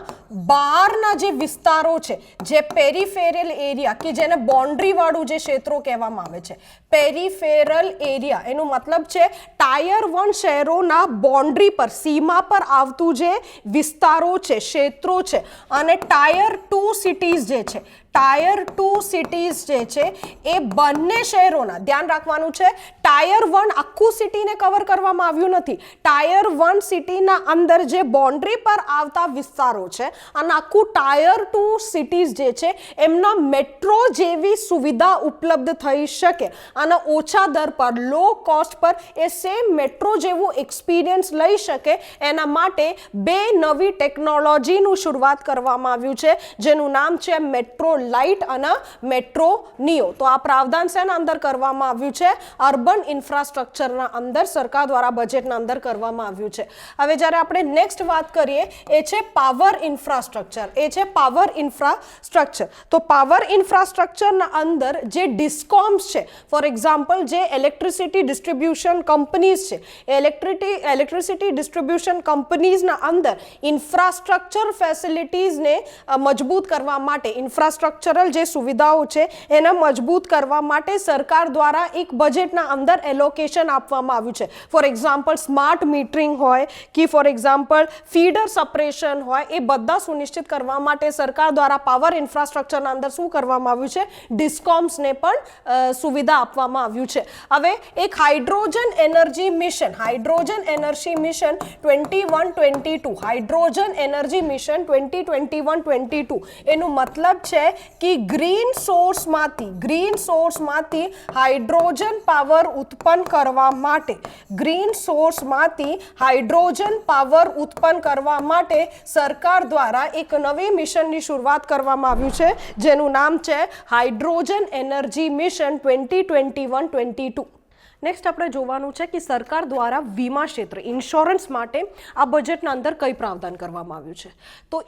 બહારના જે વિસ્તારો છે, જે પેરીફેરલ એરિયા કે જેને બાઉન્ડ્રી વાળું જે ક્ષેત્રો કહેવામાં આવે છે, પેરીફેરલ એરિયા, એનું મતલબ છે ટાયર 1 શહેરોના બાઉન્ડ્રી પર, સીમા પર આવતું જે વિસ્તારો છે, ક્ષેત્રો છે. અને ટાયર 2 સિટીઝ જે છે, ટાયર 2 સિટીઝ જે છે એ બંને શહેરોના, ધ્યાન રાખવાનું છે, ટાયર 1 આખું સિટીને કવર કરવામાં આવ્યું નથી. ટાયર 1 સિટીના અંદર જે બાઉન્ડ્રી પર આવતા વિસ્તારો છે અને આખું ટાયર 2 સિટીઝ જે છે એમના મેટ્રો જેવી સુવિધા ઉપલબ્ધ થઈ શકે અને ઓછા દર પર, લો કોસ્ટ પર એ સેમ મેટ્રો જેવું એક્સપિરિયન્સ લઈ શકે, એના માટે બે નવી ટેકનોલોજીનું શરૂઆત કરવામાં આવ્યું છે જેનું નામ છે મેટ્રો લાઇટ અને મેટ્રોનીઓ. તો આ પ્રાવધાન શેના અંદર કરવામાં આવ્યું છે? અર્બન ઇન્ફ્રાસ્ટ્રક્ચરના અંદર સરકાર દ્વારા બજેટના અંદર કરવામાં આવ્યું છે. હવે જ્યારે આપણે નેક્સ્ટ વાત કરીએ એ છે પાવર ઇન્ફ્રાસ્ટ્રક્ચર. એ છે પાવર ઇન્ફ્રાસ્ટ્રક્ચર. તો પાવર ઇન્ફ્રાસ્ટ્રક્ચરના અંદર જે ડિસ્કોમ્સ છે, ફોર એક્ઝામ્પલ જે ઇલેક્ટ્રિસિટી ડિસ્ટ્રીબ્યુશન કંપનીઝ છે, ઇલેક્ટ્રિસિટી ડિસ્ટ્રીબ્યુશન કંપનીઝના અંદર ઇન્ફ્રાસ્ટ્રક્ચર ફેસિલિટીઝને મજબૂત કરવા માટે, ઇન્ફ્રાસ્ટ્રક્ચરલ જે સુવિધાઓ છે એને મજબૂત કરવા માટે સરકાર દ્વારા એક બજેટના અંદર એલોકેશન આપવામાં આવ્યું છે. ફોર એક્ઝામ્પલ સ્માર્ટ મીટરિંગ હોય કે ફોર એક્ઝામ્પલ ફીડર સપરેશન હોય, એ બધા સુનિશ્ચિત કરવા માટે સરકાર દ્વારા પાવર ઇન્ફ્રાસ્ટ્રક્ચરના અંદર શું કરવામાં આવ્યું છે? ડિસ્કોમ્સને પણ સુવિધા આપવામાં આવ્યું છે. હવે એક hydrogen energy mission, hydrogen energy mission 21-22, hydrogen energy mission 2021-22, એનું મતલબ છે કે ગ્રીન સોર્સમાંથી હાઇડ્રોજન પાવર ઉત્પન્ન કરવા માટે, ગ્રીન સોર્સમાંથી હાઇડ્રોજન પાવર ઉત્પન્ન કરવા માટે સરકાર દ્વારા એક નવી મિશનની શરૂઆત કરવામાં આવ્યું છે, જેનું નામ છે હાઇડ્રોજન એનર્જી મિશન 2021-22. નેક્સ્ટ આપણે જોવાનું છે કે સરકાર દ્વારા વીમા ક્ષેત્ર, ઇન્સ્યોરન્સ માટે આ બજેટના અંદર કઈ પ્રાવધાન કરવામાં આવ્યું છે. તો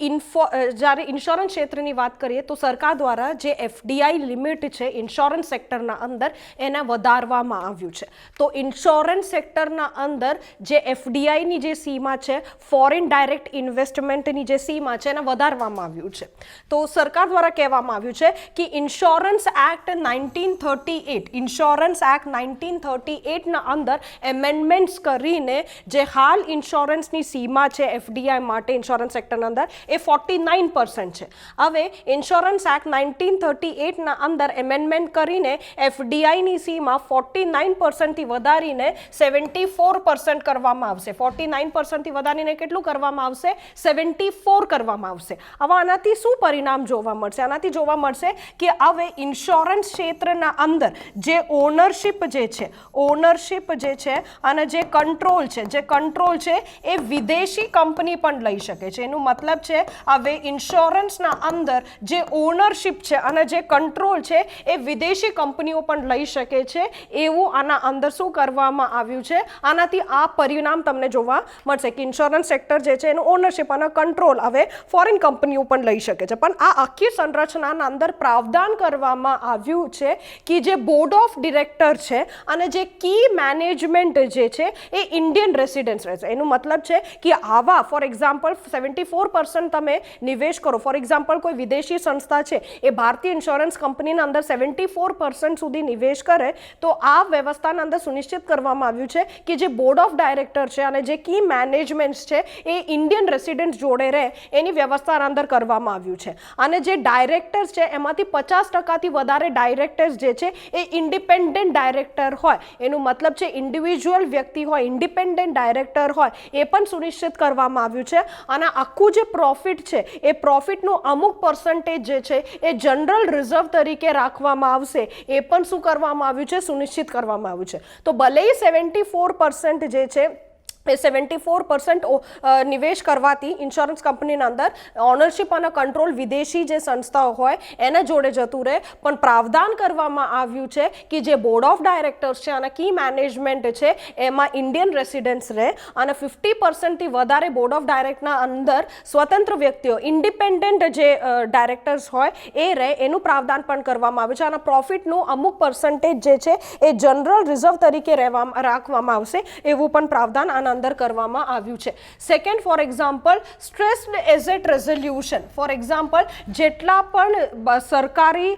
જ્યારે ઇન્સ્યોરન્સ ક્ષેત્રની વાત કરીએ તો સરકાર દ્વારા જે એફડીઆઈ લિમિટ છે ઇન્સ્યોરન્સ સેક્ટરના અંદર એને વધારવામાં આવ્યું છે. તો ઇન્સ્યોરન્સ સેક્ટરના અંદર જે એફડીઆઈની જે સીમા છે, ફોરેન ડાયરેક્ટ ઇન્વેસ્ટમેન્ટની જે સીમા છે, એને વધારવામાં આવ્યું છે. તો સરકાર દ્વારા કહેવામાં આવ્યું છે કે ઇન્સ્યોરન્સ એક્ટ 1938, ઇન્સ્યોરન્સ એક્ટ 1938 ના અંદર એમેન્ડમેન્ટ્સ કરીને જે હાલ ઇન્સ્યોરન્સની સીમા છે એફડીઆઈ માટે ઇન્સ્યોરન્સ સેક્ટરના અંદર એ 49% છે. હવે ઇન્સ્યોરન્સ એક્ટ 1938 ના અંદર એમેન્ડમેન્ટ કરીને એફડીઆઈની સીમા 49% થી વધારીને 74% કરવામાં આવશે. 49% થી વધારીને કેટલું કરવામાં આવશે? 74 કરવામાં આવશે. હવે આનાથી શું પરિણામ જોવા મળશે? આનાથી જોવા મળશે કે હવે ઇન્સ્યોરન્સ ક્ષેત્રના અંદર જે ઓનરશિપ જે છે અને જે કંટ્રોલ છે એ વિદેશી કંપની પણ લઈ શકે છે. એનું મતલબ છે હવે ઇન્સ્યોરન્સના અંદર જે ઓનરશિપ છે અને જે કંટ્રોલ છે એ વિદેશી કંપનીઓ પણ લઈ શકે છે, એવું આના અંદર શું કરવામાં આવ્યું છે? આનાથી આ પરિણામ તમને જોવા મળશે કે ઇન્સ્યોરન્સ સેક્ટર જે છે એનું ઓનરશિપ અને કંટ્રોલ હવે ફોરેન કંપનીઓ પણ લઈ શકે છે. પણ આ આખી સંરચનાના અંદર પ્રાવધાન કરવામાં આવ્યું છે કે જે બોર્ડ ઓફ ડિરેક્ટર છે અને જે કી મેનેજમેન્ટ જે છે એ ઇન્ડિયન રેસિડેન્ટ્સ રહેશે. એનું મતલબ છે કે આવા ફોર એક્ઝામ્પલ 74% તમે નિવેશ કરો, ફોર એક્ઝામ્પલ કોઈ વિદેશી સંસ્થા છે એ ભારતીય ઇન્સ્યોરન્સ કંપનીના અંદર 74% સુધી નિવેશ કરે, તો આ વ્યવસ્થાના અંદર સુનિશ્ચિત કરવામાં આવ્યું છે કે જે બોર્ડ ઓફ ડાયરેક્ટર છે અને જે કી મેનેજમેન્ટ છે એ ઇન્ડિયન રેસિડેન્ટ્સ જોડે રહે એની વ્યવસ્થાના અંદર કરવામાં આવ્યું છે. અને જે ડાયરેક્ટર્સ છે એમાંથી 50%થી વધારે ડાયરેક્ટર્સ જે છે એ ઇન્ડિપેન્ડન્ટ ડાયરેક્ટર હોય. એનું મતલબ છે ઇન્ડિવિજ્યુઅલ વ્યક્તિ હોય, ઇન્ડિપેન્ડન્ટ ડાયરેક્ટર હોય, એ પણ સુનિશ્ચિત કરવામાં આવ્યું છે. અને આખું જે પ્રોફિટ છે એ પ્રોફિટનું અમુક પર્સન્ટેજ જે છે એ જનરલ રિઝર્વ તરીકે રાખવામાં આવશે, એ પણ શું કરવામાં આવ્યું છે? સુનિશ્ચિત કરવામાં આવ્યું છે. તો ભલે 74% જે છે એ 74% નિવેશ કરવાથી ઇન્સ્યોરન્સ કંપનીના અંદર ઓનરશિપ અને કંટ્રોલ વિદેશી જે સંસ્થાઓ હોય એને જોડે જતું રહે, પણ પ્રાવધાન કરવામાં આવ્યું છે કે જે બોર્ડ ઓફ ડાયરેક્ટર્સ છે અને કી મેનેજમેન્ટ છે એમાં ઇન્ડિયન રેસિડેન્ટ્સ રહે અને 50%થી વધારે બોર્ડ ઓફ ડાયરેક્ટરના અંદર સ્વતંત્ર વ્યક્તિઓ, ઇન્ડિપેન્ડન્ટ જે ડાયરેક્ટર્સ હોય એ રહે, એનું પ્રાવધાન પણ કરવામાં આવ્યું છે. અને પ્રોફિટનું અમુક પર્સન્ટેજ જે છે એ જનરલ રિઝર્વ તરીકે રાખવામાં આવશે, એવું પણ પ્રાવધાન આના અંદર કરવામાં આવ્યું છે. Second, for example stressed asset resolution. For example જેટલા પણ સરકારી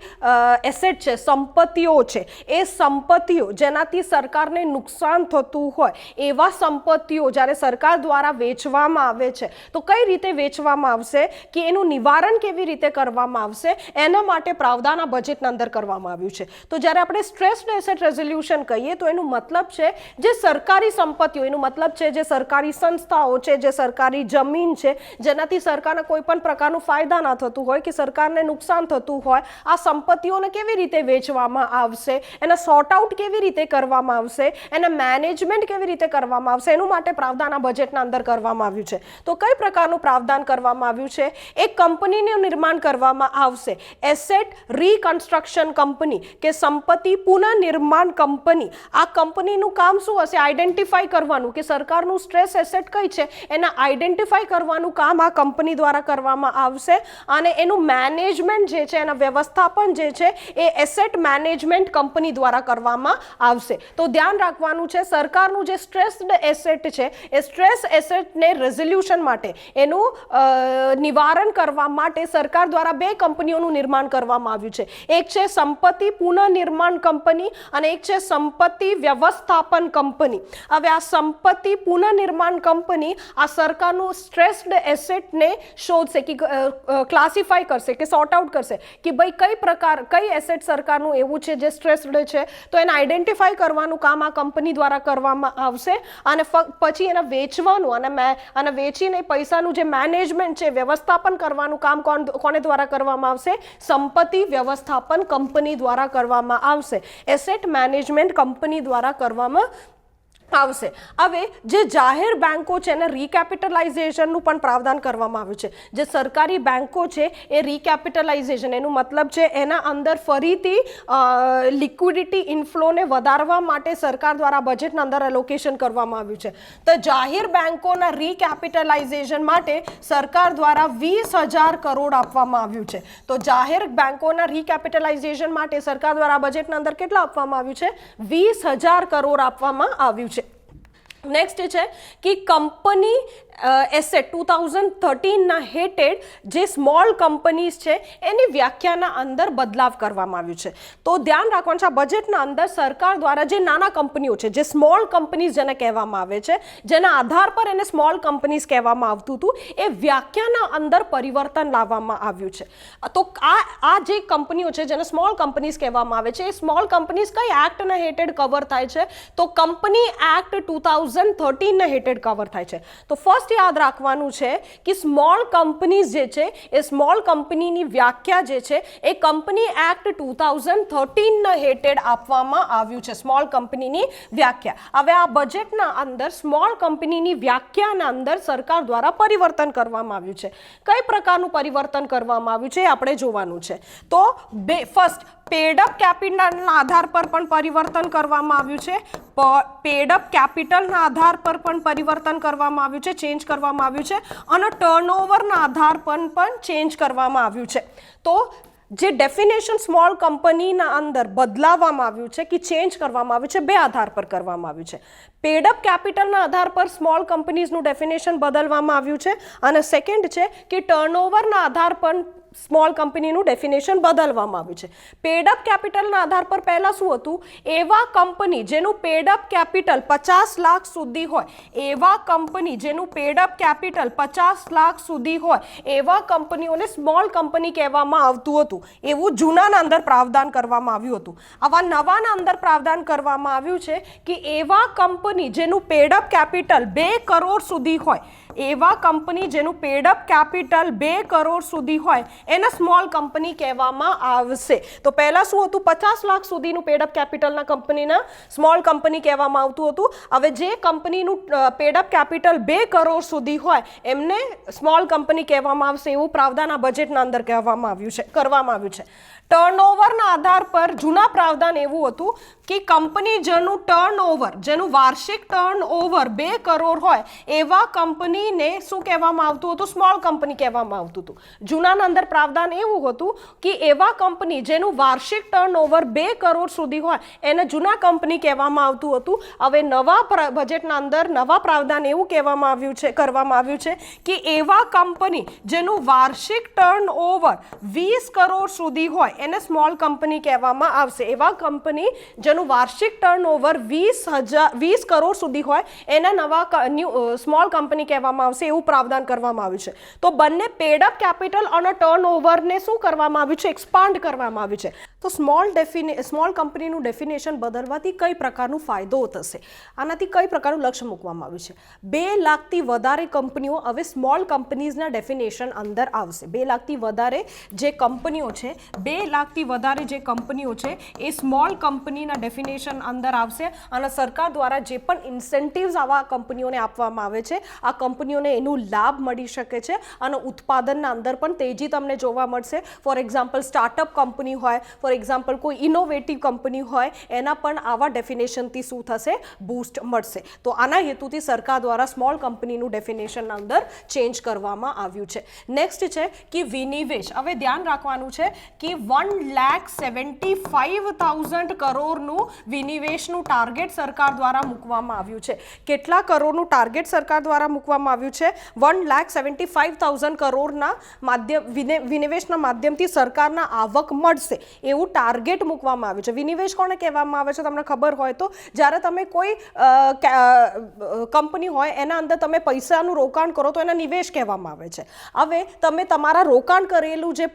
એસેટ છે, સંપત્તિઓ છે, એ સંપત્તિઓ જેનાથી સરકારને નુકસાન થતું હોય એવા સંપત્તિઓ જ્યારે સરકાર દ્વારા વેચવામાં આવે છે તો કઈ રીતે વેચવામાં આવશે કે એનું નિવારણ કેવી રીતે કરવામાં આવશે, એના માટે પ્રાવધાન આ બજેટના અંદર કરવામાં આવ્યું છે. તો જ્યારે આપણે સ્ટ્રેસ્ડ એસેટ રેઝોલ્યુશન કહીએ તો એનું મતલબ છે જે સરકારી સંપત્તિઓ, એનું મતલબ છે છે, જે સરકારી સંસ્થાઓ છે, જે સરકારી જમીન છે, જેનાથી સરકારને કોઈ પણ પ્રકારનું ફાયદા ના થતું હોય કે સરકારને નુકસાન થતું હોય, આ સંપત્તિઓને કેવી રીતે વેચવામાં આવશે, એને સોર્ટ આઉટ કેવી રીતે કરવામાં આવશે, એને મેનેજમેન્ટ કેવી રીતે કરવામાં આવશે, એનું માટે પ્રાવધાન આ બજેટના અંદર કરવામાં આવ્યું છે. તો કઈ પ્રકારનું પ્રાવધાન કરવામાં આવ્યું છે? એક કંપનીનું નિર્માણ કરવામાં આવશે, એસેટ રીકન્સ્ટ્રક્શન કંપની કે સંપત્તિ પુનઃનિર્માણ કંપની. આ કંપનીનું કામ શું હશે? આઈડેન્ટિફાઈ કરવાનું કે સરકારનું સ્ટ્રેસ એસેટ કઈ છે એને આઈડેન્ટિફાઈ કરવાનું કામ આ કંપની દ્વારા કરવામાં આવશે, અને એનું મેનેજમેન્ટ જે છે, એના વ્યવસ્થાપન જે છે એ એસેટ મેનેજમેન્ટ કંપની દ્વારા કરવામાં આવશે. તો ધ્યાન રાખવાનું છે, સરકારનું જે સ્ટ્રેસ્ડ એસેટ છે એ સ્ટ્રેસ એસેટને રેઝોલ્યુશન માટે, એનું નિવારણ કરવા માટે સરકાર દ્વારા બે કંપનીઓનું નિર્માણ કરવામાં આવ્યું છે. એક છે સંપત્તિ પુનઃનિર્માણ કંપની અને એક છે સંપત્તિ વ્યવસ્થાપન કંપની. હવે આ સંપત્તિ પુનઃનિર્માણ કંપની આ સરકારનું સ્ટ્રેસ્ડ એસેટને શોધશે કે ક્લાસિફાઈ કરશે કે સોર્ટ આઉટ કરશે કે ભાઈ કઈ એસેટ સરકારનું એવું છે જે સ્ટ્રેસ્ડ છે, તો એને આઈડેન્ટિફાઈ કરવાનું કામ આ કંપની દ્વારા કરવામાં આવશે, અને પછી એને વેચવાનું અને વેચીને પૈસાનું જે મેનેજમેન્ટ છે, વ્યવસ્થાપન કરવાનું કામ કોને દ્વારા કરવામાં આવશે? સંપત્તિ વ્યવસ્થાપન કંપની દ્વારા કરવામાં આવશે, એસેટ મેનેજમેન્ટ કંપની દ્વારા કરવામાં આવશે. હવે જે જાહેર બેંકો છે એને રીકેપિટલાઇઝેશનનું પણ પ્રાવધાન કરવામાં આવ્યું છે. જે સરકારી બેંકો છે એ રીકેપિટલાઇઝેશન, એનું મતલબ છે એના અંદર ફરીથી લિક્વિડિટી ઇનફ્લોને વધારવા માટે સરકાર દ્વારા બજેટના અંદર એલોકેશન કરવામાં આવ્યું છે. તો જાહેર બેંકોના રીકેપિટલાઇઝેશન માટે સરકાર દ્વારા 20,000 કરોડ આપવામાં આવ્યું છે. તો જાહેર બેંકોના રીકેપિટલાઇઝેશન માટે સરકાર દ્વારા બજેટના અંદર કેટલા આપવામાં આવ્યું છે? 20,000 કરોડ આપવામાં આવ્યું છે. નેક્સ્ટ છે કે કંપની એસેટ 2013ના હેઠળ જે સ્મોલ કંપનીઝ છે એની વ્યાખ્યાના અંદર બદલાવ કરવામાં આવ્યું છે. તો ધ્યાન રાખવાનું છે, આ બજેટના અંદર સરકાર દ્વારા જે નાના કંપનીઓ છે, જે સ્મોલ કંપનીઝ જેને કહેવામાં આવે છે, જેના આધાર પર એને સ્મોલ કંપનીઝ કહેવામાં આવતું હતું, એ વ્યાખ્યાના અંદર પરિવર્તન લાવવામાં આવ્યું છે. તો આ જે કંપનીઓ છે જેને સ્મોલ કંપનીઝ કહેવામાં આવે છે, એ સ્મોલ કંપનીઝ કઈ એક્ટના હેઠળ કવર થાય છે? તો કંપની એક્ટ 2013ના હેઠળ કવર થાય છે. તો ફર્સ્ટ યાદ રાખવાનું છે કે સ્મોલ કંપનીઝ જે છે એ સ્મોલ કંપનીની વ્યાખ્યા જે છે એ કંપની એક્ટ 2013ના હેઠળ આપવામાં આવ્યું છે, સ્મોલ કંપનીની વ્યાખ્યા. હવે આ બજેટના અંદર સ્મોલ કંપનીની વ્યાખ્યાના અંદર સરકાર દ્વારા પરિવર્તન કરવામાં આવ્યું છે. કઈ પ્રકારનું પરિવર્તન કરવામાં આવ્યું છે એ આપણે જોવાનું છે. તો ફર્સ્ટ પેડ અપ કેપિટલના આધાર પર પણ પરિવર્તન કરવામાં આવ્યું છે. પેડ અપ કેપિટલના આધાર પર પણ પરિવર્તન કરવામાં આવ્યું છે, ચેન્જ કરવામાં આવ્યું છે, અને ટર્નઓવરના આધાર પર પણ ચેન્જ કરવામાં આવ્યું છે. તો જે ડેફિનેશન સ્મોલ કંપનીના અંદર બદલાવવામાં આવ્યું છે કે ચેન્જ કરવામાં આવ્યું છે, બે આધાર પર કરવામાં આવ્યું છે. પેડ અપ કેપિટલના આધાર પર સ્મોલ કંપનીઝનું ડેફિનેશન બદલવામાં આવ્યું છે, અને સેકન્ડ છે કે ટર્નઓવરના આધાર પર સ્મોલ કંપનીનું ડેફિનેશન બદલવામાં આવ્યું છે. પેડ અપ કેપિટલના આધાર પર પહેલા શું હતું? એવા કંપની જેનું પેડ અપ કેપિટલ 50 લાખ સુધી હોય, એવા કંપની જેનું પેડ અપ કેપિટલ 50 લાખ સુધી હોય, એવા કંપનીઓને સ્મોલ કંપની કહેવામાં આવતું હતું. એવું જૂનાના અંદર પ્રાવધાન કરવામાં આવ્યું હતું. આવા નવાના અંદર પ્રાવધાન કરવામાં આવ્યું છે કે એવા કંપની જેનું પેડ અપ કેપિટલ 2 કરોડ સુધી હોય, એવા કંપની જેનું પેડ અપ કેપિટલ 2 કરોડ સુધી હોય એને સ્મોલ કંપની કહેવામાં આવશે. તો પહેલા શું હતું? 50 લાખ સુધીનું પેડ અપ કેપિટલના કંપનીના સ્મોલ કંપની કહેવામાં આવતું હતું. હવે જે કંપનીનું પેડ અપ કેપિટલ 2 કરોડ સુધી હોય એમને સ્મોલ કંપની કહેવામાં આવશે, એવું પ્રાવધાન આ બજેટના અંદર કરવામાં આવ્યું છે. ટર્નઓવરના આધાર પર જૂના પ્રાવધાન એવું હતું કે કંપની જેનું ટર્નઓવર, જેનું વાર્ષિક ટર્નઓવર 2 કરોડ હોય એવા કંપનીને શું કહેવામાં આવતું હતું? સ્મોલ કંપની કહેવામાં આવતું હતું. જૂનાના અંદર પ્રાવધાન એવું હતું કે એવા કંપની જેનું વાર્ષિક ટર્નઓવર 2 કરોડ સુધી હોય એને જૂના કંપની કહેવામાં આવતું હતું. હવે નવા બજેટના અંદર નવા પ્રાવધાન એવું કરવામાં આવ્યું છે કે એવા કંપની જેનું વાર્ષિક ટર્નઓવર 20 કરોડ સુધી હોય એને સ્મોલ કંપની કહેવામાં આવશે. એવા કંપની જેનું વાર્ષિક ટર્નઓવર 20 કરોડ સુધી હોય એને નવા સ્મોલ કંપની કહેવામાં આવશે, એવું પ્રાવધાન કરવામાં આવ્યું છે. તો બંને પેડ અપ કેપિટલ અને ટર્નઓવરને શું કરવામાં આવ્યું છે? એક્સપાન્ડ કરવામાં આવ્યું છે. તો સ્મોલ કંપનીનું ડેફિનેશન બદલવાથી કઈ પ્રકારનું ફાયદો થશે, આનાથી કઈ પ્રકારનું લક્ષ્ય મૂકવામાં આવ્યું છે? 2 લાખથી વધારે કંપનીઓ હવે સ્મોલ કંપનીઝના ડેફિનેશન અંદર આવશે. 2 લાખથી વધારે જે કંપનીઓ છે, 2 લાખથી વધારે જે કંપનીઓ છે એ સ્મોલ કંપનીના ડેફિનેશન અંદર આવશે અને સરકાર દ્વારા જે પણ ઇન્સેન્ટિવ્સ આવા કંપનીઓને આપવામાં આવે છે, આ કંપનીઓને એનું લાભ મળી શકે છે અને ઉત્પાદનના અંદર પણ તેજી તમને જોવા મળશે. ફોર એક્ઝામ્પલ સ્ટાર્ટઅપ કંપની હોય, ફોર એક્ઝામ્પલ કોઈ ઇનોવેટિવ કંપની હોય, એના પણ આવા ડેફિનેશનથી શું થશે? બૂસ્ટ મળશે. તો આના હેતુથી સરકાર દ્વારા સ્મોલ કંપનીનું ડેફિનેશન અંદર ચેન્જ કરવામાં આવ્યું છે. નેક્સ્ટ છે કે વિનિવેશ. હવે ધ્યાન રાખવાનું છે કે 1,75,000 કરોડનું વિનિવેશનું ટાર્ગેટ સરકાર દ્વારા મૂકવામાં આવ્યું છે. કેટલા કરોડનું ટાર્ગેટ સરકાર દ્વારા મૂકવામાં આવ્યું છે? 1,75,000 કરોડના વિનિવેશના માધ્યમથી સરકારના આવક મળશે એવું ટાર્ગેટ મૂકવામાં આવ્યું છે. વિનિવેશ કોને કહેવામાં આવે છે તમને ખબર હોય તો? જ્યારે તમે કોઈ કંપની હોય એના અંદર તમે પૈસાનું રોકાણ કરો તો એને નિવેશ કહેવામાં આવે છે. હવે તમે તમારા રોકાણ કરેલું જે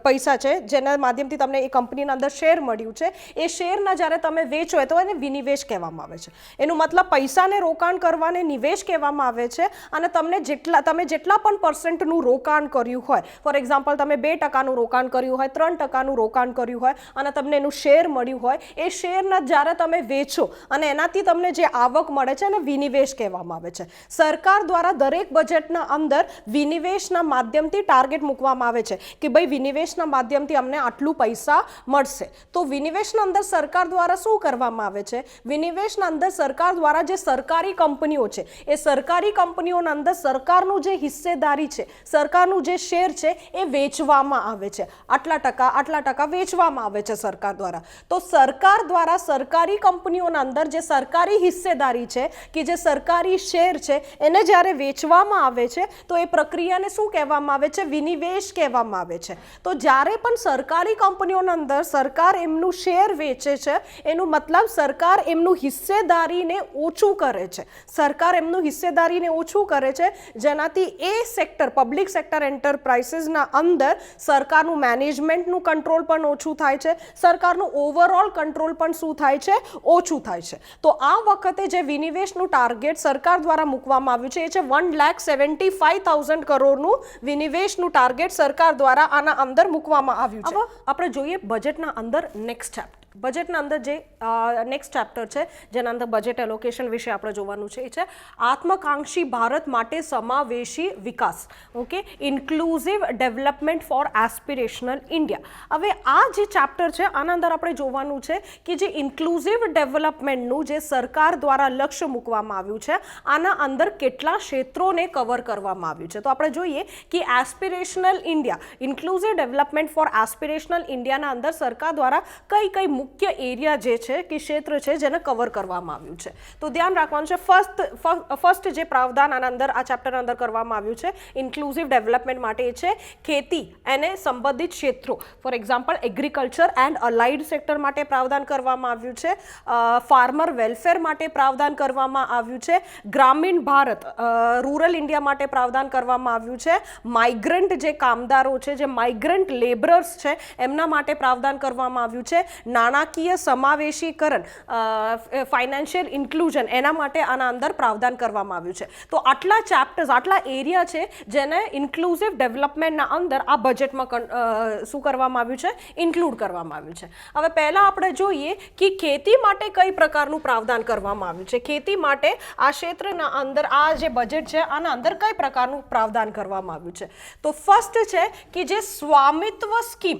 પૈસા છે જેના માધ્યમથી તમને એ કંપનીના અંદર શેર મળ્યું છે, એ શેરના જ્યારે તમે વેચો તો એને વિનિવેશ કહેવામાં આવે છે. એનું મતલબ પૈસાને રોકાણ કરવાને નિવેશ કહેવામાં આવે છે અને તમે જેટલા પણ % રોકાણ કર્યું હોય, ફોર એક્ઝામ્પલ તમે 2% રોકાણ કર્યું હોય, 3% રોકાણ કર્યું હોય અને તમને એનું શેર મળ્યું હોય, એ શેરના જ્યારે તમે વેચો અને એનાથી તમને જે આવક મળે છે એને વિનિવેશ કહેવામાં આવે છે. સરકાર દ્વારા દરેક બજેટના અંદર વિનિવેશના માધ્યમથી ટાર્ગેટ મૂકવામાં આવે છે કે ભાઈ વિનિવેશના માધ્યમથી અમને આટલું પૈસા મળશે. તો વિનિવેશના અંદર સરકાર દ્વારા શું કરવામાં આવે છે? વિનિવેશના અંદર સરકાર દ્વારા જે સરકારી કંપનીઓ છે એ સરકારી કંપનીઓના અંદર સરકારનું જે હિસ્સેદારી છે, સરકારનું જે શેર છે એ વેચવામાં આવે છે. આટલા ટકા વેચવામાં આવે છે સરકાર દ્વારા. તો સરકાર દ્વારા સરકારી કંપનીઓના અંદર જે સરકારી હિસ્સેદારી છે કે જે સરકારી શેર છે એને જ્યારે વેચવામાં આવે છે તો એ પ્રક્રિયાને શું કહેવામાં આવે છે? વિનિવેશ કહેવામાં આવે છે. તો જ્યારે પણ સરકારી કંપનીઓના અંદર સરકાર એમનું શેર વેચે છે એનું મતલબ સરકાર એમનું હિસ્સેદારીને ઓછું કરે છે. સરકાર એમનું હિસ્સેદારીને ઓછું કરે છે જેનાથી એ સેક્ટર, પબ્લિક સેક્ટર એન્ટરપ્રાઇઝીસના અંદર સરકારનું મેનેજમેન્ટનું કંટ્રોલ પણ ઓછું થાય છે, સરકારનું ઓવરઓલ કંટ્રોલ પણ શું થાય છે? ઓછું થાય છે. તો આ વખતે જે વિનિવેશનું ટાર્ગેટ સરકાર દ્વારા મૂકવામાં આવ્યું છે એ છે 1,75,000 કરોડનું વિનિવેશનું ટાર્ગેટ સરકાર દ્વારા આના અંદર મૂકવામાં આવ્યું છે. હવે આપણે જોઈએ બજેટના અંદર નેક્સ્ટ ચેપ્ટર. બજેટના અંદર જે નેક્સ્ટ ચેપ્ટર છે જેના અંદર બજેટ એલોકેશન વિશે આપણે જોવાનું છે એ છે આત્મકાંક્ષી ભારત માટે સમાવેશી વિકાસ. Okay, inclusive development for aspirational India. હવે આ જે ચેપ્ટર છે આના અંદર આપણે જોવાનું છે કે જે ઇન્ક્લુઝિવ ડેવલપમેન્ટનું જે સરકાર દ્વારા લક્ષ્ય મૂકવામાં આવ્યું છે આના અંદર કેટલા ક્ષેત્રોને કવર કરવામાં આવ્યું છે. તો આપણે જોઈએ કે aspirational India, inclusive development for aspirational ઇન્ડિયાના અંદર સરકાર દ્વારા કઈ મુખ્ય એરિયા જે છે કે ક્ષેત્ર છે જેને કવર કરવામાં આવ્યું છે. તો ધ્યાન રાખવાનું છે ફર્સ્ટ જે પ્રાવધાન આના અંદર આ ચેપ્ટરના અંદર કરવામાં આવ્યું છે ઇન્ક્લુઝિવ ડેવલપમેન્ટ માટે એ છે ખેતી અને સંબંધિત ક્ષેત્રો. For example agriculture and allied sector માટે પ્રાવધાન કરવામાં આવ્યું છે, ફાર્મર વેલફેર માટે પ્રાવધાન કરવામાં આવ્યું છે, ગ્રામીણ ભારત રૂરલ ઇન્ડિયા માટે પ્રાવધાન કરવામાં આવ્યું છે, માઇગ્રન્ટ જે કામદારો છે, જે માઇગ્રન્ટ લેબરર્સ છે એમના માટે પ્રાવધાન કરવામાં આવ્યું છે, નાણાકીય સમાવેશીકરણ ફાઇનાન્શિયલ ઇન્ક્લુઝન એના માટે આના અંદર પ્રાવધાન કરવામાં આવ્યું છે. તો આટલા ચેપ્ટર્સ, આટલા એરિયા છે જેને ઇન્ક્લુઝિવ ડેવલપમેન્ટના અંદર આ બજેટમાં શું કરવામાં આવ્યું છે? ઇન્ક્લુડ કરવામાં આવ્યું છે. હવે પહેલાં આપણે જોઈએ કે ખેતી માટે કઈ પ્રકારનું પ્રાવધાન કરવામાં આવ્યું છે. ખેતી માટે આ ક્ષેત્રના અંદર આ જે બજેટ છે આના અંદર કઈ પ્રકારનું પ્રાવધાન કરવામાં આવ્યું છે? તો ફર્સ્ટ છે કે જે સ્વામિત્વ સ્કીમ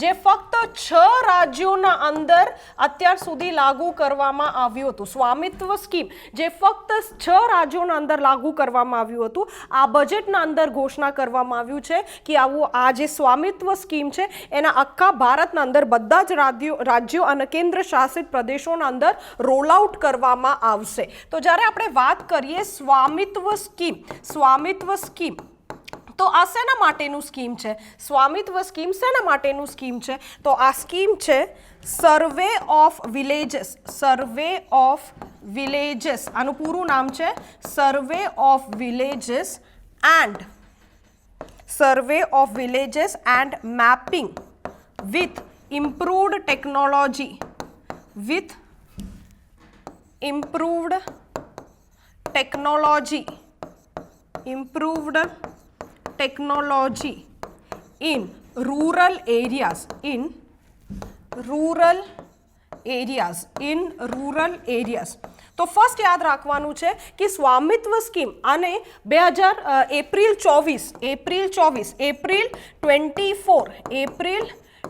જે ફક્ત 6 રાજ્યોના અંદર અત્યાર સુધી લાગુ કરવામાં આવ્યું હતું. સ્વામિત્વ સ્કીમ જે ફક્ત 6 રાજ્યોના અંદર લાગુ કરવામાં આવ્યું હતું. આ બજેટના અંદર ઘોષણા કરવામાં આવ્યું છે કે આ જે સ્વામિત્વ સ્કીમ છે એના આખા ભારતના અંદર બધા જ રાજ્યો અને કેન્દ્ર શાસિત પ્રદેશોના અંદર રોલ આઉટ કરવામાં આવશે. તો જ્યારે આપણે વાત કરીએ સ્વામિત્વ સ્કીમ તો આ શેના માટેનું સ્કીમ છે? સ્વામિત્વ સ્કીમ શેના માટેનું સ્કીમ છે? તો આ સ્કીમ છે survey of villages. Survey of villages, આનું પૂરું નામ છે survey of villages and survey of villages and mapping with improved technology. With improved technology. Improved technology in rural areas. In rural areas. In rural areas. તો first યાદ રાખવાનું છે કે સ્વામિત્વ scheme અને એપ્રિલ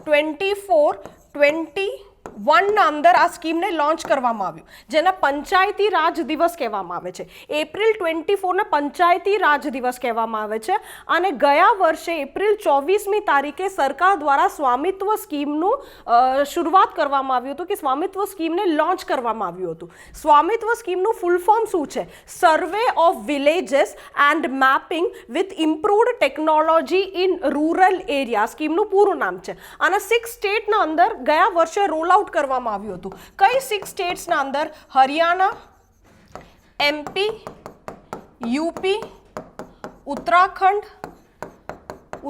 2021ના અંદર આ સ્કીમને લોન્ચ કરવામાં આવ્યું, જેને પંચાયતી રાજ દિવસ કહેવામાં આવે છે. એપ્રિલ 24ને પંચાયતી રાજ દિવસ કહેવામાં આવે છે. અને ગયા વર્ષે એપ્રિલ 24મી તારીખે સરકાર દ્વારા સ્વામિત્વ સ્કીમનું શરૂઆત કરવામાં આવ્યું હતું, કે સ્વામિત્વ સ્કીમને લોન્ચ કરવામાં આવ્યું હતું. સ્વામિત્વ સ્કીમનું ફૂલ ફોર્મ શું છે? Survey of villages and mapping with improved technology in rural area સ્કીમનું પૂરું નામ છે. અને 6 સ્ટેટના અંદર ગયા વર્ષે રોલ આઉટ કરવામાં આવ્યું હતું. કઈ 6 સ્ટેટ્સના અંદર? હરિયાણા, એમપી, યુપી,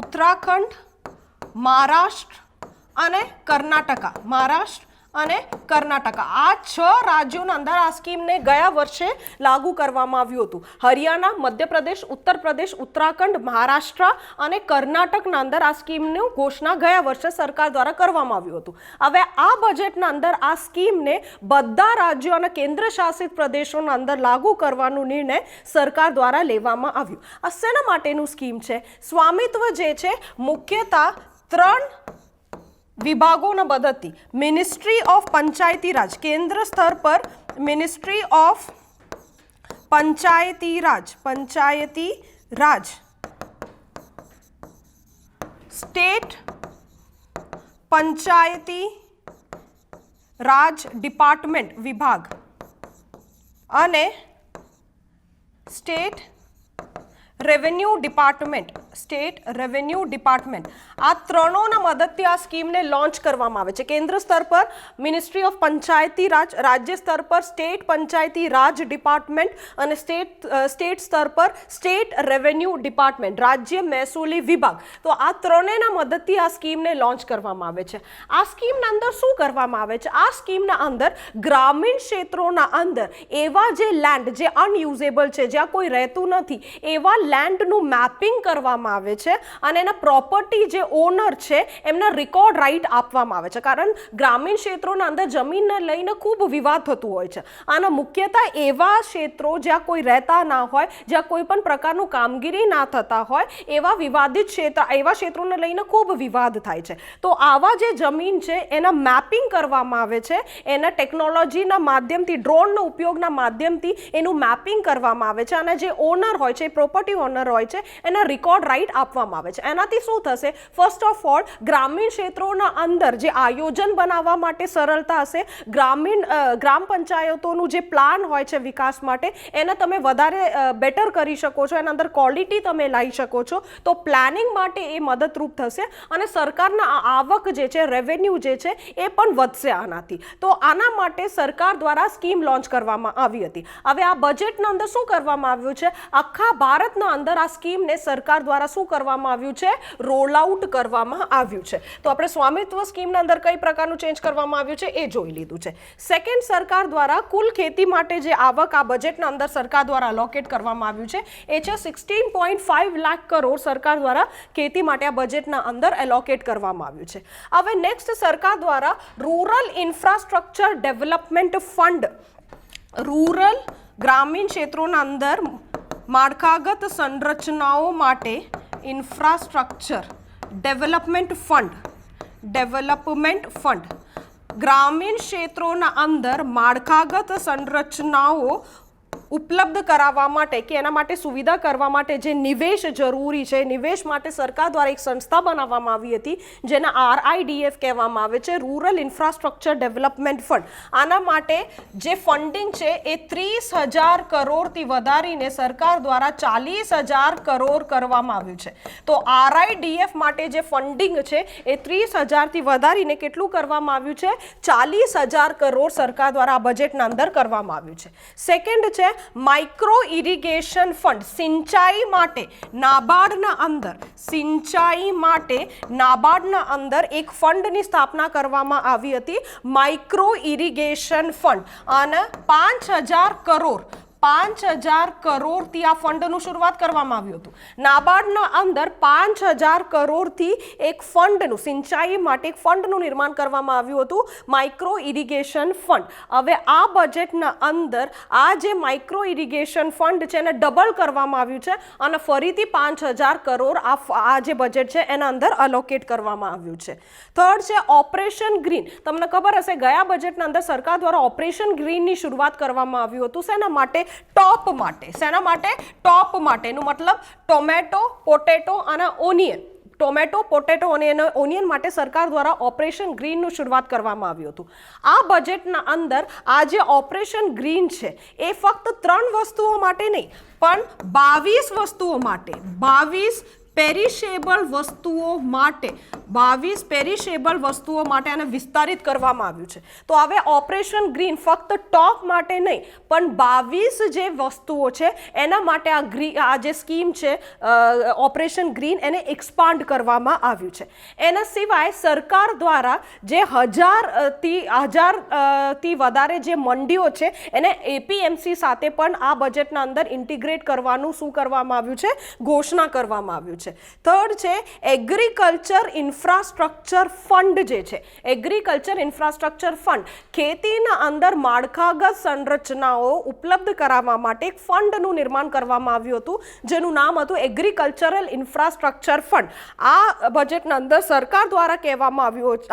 ઉત્તરાખંડ, મહારાષ્ટ્ર અને કર્ણાટકા. મહારાષ્ટ્ર અને કર્ણાટકા, આ 6 રાજ્યોના અંદર આ સ્કીમને ગયા વર્ષે લાગુ કરવામાં આવ્યું હતું. હરિયાણા, મધ્યપ્રદેશ, ઉત્તર પ્રદેશ, ઉત્તરાખંડ, મહારાષ્ટ્ર અને કર્ણાટકના અંદર આ સ્કીમની ઘોષણા ગયા વર્ષે સરકાર દ્વારા કરવામાં આવ્યું હતું. હવે આ બજેટના અંદર આ સ્કીમને બધા રાજ્યો અને કેન્દ્ર શાસિત પ્રદેશોના અંદર લાગુ કરવાનો નિર્ણય સરકાર દ્વારા લેવામાં આવ્યો. આ શેના માટેનું સ્કીમ છે? સ્વામિત્વ જે છે મુખ્યતઃ 3 વિભાગોના મદદથી મિનિસ્ટ્રી ઓફ પંચાયતી રાજ, કેન્દ્ર સ્તર પર ministry of Panchayati Raj, state Panchayati Raj department વિભાગ અને સ્ટેટ રેવન્યુ ડિપાર્ટમેન્ટ. આ ત્રણોના મદદથી આ સ્કીમને લોન્ચ કરવામાં આવે છે. કેન્દ્ર સ્તર પર મિનિસ્ટ્રી ઓફ પંચાયતી રાજ, રાજ્ય સ્તર પર સ્ટેટ પંચાયતી રાજ ડિપાર્ટમેન્ટ અને સ્ટેટ સ્તર પર સ્ટેટ રેવન્યુ ડિપાર્ટમેન્ટ, રાજ્ય મહેસૂલી વિભાગ. તો આ ત્રણેયના મદદથી આ સ્કીમને લોન્ચ કરવામાં આવે છે. આ સ્કીમના અંદર શું કરવામાં આવે છે? આ સ્કીમના અંદર ગ્રામીણ ક્ષેત્રોના અંદર એવા જે લેન્ડ જે અનયુઝેબલ છે, જ્યાં કોઈ રહેતું નથી, એવા લેન્ડનું મેપિંગ કરવામાં આવે છે અને એના પ્રોપર્ટી જે ઓનર છે એમને રેકોર્ડ રાઇટ આપવામાં આવે છે. કારણ ગ્રામીણ ક્ષેત્રોના અંદર જમીનને લઈને ખૂબ વિવાદ થતું હોય છે. અને મુખ્યતઃ એવા ક્ષેત્રો જ્યાં કોઈ રહેતા ના હોય, જ્યાં કોઈ પણ પ્રકારનું કામગીરી ના થતા હોય, એવા વિવાદિત એવા ક્ષેત્રોને લઈને ખૂબ વિવાદ થાય છે. તો આવા જે જમીન છે એના મેપિંગ કરવામાં આવે છે. એના ટેકનોલોજીના માધ્યમથી, ડ્રોનનો ઉપયોગના માધ્યમથી એનું મેપિંગ કરવામાં આવે છે. અને જે ઓનર હોય છે, પ્રોપર્ટી ઓનર હોય છે, એના રેકોર્ડ રાઇટ આપવામાં આવે છે. એનાથી શું થશે? ફર્સ્ટ ઓફ ઓલ ગ્રામીણ ક્ષેત્રોના અંદર જે આયોજન બનાવવા માટે સરળતા હશે. ગ્રામ પંચાયતોનું જે પ્લાન હોય છે વિકાસ માટે, એને તમે વધારે બેટર કરી શકો છો. એના અંદર ક્વોલિટી તમે લાવી શકો છો. તો પ્લાનિંગ માટે એ મદદરૂપ થશે અને સરકારના આવક જે છે, રેવન્યુ જે છે, એ પણ વધશે આનાથી. તો આના માટે સરકાર દ્વારા સ્કીમ લોન્ચ કરવામાં આવી હતી. હવે આ બજેટના અંદર શું કરવામાં આવ્યું છે? આખા ભારતના અંદર આ સ્કીમને સરકાર દ્વારા શું કરવામાં આવ્યું છે? રોલ આઉટ કરવામાં આવ્યું છે. તો આપણે સ્વામિત્વ સ્કીમના અંદર કઈ પ્રકારનું ચેન્જ કરવામાં આવ્યું છે એ જોઈ લીધું છે. સેકન્ડ, સરકાર દ્વારા કુલ ખેતી માટે જે આવક આ બજેટના અંદર સરકાર દ્વારા અલોકેટ કરવામાં આવ્યું છે એ છે 16.5 લાખ કરોડ સરકાર દ્વારા ખેતી માટે આ બજેટના અંદર એલોકેટ કરવામાં આવ્યું છે. હવે નેક્સ્ટ, સરકાર દ્વારા rural infrastructure development fund, rural ગ્રામીણ ક્ષેત્રોના અંદર માળખાગત સંરચનાઓ માટે ઇન્ફ્રાસ્ટ્રક્ચર ડેવલપમેન્ટ ફંડ, ગ્રામીણ ક્ષેત્રોના અંદર માળખાગત સંરચનાઓ ઉપલબ્ધ કરાવવા માટે કે એના માટે સુવિધા કરવા માટે જે નિવેશ જરૂરી છે, નિવેશ માટે સરકાર દ્વારા એક સંસ્થા બનાવવામાં આવી હતી જેને RIDF કહેવામાં આવે છે, રૂરલ ઇન્ફ્રાસ્ટ્રક્ચર ડેવલપમેન્ટ ફંડ. આના માટે જે ફંડિંગ છે એ 30,000 કરોડથી વધારીને સરકાર દ્વારા 40,000 કરોડ કરવામાં આવ્યું છે. તો RIDF માટે જે ફંડિંગ છે એ 30,000થી વધારીને કેટલું કરવામાં આવ્યું છે? 40,000 કરોડ સરકાર દ્વારા આ બજેટના અંદર કરવામાં આવ્યું છે. સેકન્ડ છે માઇક્રો ઇરિગેશન ફંડ. સિંચાઈ માટે નાબાર્ડના અંદર અંદર એક ફંડની સ્થાપના કરવામાં આવી હતી, માઇક્રો ઇરિગેશન ફંડ, અને 5,000 કરોડથી આ ફંડનું શરૂઆત કરવામાં આવ્યું હતું. નાબાર્ડના અંદર 5,000 કરોડથી એક ફંડનું, સિંચાઈ માટે એક ફંડનું નિર્માણ કરવામાં આવ્યું હતું, માઇક્રો ઇરિગેશન ફંડ. હવે આ બજેટના અંદર આ જે માઇક્રો ઇરિગેશન ફંડ છે એને ડબલ કરવામાં આવ્યું છે અને ફરીથી 5,000 કરોડ આ જે બજેટ છે એના અંદર અલોકેટ કરવામાં આવ્યું છે. થર્ડ છે ઓપરેશન ગ્રીન. તમને ખબર હશે ગયા બજેટના અંદર સરકાર દ્વારા ઓપરેશન ગ્રીનની શરૂઆત કરવામાં આવ્યું હતું. શેના માટે? ટોપ માટે. શેના માટે? ટોપ માટે. એનું મતલબ ટોમેટો, પોટેટો અને ઓનિયન. ટોમેટો, પોટેટો અને ઓનિયન માટે સરકાર દ્વારા ઓપરેશન ગ્રીનનું શરૂઆત કરવામાં આવ્યું હતું. આ બજેટના અંદર આ જે ઓપરેશન ગ્રીન છે એ ફક્ત 3 વસ્તુઓ માટે નહીં પણ 22 વસ્તુઓ માટે, 22 પેરિશેબલ વસ્તુઓ માટે આને વિસ્તારિત કરવામાં આવ્યું છે. તો હવે ઓપરેશન ગ્રીન ફક્ત ટોપ માટે નહીં પણ 22 જે વસ્તુઓ છે એના માટે આ જે સ્કીમ છે ઓપરેશન ગ્રીન એને એક્સપાન્ડ કરવામાં આવ્યું છે. એના સિવાય સરકાર દ્વારા જે 1,000થી વધારે જે મંડીઓ છે એને APMC સાથે પણ આ બજેટના અંદર ઇન્ટિગ્રેટ કરવાનું શું કરવામાં આવ્યું છે? ઘોષણા કરવામાં આવ્યું છે. થર્ડ છે એગ્રીકલ્ચર ઇન્ફ્રાસ્ટ્રક્ચર ફંડ. જે છે એગ્રીકલ્ચર ઇન્ફ્રાસ્ટ્રક્ચર ફંડ, ખેતીના અંદર માળખાગત સંરચનાઓ ઉપલબ્ધ કરાવવા માટે એક ફંડનું નિર્માણ કરવામાં આવ્યું હતું જેનું નામ હતું એગ્રીકલ્ચરલ ઇન્ફ્રાસ્ટ્રક્ચર ફંડ. આ બજેટના અંદર સરકાર દ્વારા કહેવામાં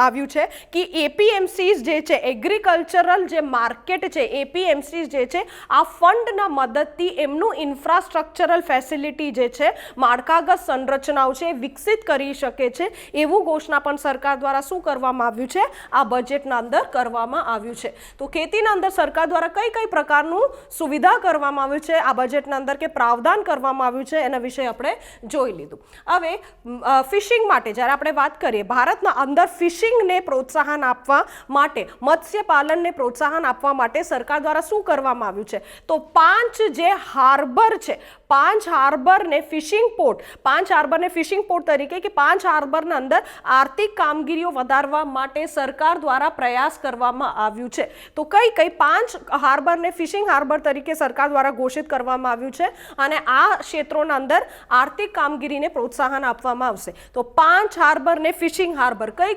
આવ્યું છે કે APMCs જે છે, એગ્રીકલ્ચરલ જે માર્કેટ છે, APMCs જે છે આ ફંડના મદદથી એમનું ઇન્ફ્રાસ્ટ્રક્ચરલ ફેસિલિટી જે છે, માળખાગત સંરચનાઓ છે વિકસિત કરી શકે છે. એવું ઘોષણા પણ સરકાર દ્વારા શું કરવામાં આવ્યું છે? આ બજેટના અંદર કરવામાં આવ્યું છે. તો ખેતીના અંદર સરકાર દ્વારા કઈ પ્રકારનું સુવિધા કરવામાં આવ્યું છે આ બજેટના અંદર કે પ્રાવધાન કરવામાં આવ્યું છે એના વિશે આપણે જોઈ લીધું. હવે ફિશિંગ માટે જ્યારે આપણે વાત કરીએ, ભારતના અંદર ફિશિંગને પ્રોત્સાહન આપવા માટે, મત્સ્યપાલનને પ્રોત્સાહન આપવા માટે સરકાર દ્વારા શું કરવામાં આવ્યું છે? તો 5 જે હાર્બર છે, 5 હાર્બરને ફિશિંગ પોર્ટ, 5 હાર્બરને ફિશિંગ પોર્ટ તરીકે કે 5 હાર્બરના અંદર આર્થિક કામગીરીઓ વધારવા માટે સરકાર દ્વારા પ્રયાસ કરવામાં આવ્યું છે. તો કઈ 5 હાર્બરને ફિશિંગ હાર્બર તરીકે સરકાર દ્વારા ઘોષિત કરવામાં આવ્યું છે અને આ ક્ષેત્રોના અંદર આર્થિક કામગીરીને પ્રોત્સાહન આપવામાં આવશે. તો 5 હાર્બરને ફિશિંગ હાર્બર કઈ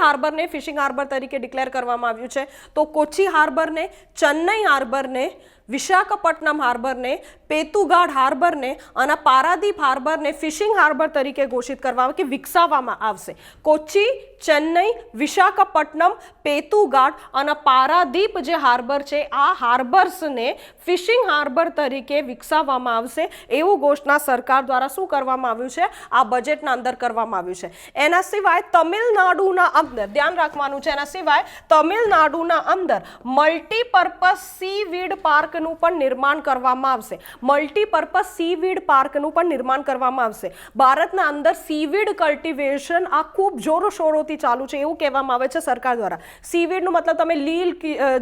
હાર્બરને ફિશિંગ હાર્બર તરીકે ડિક્લેર કરવામાં આવ્યું છે? તો કોચી હાર્બરને, ચેન્નઈ હાર્બરને, વિશાખાપટ્ટનમ હાર્બરને, પેતુગાડ હાર્બરને અને પારાદીપ હાર્બરને ફિશિંગ હાર્બર તરીકે ઘોષિત કરવામાં કે વિકસાવવામાં આવશે. કોચી, ચેન્નઈ, વિશાખાપટ્ટનમ, પેતુગાડ અને પારાદીપ જે હાર્બર છે આ હાર્બર્સને ફિશિંગ હાર્બર તરીકે વિકસાવવામાં આવશે એવું ઘોષણા સરકાર દ્વારા શું કરવામાં આવ્યું છે? આ બજેટના અંદર કરવામાં આવ્યું છે. એના સિવાય તમિલનાડુના અંદર ધ્યાન રાખવાનું છે, એના સિવાય તમિલનાડુના અંદર મલ્ટીપર્પઝ સીવીડ પાર્કનું પણ નિર્માણ કરવામાં આવશે. મલ્ટીપર્પઝ સીવીડ પાર્કનું પણ નિર્માણ કરવામાં આવશે. ભારતના અંદર સીવીડ કલ્ટિવેશન આ ખૂબ જોરોશોરોથી ચાલુ છે એવું કહેવામાં આવે છે સરકાર દ્વારા. સીવીડનું મતલબ તમે લીલ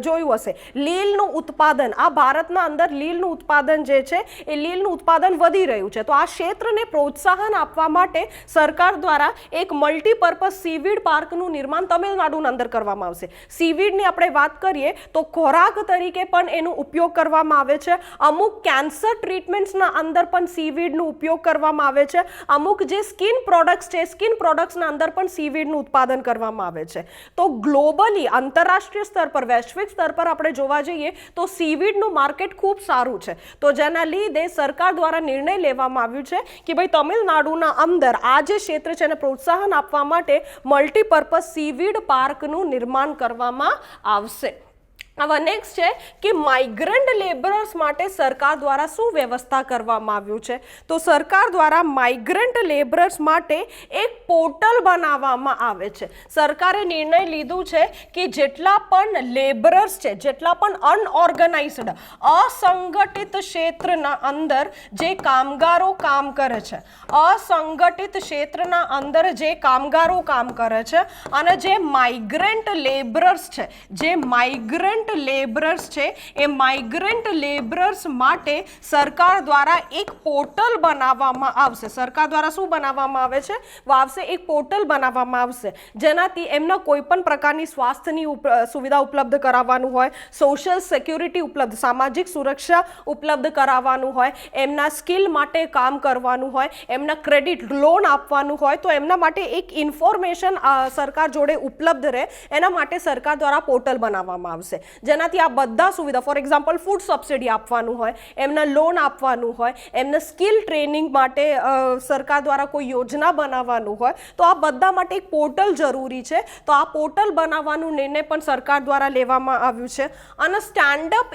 જોયું હશે, લીલનું ઉત્પાદન, આ ભારતના અંદર લીલનું ઉત્પાદન જે છે એ લીલનું ઉત્પાદન વધી રહ્યું છે. તો આ ક્ષેત્રને પ્રોત્સાહન આપવા માટે સરકાર દ્વારા એક મલ્ટીપર્પઝ સીવીડ પાર્કનું નિર્માણ તમિલનાડુના અંદર કરવામાં આવશે. સીવીડની આપણે વાત કરીએ તો ખોરાક તરીકે પણ એનો ઉપયોગ કરવામાં આવે છે. અમુક કેન્સર ટ્રીટમેન્ટ્સના અંદર પણ સીવીડનો ઉપયોગ કરવામાં આવે છે. અમુક જે સ્કિન પ્રોડક્ટ્સ છે, સ્કિન પ્રોડક્ટ્સના અંદર પણ સીવીડનું ઉત્પાદન કરવામાં આવે છે. તો ગ્લોબલી, આંતરરાષ્ટ્રીય સ્તર પર, વૈશ્વિક સ્તર પર આપણે જોવા જઈએ તો સીવીડનું માર્કેટ ખૂબ સારું છે. તો જેના લીધે સરકાર દ્વારા નિર્ણય લેવામાં આવ્યું છે કે ભાઈ તમિલનાડુના અંદર આ જે ક્ષેત્ર છે એને પ્રોત્સાહન આપવા માટે મલ્ટીપર્પઝ સીવીડ પાર્કનું નિર્માણ કરવામાં આવશે. હવે નેક્સ્ટ છે કે માઇગ્રન્ટ લેબરર્સ માટે સરકાર દ્વારા શું વ્યવસ્થા કરવામાં આવ્યું છે? તો સરકાર દ્વારા માઇગ્રન્ટ લેબરર્સ માટે એક પોર્ટલ બનાવવામાં આવે છે. સરકારે નિર્ણય લીધું છે કે જેટલા પણ લેબરર્સ છે, જેટલા પણ અનઓર્ગેનાઇઝડ અસંગઠિત ક્ષેત્રના અંદર જે કામગારો કામ કરે છે, અસંગઠિત ક્ષેત્રના અંદર જે કામગારો કામ કરે છે અને જે માઇગ્રન્ટ લેબરર્સ છે, જે માઇગ્રન્ટ લેબરર્સ છે, એ માઇગ્રન્ટ લેબરર્સ માટે સરકાર દ્વારા એક પોર્ટલ બનાવવામાં આવશે. સરકાર દ્વારા શું બનાવવામાં આવશે? એક પોર્ટલ બનાવવામાં આવશે જેનાથી એમના કોઈ પણ પ્રકારની સ્વાસ્થ્યની સુવિધા ઉપલબ્ધ કરાવવાનું હોય, સોશિયલ સિક્યુરિટી ઉપલબ્ધ, સામાજિક સુરક્ષા ઉપલબ્ધ કરાવવાનું હોય, એમના સ્કિલ માટે કામ કરવાનું હોય, એમના ક્રેડિટ લોન આપવાનું હોય, તો એમના માટે એક ઇન્ફોર્મેશન સરકાર જોડે ઉપલબ્ધ રહે એના માટે સરકાર દ્વારા પોર્ટલ બનાવવામાં આવશે જેનાથી આ બધા સુવિધા, ફોર એક્ઝામ્પલ ફૂડ સબસિડી આપવાનું હોય, એમના લોન આપવાનું હોય, એમને સ્કિલ ટ્રેનિંગ માટે સરકાર દ્વારા કોઈ યોજના બનાવવાનું હોય, તો આ બધા માટે એક પોર્ટલ જરૂરી છે. તો આ પોર્ટલ બનાવવાનું નિર્ણય પણ સરકાર દ્વારા લેવામાં આવ્યું છે. અને સ્ટેન્ડઅપ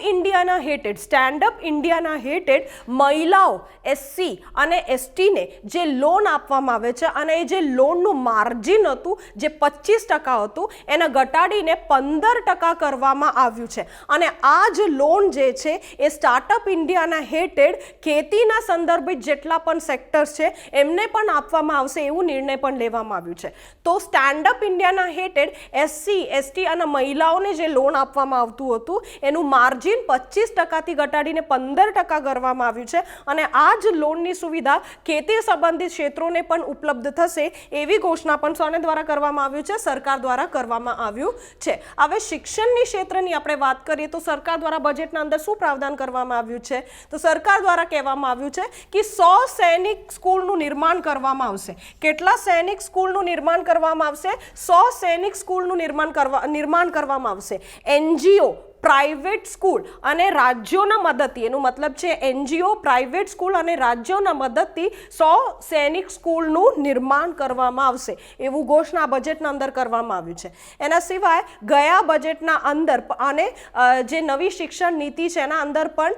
ઇન્ડિયાના હેઠળ મહિલાઓ, SC અને STને જે લોન આપવામાં આવે છે અને એ જે લોનનું માર્જિન હતું જે 25% હતું એને ઘટાડીને 15% કરવામાં આવ્યું છે. અને આ જ લોન જે છે એ સ્ટાર્ટઅપ ઇન્ડિયાના હેઠળ ખેતીના સંદર્ભિત જેટલા પણ સેક્ટર્સ છે એમને પણ આપવામાં આવશે એવું નિર્ણય પણ લેવામાં આવ્યું છે. તો સ્ટેન્ડઅપ ઇન્ડિયાના હેઠળ SC, ST અને મહિલાઓને જે લોન આપવામાં આવતું હતું એનું માર્જિન 25%થી ઘટાડીને 15% કરવામાં આવ્યું છે. અને આ જ લોનની સુવિધા ખેતી સંબંધિત ક્ષેત્રોને પણ ઉપલબ્ધ થશે એવી ઘોષણા પણ સોને દ્વારા કરવામાં આવ્યું છે, સરકાર દ્વારા કરવામાં આવ્યું છે. હવે શિક્ષણની ક્ષેત્રની આપણે વાત કરીએ તો સરકાર દ્વારા બજેટના અંદર શું પ્રાવધાન કરવામાં આવ્યું છે? તો સરકાર દ્વારા કહેવામાં આવ્યું છે કે 100 સૈનિક સ્કૂલનું નિર્માણ કરવામાં આવશે. કેટલા સૈનિક સ્કૂલનું નિર્માણ કરવામાં આવશે? 100 સૈનિક સ્કૂલનું નિર્માણ કરવામાં આવશે. NGO, પ્રાઇવેટ સ્કૂલ અને રાજ્યોના મદદથી, એનું મતલબ છે NGO, પ્રાઇવેટ સ્કૂલ અને રાજ્યોના મદદથી 100 સૈનિક સ્કૂલનું નિર્માણ કરવામાં આવશે એવું ઘોષણા બજેટના અંદર કરવામાં આવ્યું છે. એના સિવાય ગયા બજેટના અંદર અને જે નવી શિક્ષણ નીતિ છે એના અંદર પણ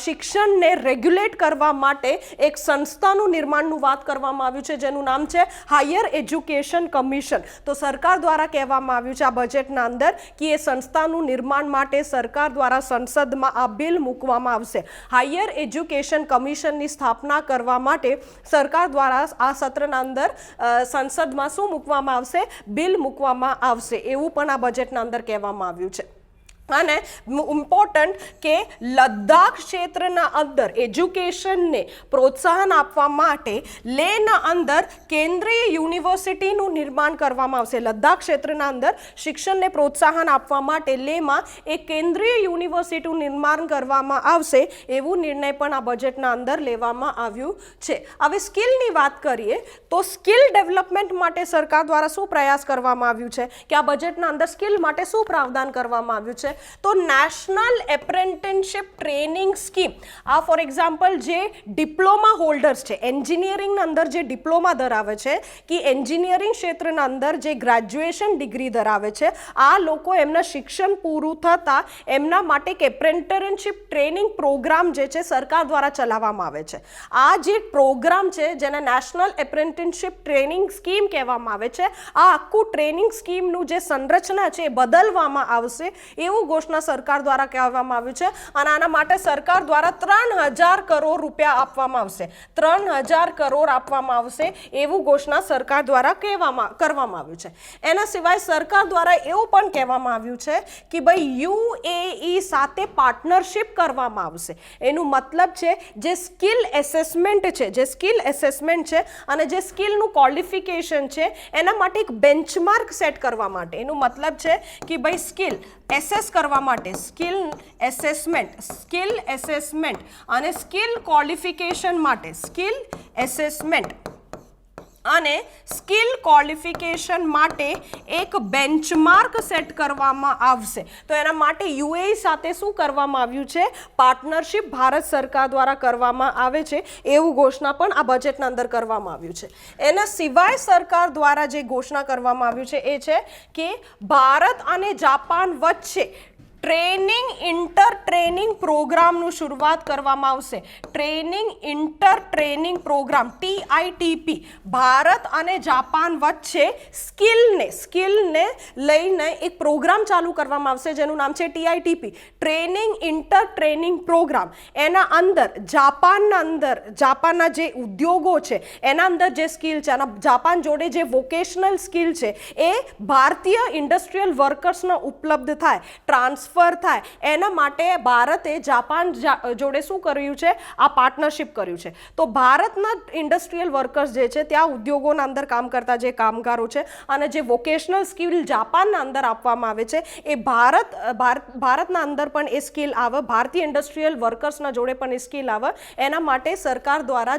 શિક્ષણને રેગ્યુલેટ કરવા માટે એક સંસ્થાનું નિર્માણનું વાત કરવામાં આવ્યું છે જેનું નામ છે હાયર એજ્યુકેશન કમિશન. તો સરકાર દ્વારા કહેવામાં આવ્યું છે આ બજેટના અંદર કે એ સંસ્થાનું નિર્માણ માટે સરકાર દ્વારા સંસદમાં આ બિલ મૂકવામાં આવશે. હાયર એજ્યુકેશન કમિશનની સ્થાપના કરવા માટે સરકાર દ્વારા આ સત્રના અંદર સંસદમાં શું મૂકવામાં આવશે? બિલ મૂકવામાં આવશે એવું પણ આ બજેટના અંદર કહેવામાં આવ્યું છે. અને ઇમ્પોર્ટન્ટ કે લદ્દાખ ક્ષેત્રના અંદર એજ્યુકેશનને પ્રોત્સાહન આપવા માટે લેહના અંદર કેન્દ્રીય યુનિવર્સિટીનું નિર્માણ કરવામાં આવશે. લદ્દાખ ક્ષેત્રના અંદર શિક્ષણને પ્રોત્સાહન આપવા માટે લેહમાં એક કેન્દ્રીય યુનિવર્સિટીનું નિર્માણ કરવામાં આવશે એવું નિર્ણય પણ આ બજેટના અંદર લેવામાં આવ્યું છે. હવે સ્કિલની વાત કરીએ તો સ્કિલ ડેવલપમેન્ટ માટે સરકાર દ્વારા શું પ્રયાસ કરવામાં આવ્યું છે કે આ બજેટના અંદર સ્કિલ માટે શું પ્રાવધાન કરવામાં આવ્યું છે? તો નેશનલ એપ્રેન્ટિસશિપ ટ્રેનિંગ સ્કીમ, આ ફોર એક્ઝામ્પલ જે ડિપ્લોમા હોલ્ડર્સ છે, એન્જિનિયરિંગના અંદર જે ડિપ્લોમા ધરાવે છે કે એન્જિનિયરિંગ ક્ષેત્રના અંદર જે ગ્રેજ્યુએશન ડિગ્રી ધરાવે છે, આ લોકો એમના શિક્ષણ પૂરું થતાં એમના માટે એક એપ્રેન્ટિસશિપ ટ્રેનિંગ પ્રોગ્રામ જે છે સરકાર દ્વારા ચલાવવામાં આવે છે. આ જે પ્રોગ્રામ છે જેને નેશનલ એપ્રેન્ટિસશિપ ટ્રેનિંગ સ્કીમ કહેવામાં આવે છે, આ આખું ટ્રેનિંગ સ્કીમનું જે સંરચના છે એ બદલવામાં આવશે એવું ઘોષણા સરકાર દ્વારા કહેવામાં આવ્યું છે. અને આના માટે સરકાર દ્વારા 3000 કરોડ રૂપિયા આપવામાં આવશે. 3000 કરોડ આપવામાં આવશે એવું ઘોષણા સરકાર દ્વારા કરવામાં આવ્યું છે. એના સિવાય સરકાર દ્વારા એવું પણ કહેવામાં આવ્યું છે કે ભાઈ UAE સાથે પાર્ટનરશિપ કરવામાં આવશે. એનું મતલબ છે જે સ્કિલ એસેસમેન્ટ છે અને જે સ્કિલનું ક્વોલિફિકેશન છે એના માટે એક બેન્ચમાર્ક સેટ કરવા માટે, એનું મતલબ છે કે ભાઈ સ્કિલ એસેસ કરવા માટે સ્કિલ એસેસમેન્ટ અને સ્કિલ ક્વોલિફિકેશન માટે સ્કિલ એસેસમેન્ટ અને સ્કિલ ક્વોલિફિકેશન માટે એક બેન્ચમાર્ક સેટ કરવામાં આવશે. તો એના માટે UAE સાથે શું કરવામાં આવ્યું છે? પાર્ટનરશિપ ભારત સરકાર દ્વારા કરવામાં આવે છે એવું ઘોષણા પણ આ બજેટના અંદર કરવામાં આવ્યું છે. એના સિવાય સરકાર દ્વારા જે ઘોષણા કરવામાં આવ્યું છે એ છે કે ભારત અને જાપાન વચ્ચે ટ્રેનિંગ ઇન્ટર ટ્રેનિંગ પ્રોગ્રામનું શરૂઆત કરવામાં આવશે. Training inter training programme TITP Bharat અને જાપાન વચ્ચે સ્કિલને લઈને એક પ્રોગ્રામ ચાલુ કરવામાં આવશે જેનું નામ છે TITP training inter training programme. એના અંદર જાપાનના જે ઉદ્યોગો છે એના અંદર જે સ્કિલ છે અને જાપાન જોડે જે વોકેશનલ સ્કિલ છે એ ભારતીય ઇન્ડસ્ટ્રીયલ વર્કર્સને ઉપલબ્ધ થાય, ટ્રાન્સફર થાય, એના માટે ભારતે જાપાન જોડે શું કર્યું છે? આ પાર્ટનરશિપ કર્યું છે. તો ભારતના ઇન્ડસ્ટ્રીયલ વર્કર્સ જે છે ત્યાં ઉદ્યોગોના અંદર કામ કરતા જે કામગારો છે અને જે વોકેશનલ સ્કિલ જાપાનના અંદર આપવામાં આવે છે એ ભારતના અંદર પણ એ સ્કિલ આવે, ભારતીય ઇન્ડસ્ટ્રીયલ વર્કર્સના જોડે પણ એ સ્કિલ આવે. એના માટે સરકાર દ્વારા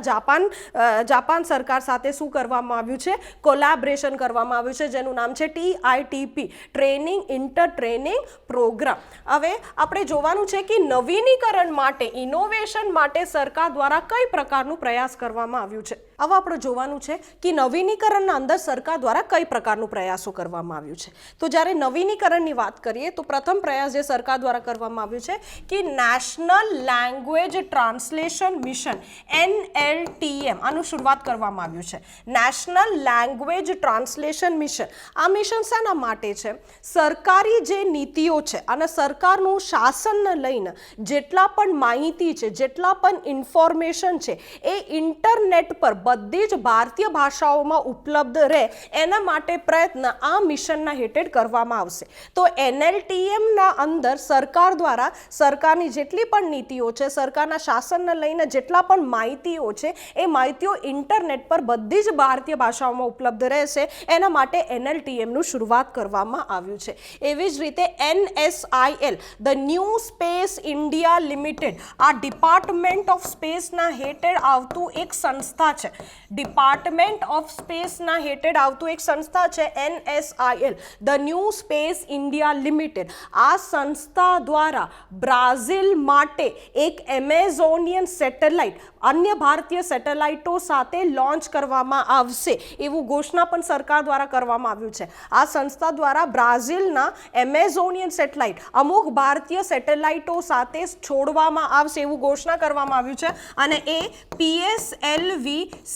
જાપાન સરકાર સાથે શું કરવામાં આવ્યું છે? કોલેબોરેશન કરવામાં આવ્યું છે જેનું નામ છે TITP training inter training programme. હવે આપણે જોવાનું છે કે નવીનીકરણ માટે, ઇનોવેશન માટે સરકાર દ્વારા કઈ પ્રકારનું પ્રયાસ કરવામાં આવ્યું છે. હવે આપણે જોવાનું છે કે નવીનીકરણના અંદર સરકાર દ્વારા કઈ પ્રકારનું પ્રયાસો કરવામાં આવ્યું છે. તો જ્યારે નવીનીકરણની વાત કરીએ તો પ્રથમ પ્રયાસ જે સરકાર દ્વારા કરવામાં આવ્યું છે કે national language translation mission NLTM આનું શરૂઆત કરવામાં આવ્યું છે. National language translation mission. આ મિશન શાના માટે છે? સરકારી જે નીતિઓ છે અને સરકારનું શાસનને લઈને જેટલા પણ માહિતી છે, જેટલા પણ ઇન્ફોર્મેશન છે એ ઇન્ટરનેટ પર બધી જ ભારતીય ભાષાઓમાં ઉપલબ્ધ રહે એના માટે પ્રયત્ન આ મિશનના હેઠળ કરવામાં આવશે. તો NLTMના અંદર સરકાર દ્વારા સરકારની જેટલી પણ નીતિઓ છે, સરકારના શાસનને લઈને જેટલા પણ માહિતીઓ છે એ માહિતીઓ ઇન્ટરનેટ પર બધી જ ભારતીય ભાષાઓમાં ઉપલબ્ધ રહેશે. એના માટે NLTMનું શરૂઆત કરવામાં આવ્યું છે. એવી જ રીતે NSIL the new space India limited આ ડિપાર્ટમેન્ટ ઓફ સ્પેસના હેઠળ આવતું એક સંસ્થા છે. ડિપાર્ટમેન્ટ ઓફ સ્પેસના હેઠળ આવતું એક સંસ્થા છે NSIL the new space India limited. આ સંસ્થા દ્વારા બ્રાઝિલ માટે એક એમેઝોનિયન સેટેલાઇટ અન્ય ભારતીય સેટેલાઇટો સાથે લોન્ચ કરવામાં આવશે એવું ઘોષણા પણ સરકાર દ્વારા કરવામાં આવ્યું છે. આ સંસ્થા દ્વારા બ્રાઝિલના એમેઝોનિયન સેટેલાઇટ અમુક ભારતીય સેટેલાઇટો સાથે છોડવામાં આવશે એવું ઘોષણા કરવામાં આવ્યું છે અને એ PSLV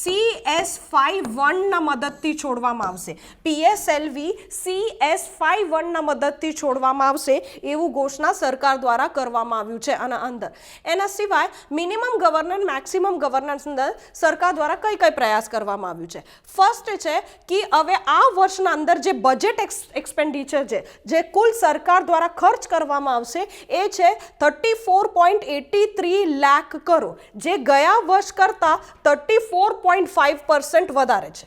CS51ના મદદથી છોડવામાં આવશે. PSLV CS51ના મદદથી છોડવામાં આવશે એવું ઘોષણા સરકાર દ્વારા કરવામાં આવ્યું છે. અને અંદર એના સિવાય મિનિમમ ગવર્નન્સ મેક્સિમમ ગવર્નન્સ અંદર સરકાર દ્વારા કઈ કઈ પ્રયાસ કરવામાં આવ્યું છે. ફર્સ્ટ છે કે હવે આ વર્ષના અંદર જે બજેટ એક્સપેન્ડિચર છે જે કુલ સરકાર દ્વારા ખર્ચ કરવામાં આવશે એ છે 34.83 લાખ કરોડ જે ગયા વર્ષ કરતાં 34.5% વધારે છે.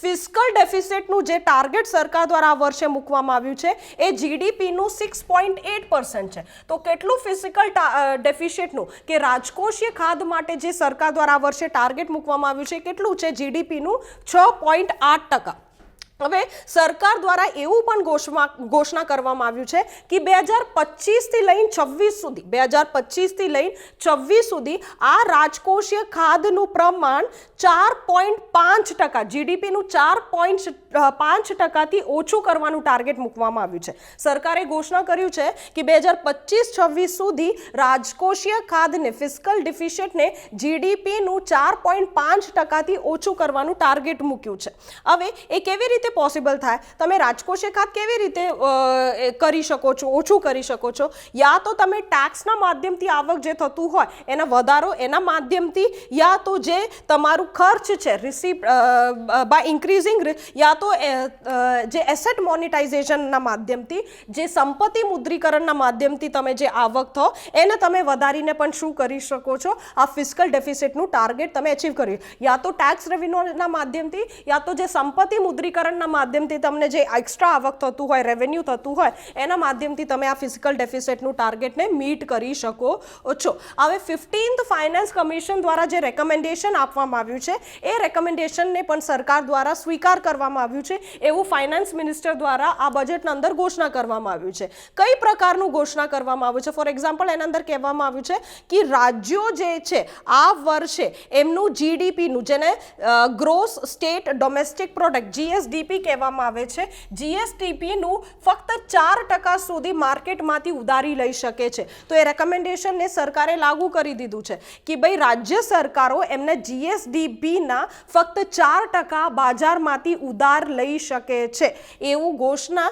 ફિસ્કલ ડેફિસિટનું જે ટાર્ગેટ સરકાર દ્વારા આ વર્ષે મૂકવામાં આવ્યું છે એ GDPનું 6.8% છે. તો કેટલું ફિસ્કલ ડેફિસિટનું કે રાજકોષીય ખાધ માટે જે સરકાર દ્વારા આ વર્ષે ટાર્ગેટ મૂકવામાં આવ્યું છે કેટલું છે? GDPનું 6.8%. હવે સરકાર દ્વારા એવું પણ ઘોષણા કરવામાં આવ્યું છે કે 2025થી લઈને 26 સુધી આ રાજકોષીય ખાધનું પ્રમાણ 4.5% GDPનું 4.5%થી ઓછું કરવાનું ટાર્ગેટ મૂકવામાં આવ્યું છે. સરકારે ઘોષણા કર્યું છે કે 2025-26 સુધી રાજકોષીય ખાધને ફિસ્કલ ડેફિસિટને GDPનું 4.5%થી ઓછું કરવાનું ટાર્ગેટ મૂક્યું છે. હવે એ કેવી રીતે પોસિબલ થાય? તમે રાજકોષીય ખાધ કેવી રીતે કરી શકો છો, ઓછું કરી શકો છો? યા તો તમે ટેક્સના માધ્યમથી આવક જે થતું હોય એના વધારો એના માધ્યમથી, યા તો જે તમારું ખર્ચ છે રિસીપ્ટ બાય ઇન્ક્રીઝિંગ, યા તો જે એસેટ મોનેટાઇઝેશનના માધ્યમથી, જે સંપત્તિ મુદ્રીકરણના માધ્યમથી તમે જે આવક થો એને તમે વધારીને પણ શું કરી શકો છો? આ ફિસ્કલ ડેફિસિટનું ટાર્ગેટ તમે અચીવ કર્યું. યા તો ટેક્સ રેવન્યુના માધ્યમથી, યા તો જે સંપત્તિ મુદ્રીકરણના માધ્યમથી તમને જે એક્સ્ટ્રા આવક થતું હોય, રેવન્યુ થતું હોય એના માધ્યમથી તમે આ ફિસ્કલ ડેફિસિટનું ટાર્ગેટને મીટ કરી શકો છો. હવે 15th ફાઇનાન્સ કમિશન દ્વારા જે રેકમેન્ડેશન આપવામાં આવ્યું છે એ રેકમેન્ડેશનને પણ સરકાર દ્વારા સ્વીકાર કરવામાં આવ્યું છે એવું ફાઇનાન્સ મિનિસ્ટર દ્વારા આ બજેટના અંદર ઘોષણા કરવામાં આવ્યું છે. કઈ પ્રકારનું ઘોષણા કરવામાં આવ્યું છે? ફોર એક્ઝામ્પલ એના અંદર કહેવામાં આવ્યું છે કે રાજ્યો જે છે આ વર્ષે એમનું GDPનું જેને gross state domestic product GSDP જીએસટીપી કહેવામાં આવે છે, જીએસટીપીનું ફક્ત 4% સુધી માર્કેટમાંથી ઉધારી લઈ શકે છે. તો એ રેકમેન્ડેશનને સરકારે લાગુ કરી દીધું છે કે ભાઈ રાજ્ય સરકારો એમને જીએસડીપીના ફક્ત 4% બજારમાંથી ઉધાર લઈ શકે છે, એવું ઘોષણા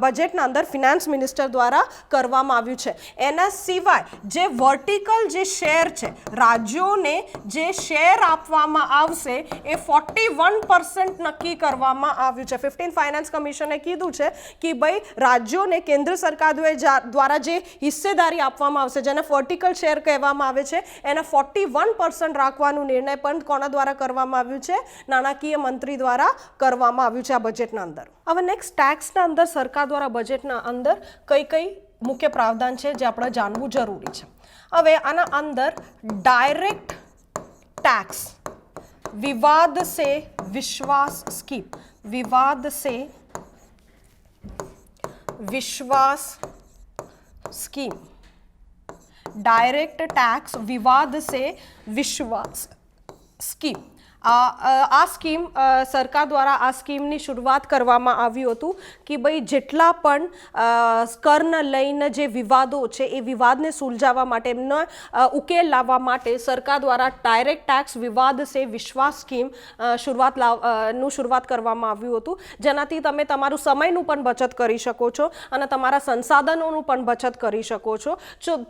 બજેટના અંદર ફિનાન્સ મિનિસ્ટર દ્વારા કરવામાં આવ્યું છે. એના સિવાય જે વર્ટિકલ જે શેર છે, રાજ્યોને જે શેર આપવામાં આવશે એ 41% નક્કી કરવામાં આવ્યું છે. 15 ફાઇનાન્સ કમિશને કીધું છે કે ભાઈ રાજ્યોને કેન્દ્ર સરકાર દ્વારા જે હિસ્સેદારી આપવામાં આવશે, જેને વર્ટિકલ શેર કહેવામાં આવે છે, એને 41% રાખવાનું નિર્ણય પણ કોના દ્વારા કરવામાં આવ્યું છે? નાણાકીય મંત્રી દ્વારા કરવામાં આવ્યું છે આ બજેટના અંદર. હવે નેક્સ્ટ ટેક્સના અંદર સરકાર દ્વારા બજેટના અંદર કઈ કઈ મુખ્ય પ્રાવધાન છે જે આપણે જાણવું જરૂરી છે. હવે આના અંદર ડાયરેક્ટ टैक्स, विवाद से विश्वास स्कीम, विवाद से विश्वास स्कीम, डायरेक्ट टैक्स विवाद से विश्वास स्कीम. આ સ્કીમ સરકાર દ્વારા આ સ્કીમની શરૂઆત કરવામાં આવ્યું હતું કે ભાઈ જેટલા પણ કરને લઈને જે વિવાદો છે એ વિવાદને સુલઝાવવા માટે, એમનો ઉકેલ લાવવા માટે સરકાર દ્વારા ડાયરેક્ટ ટેક્સ વિવાદ સે વિશ્વાસ સ્કીમ શરૂઆત કરવામાં આવ્યું હતું, જેનાથી તમે તમારું સમયનું પણ બચત કરી શકો છો અને તમારા સંસાધનોનું પણ બચત કરી શકો છો.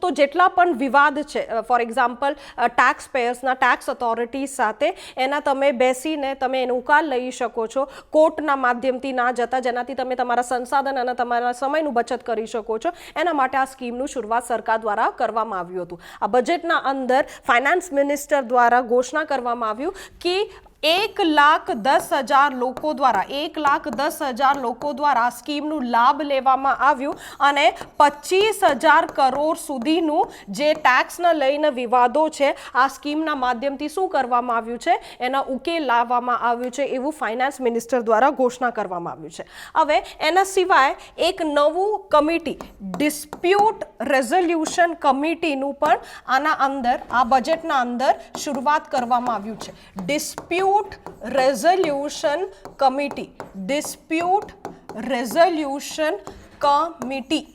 તો જેટલા પણ વિવાદ છે, ફોર એક્ઝામ્પલ ટેક્સ પેયર્સના ટેક્સ ઓથોરિટીઝ સાથે, એના તમે બેસીને તમે એનો ઉકેલ લઈ શકો છો કોર્ટના માધ્યમથી ના જતા, જેનાથી તમે તમારા સંસાધન અને તમારા સમયનું બચત કરી શકો છો. એના માટે આ સ્કીમનું શરૂઆત સરકાર દ્વારા કરવામાં આવ્યું હતું. આ બજેટના અંદર ફાઇનાન્સ મિનિસ્ટર દ્વારા ઘોષણા કરવામાં આવ્યું કે 1,10,000 લોકો દ્વારા 1,10,000 લોકો દ્વારા આ સ્કીમનું લાભ લેવામાં આવ્યું અને 25,000 કરોડ સુધીનું જે ટેક્સને લઈને વિવાદો છે આ સ્કીમના માધ્યમથી શું કરવામાં આવ્યું છે, એના ઉકેલ લાવવામાં આવ્યું છે, એવું ફાઇનાન્સ મિનિસ્ટર દ્વારા ઘોષણા કરવામાં આવ્યું છે. હવે એના સિવાય એક નવું કમિટી, ડિસ્પ્યુટ રેઝોલ્યુશન કમિટીનું પણ આના અંદર, આ બજેટના અંદર શરૂઆત કરવામાં આવ્યું છે. Dispute resolution committee, dispute resolution committee,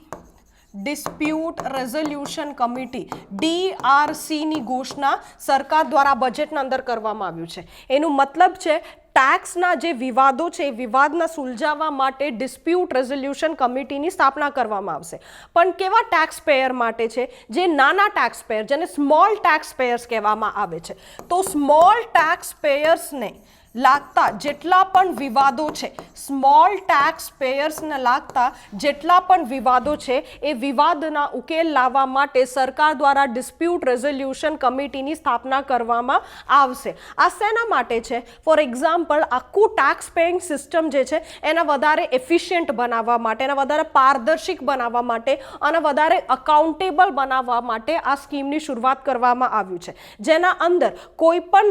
dispute resolution committee DRCની ઘોષણા સરકાર દ્વારા બજેટના અંદર કરવામાં આવ્યું છે. એનું મતલબ છે ટેક્સના જે વિવાદો છે એ વિવાદના સુલઝાવવા માટે ડિસ્પ્યુટ રેઝોલ્યુશન કમિટીની સ્થાપના કરવામાં આવશે. પણ કેવા ટેક્સ પેયર માટે છે? જે નાના ટેક્સ પેયર, જેને સ્મોલ ટેક્સ પેયર્સ કહેવામાં આવે છે. તો સ્મોલ ટેક્સ પેયર્સને લાગતા જેટલા પણ વિવાદો છે, સ્મોલ ટેક્સ પેયર્સને લાગતા જેટલા પણ વિવાદો છે એ વિવાદના ઉકેલ લાવવા માટે સરકાર દ્વારા ડિસ્પ્યુટ રેઝોલ્યુશન કમિટીની સ્થાપના કરવામાં આવશે. આ શેના માટે છે? ફોર એક્ઝામ્પલ આખું ટેક્સ પેઇંગ સિસ્ટમ જે છે એને વધારે એફિશિયન્ટ બનાવવા માટે, એને વધારે પારદર્શક બનાવવા માટે અને વધારે અકાઉન્ટેબલ બનાવવા માટે આ સ્કીમની શરૂઆત કરવામાં આવ્યું છે. જેના અંદર કોઈ પણ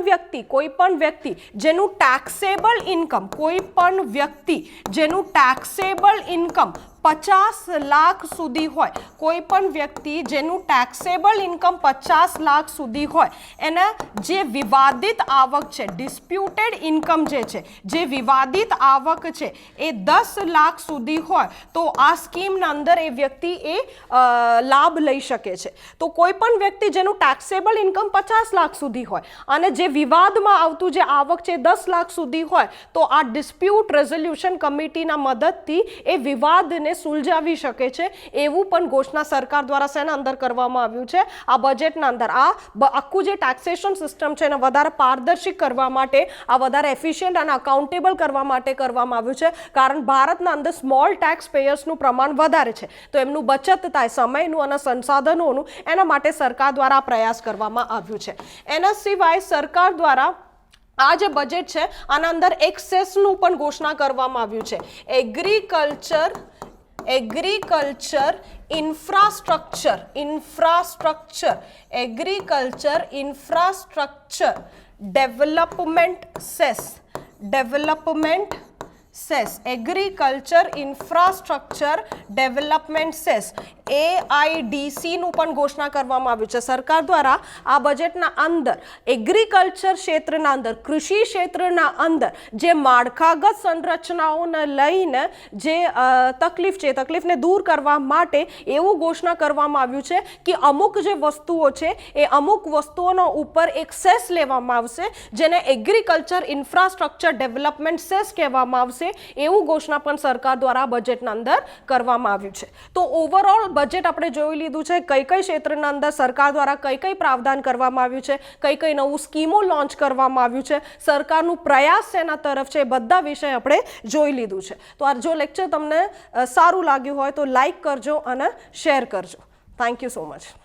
વ્યક્તિ જેનું ટેક્સેબલ ઇન્કમ, કોઈ પણ વ્યક્તિ જેનું ટેક્સેબલ ઇન્કમ 50 લાખ સુધી હોય, કોઈ પણ વ્યક્તિ જેનું ટેક્સેબલ ઇન્કમ 50 લાખ સુધી હોય, એને જે વિવાદિત આવક છે, ડિસ્પ્યુટેડ ઇન્કમ જે વિવાદિત આવક છે એ 10 લાખ સુધી હોય તો આ સ્કીમના અંદર એ વ્યક્તિ એ લાભ લઈ શકે છે. તો કોઈ પણ વ્યક્તિ જેનું ટેક્સેબલ ઇન્કમ 50 લાખ સુધી હોય અને જે વિવાદમાં આવતું જે આવક છે 10 લાખ સુધી હોય, તો આ ડિસ્પ્યુટ રેઝોલ્યુશન કમિટીના મદદથી એ વિવાદને સુલઝાવી શકે છે, એવું પણ ઘોષણા સરકાર દ્વારા શેના અંદર કરવામાં આવ્યું છે? આ બજેટના અંદર. આ આખું જે ટેક્સેશન સિસ્ટમ છે એને વધારે પારદર્શક કરવા માટે, આ વધારે એફિશિયન્ટ અને અકાઉન્ટેબલ કરવા માટે કરવામાં આવ્યું છે. કારણ ભારતના અંદર સ્મોલ ટેક્સ પેયર્સનું પ્રમાણ વધારે છે, તો એમનું બચત થાય સમયનું અને સંસાધનોનું, એના માટે સરકાર દ્વારા પ્રયાસ કરવામાં આવ્યું છે. એના સિવાય સરકાર દ્વારા આ જે બજેટ છે આના અંદર એક્સેસનું પણ ઘોષણા કરવામાં આવ્યું છે. Agriculture infrastructure development cess, agriculture infrastructure development cess, AIDCનું પણ ઘોષણા કરવામાં આવ્યું છે. સરકાર દ્વારા આ બજેટના અંદર એગ્રીકલ્ચર ક્ષેત્રના અંદર, કૃષિ ક્ષેત્રના અંદર જે માળખાગત સંરચનાઓને લઈને જે તકલીફ છે, તકલીફને દૂર કરવા માટે એવું ઘોષણા કરવામાં આવ્યું છે કે અમુક જે વસ્તુઓ છે એ અમુક વસ્તુઓનો ઉપર એક સેસ લેવામાં આવશે, જેને એગ્રીકલ્ચર ઇન્ફ્રાસ્ટ્રક્ચર ડેવલપમેન્ટ સેસ કહેવામાં આવશે. એવું ઘોષણા પણ સરકાર દ્વારા બજેટના અંદર કરવામાં આવ્યું છે. તો ઓવરઓલ બજેટ આપણે જોઈ લીધું છે કઈ કઈ ક્ષેત્રના અંદર સરકાર દ્વારા કઈ કઈ પ્રાવધાન કરવામાં આવ્યું છે, કઈ કઈ નવું સ્કીમો લોન્ચ કરવામાં આવ્યું છે, સરકારનું પ્રયાસ શેના તરફ છે, એ બધા વિષય આપણે જોઈ લીધું છે. તો આ જો લેક્ચર તમને સારું લાગ્યું હોય તો લાઈક કરજો અને શેર કરજો. Thank you so much.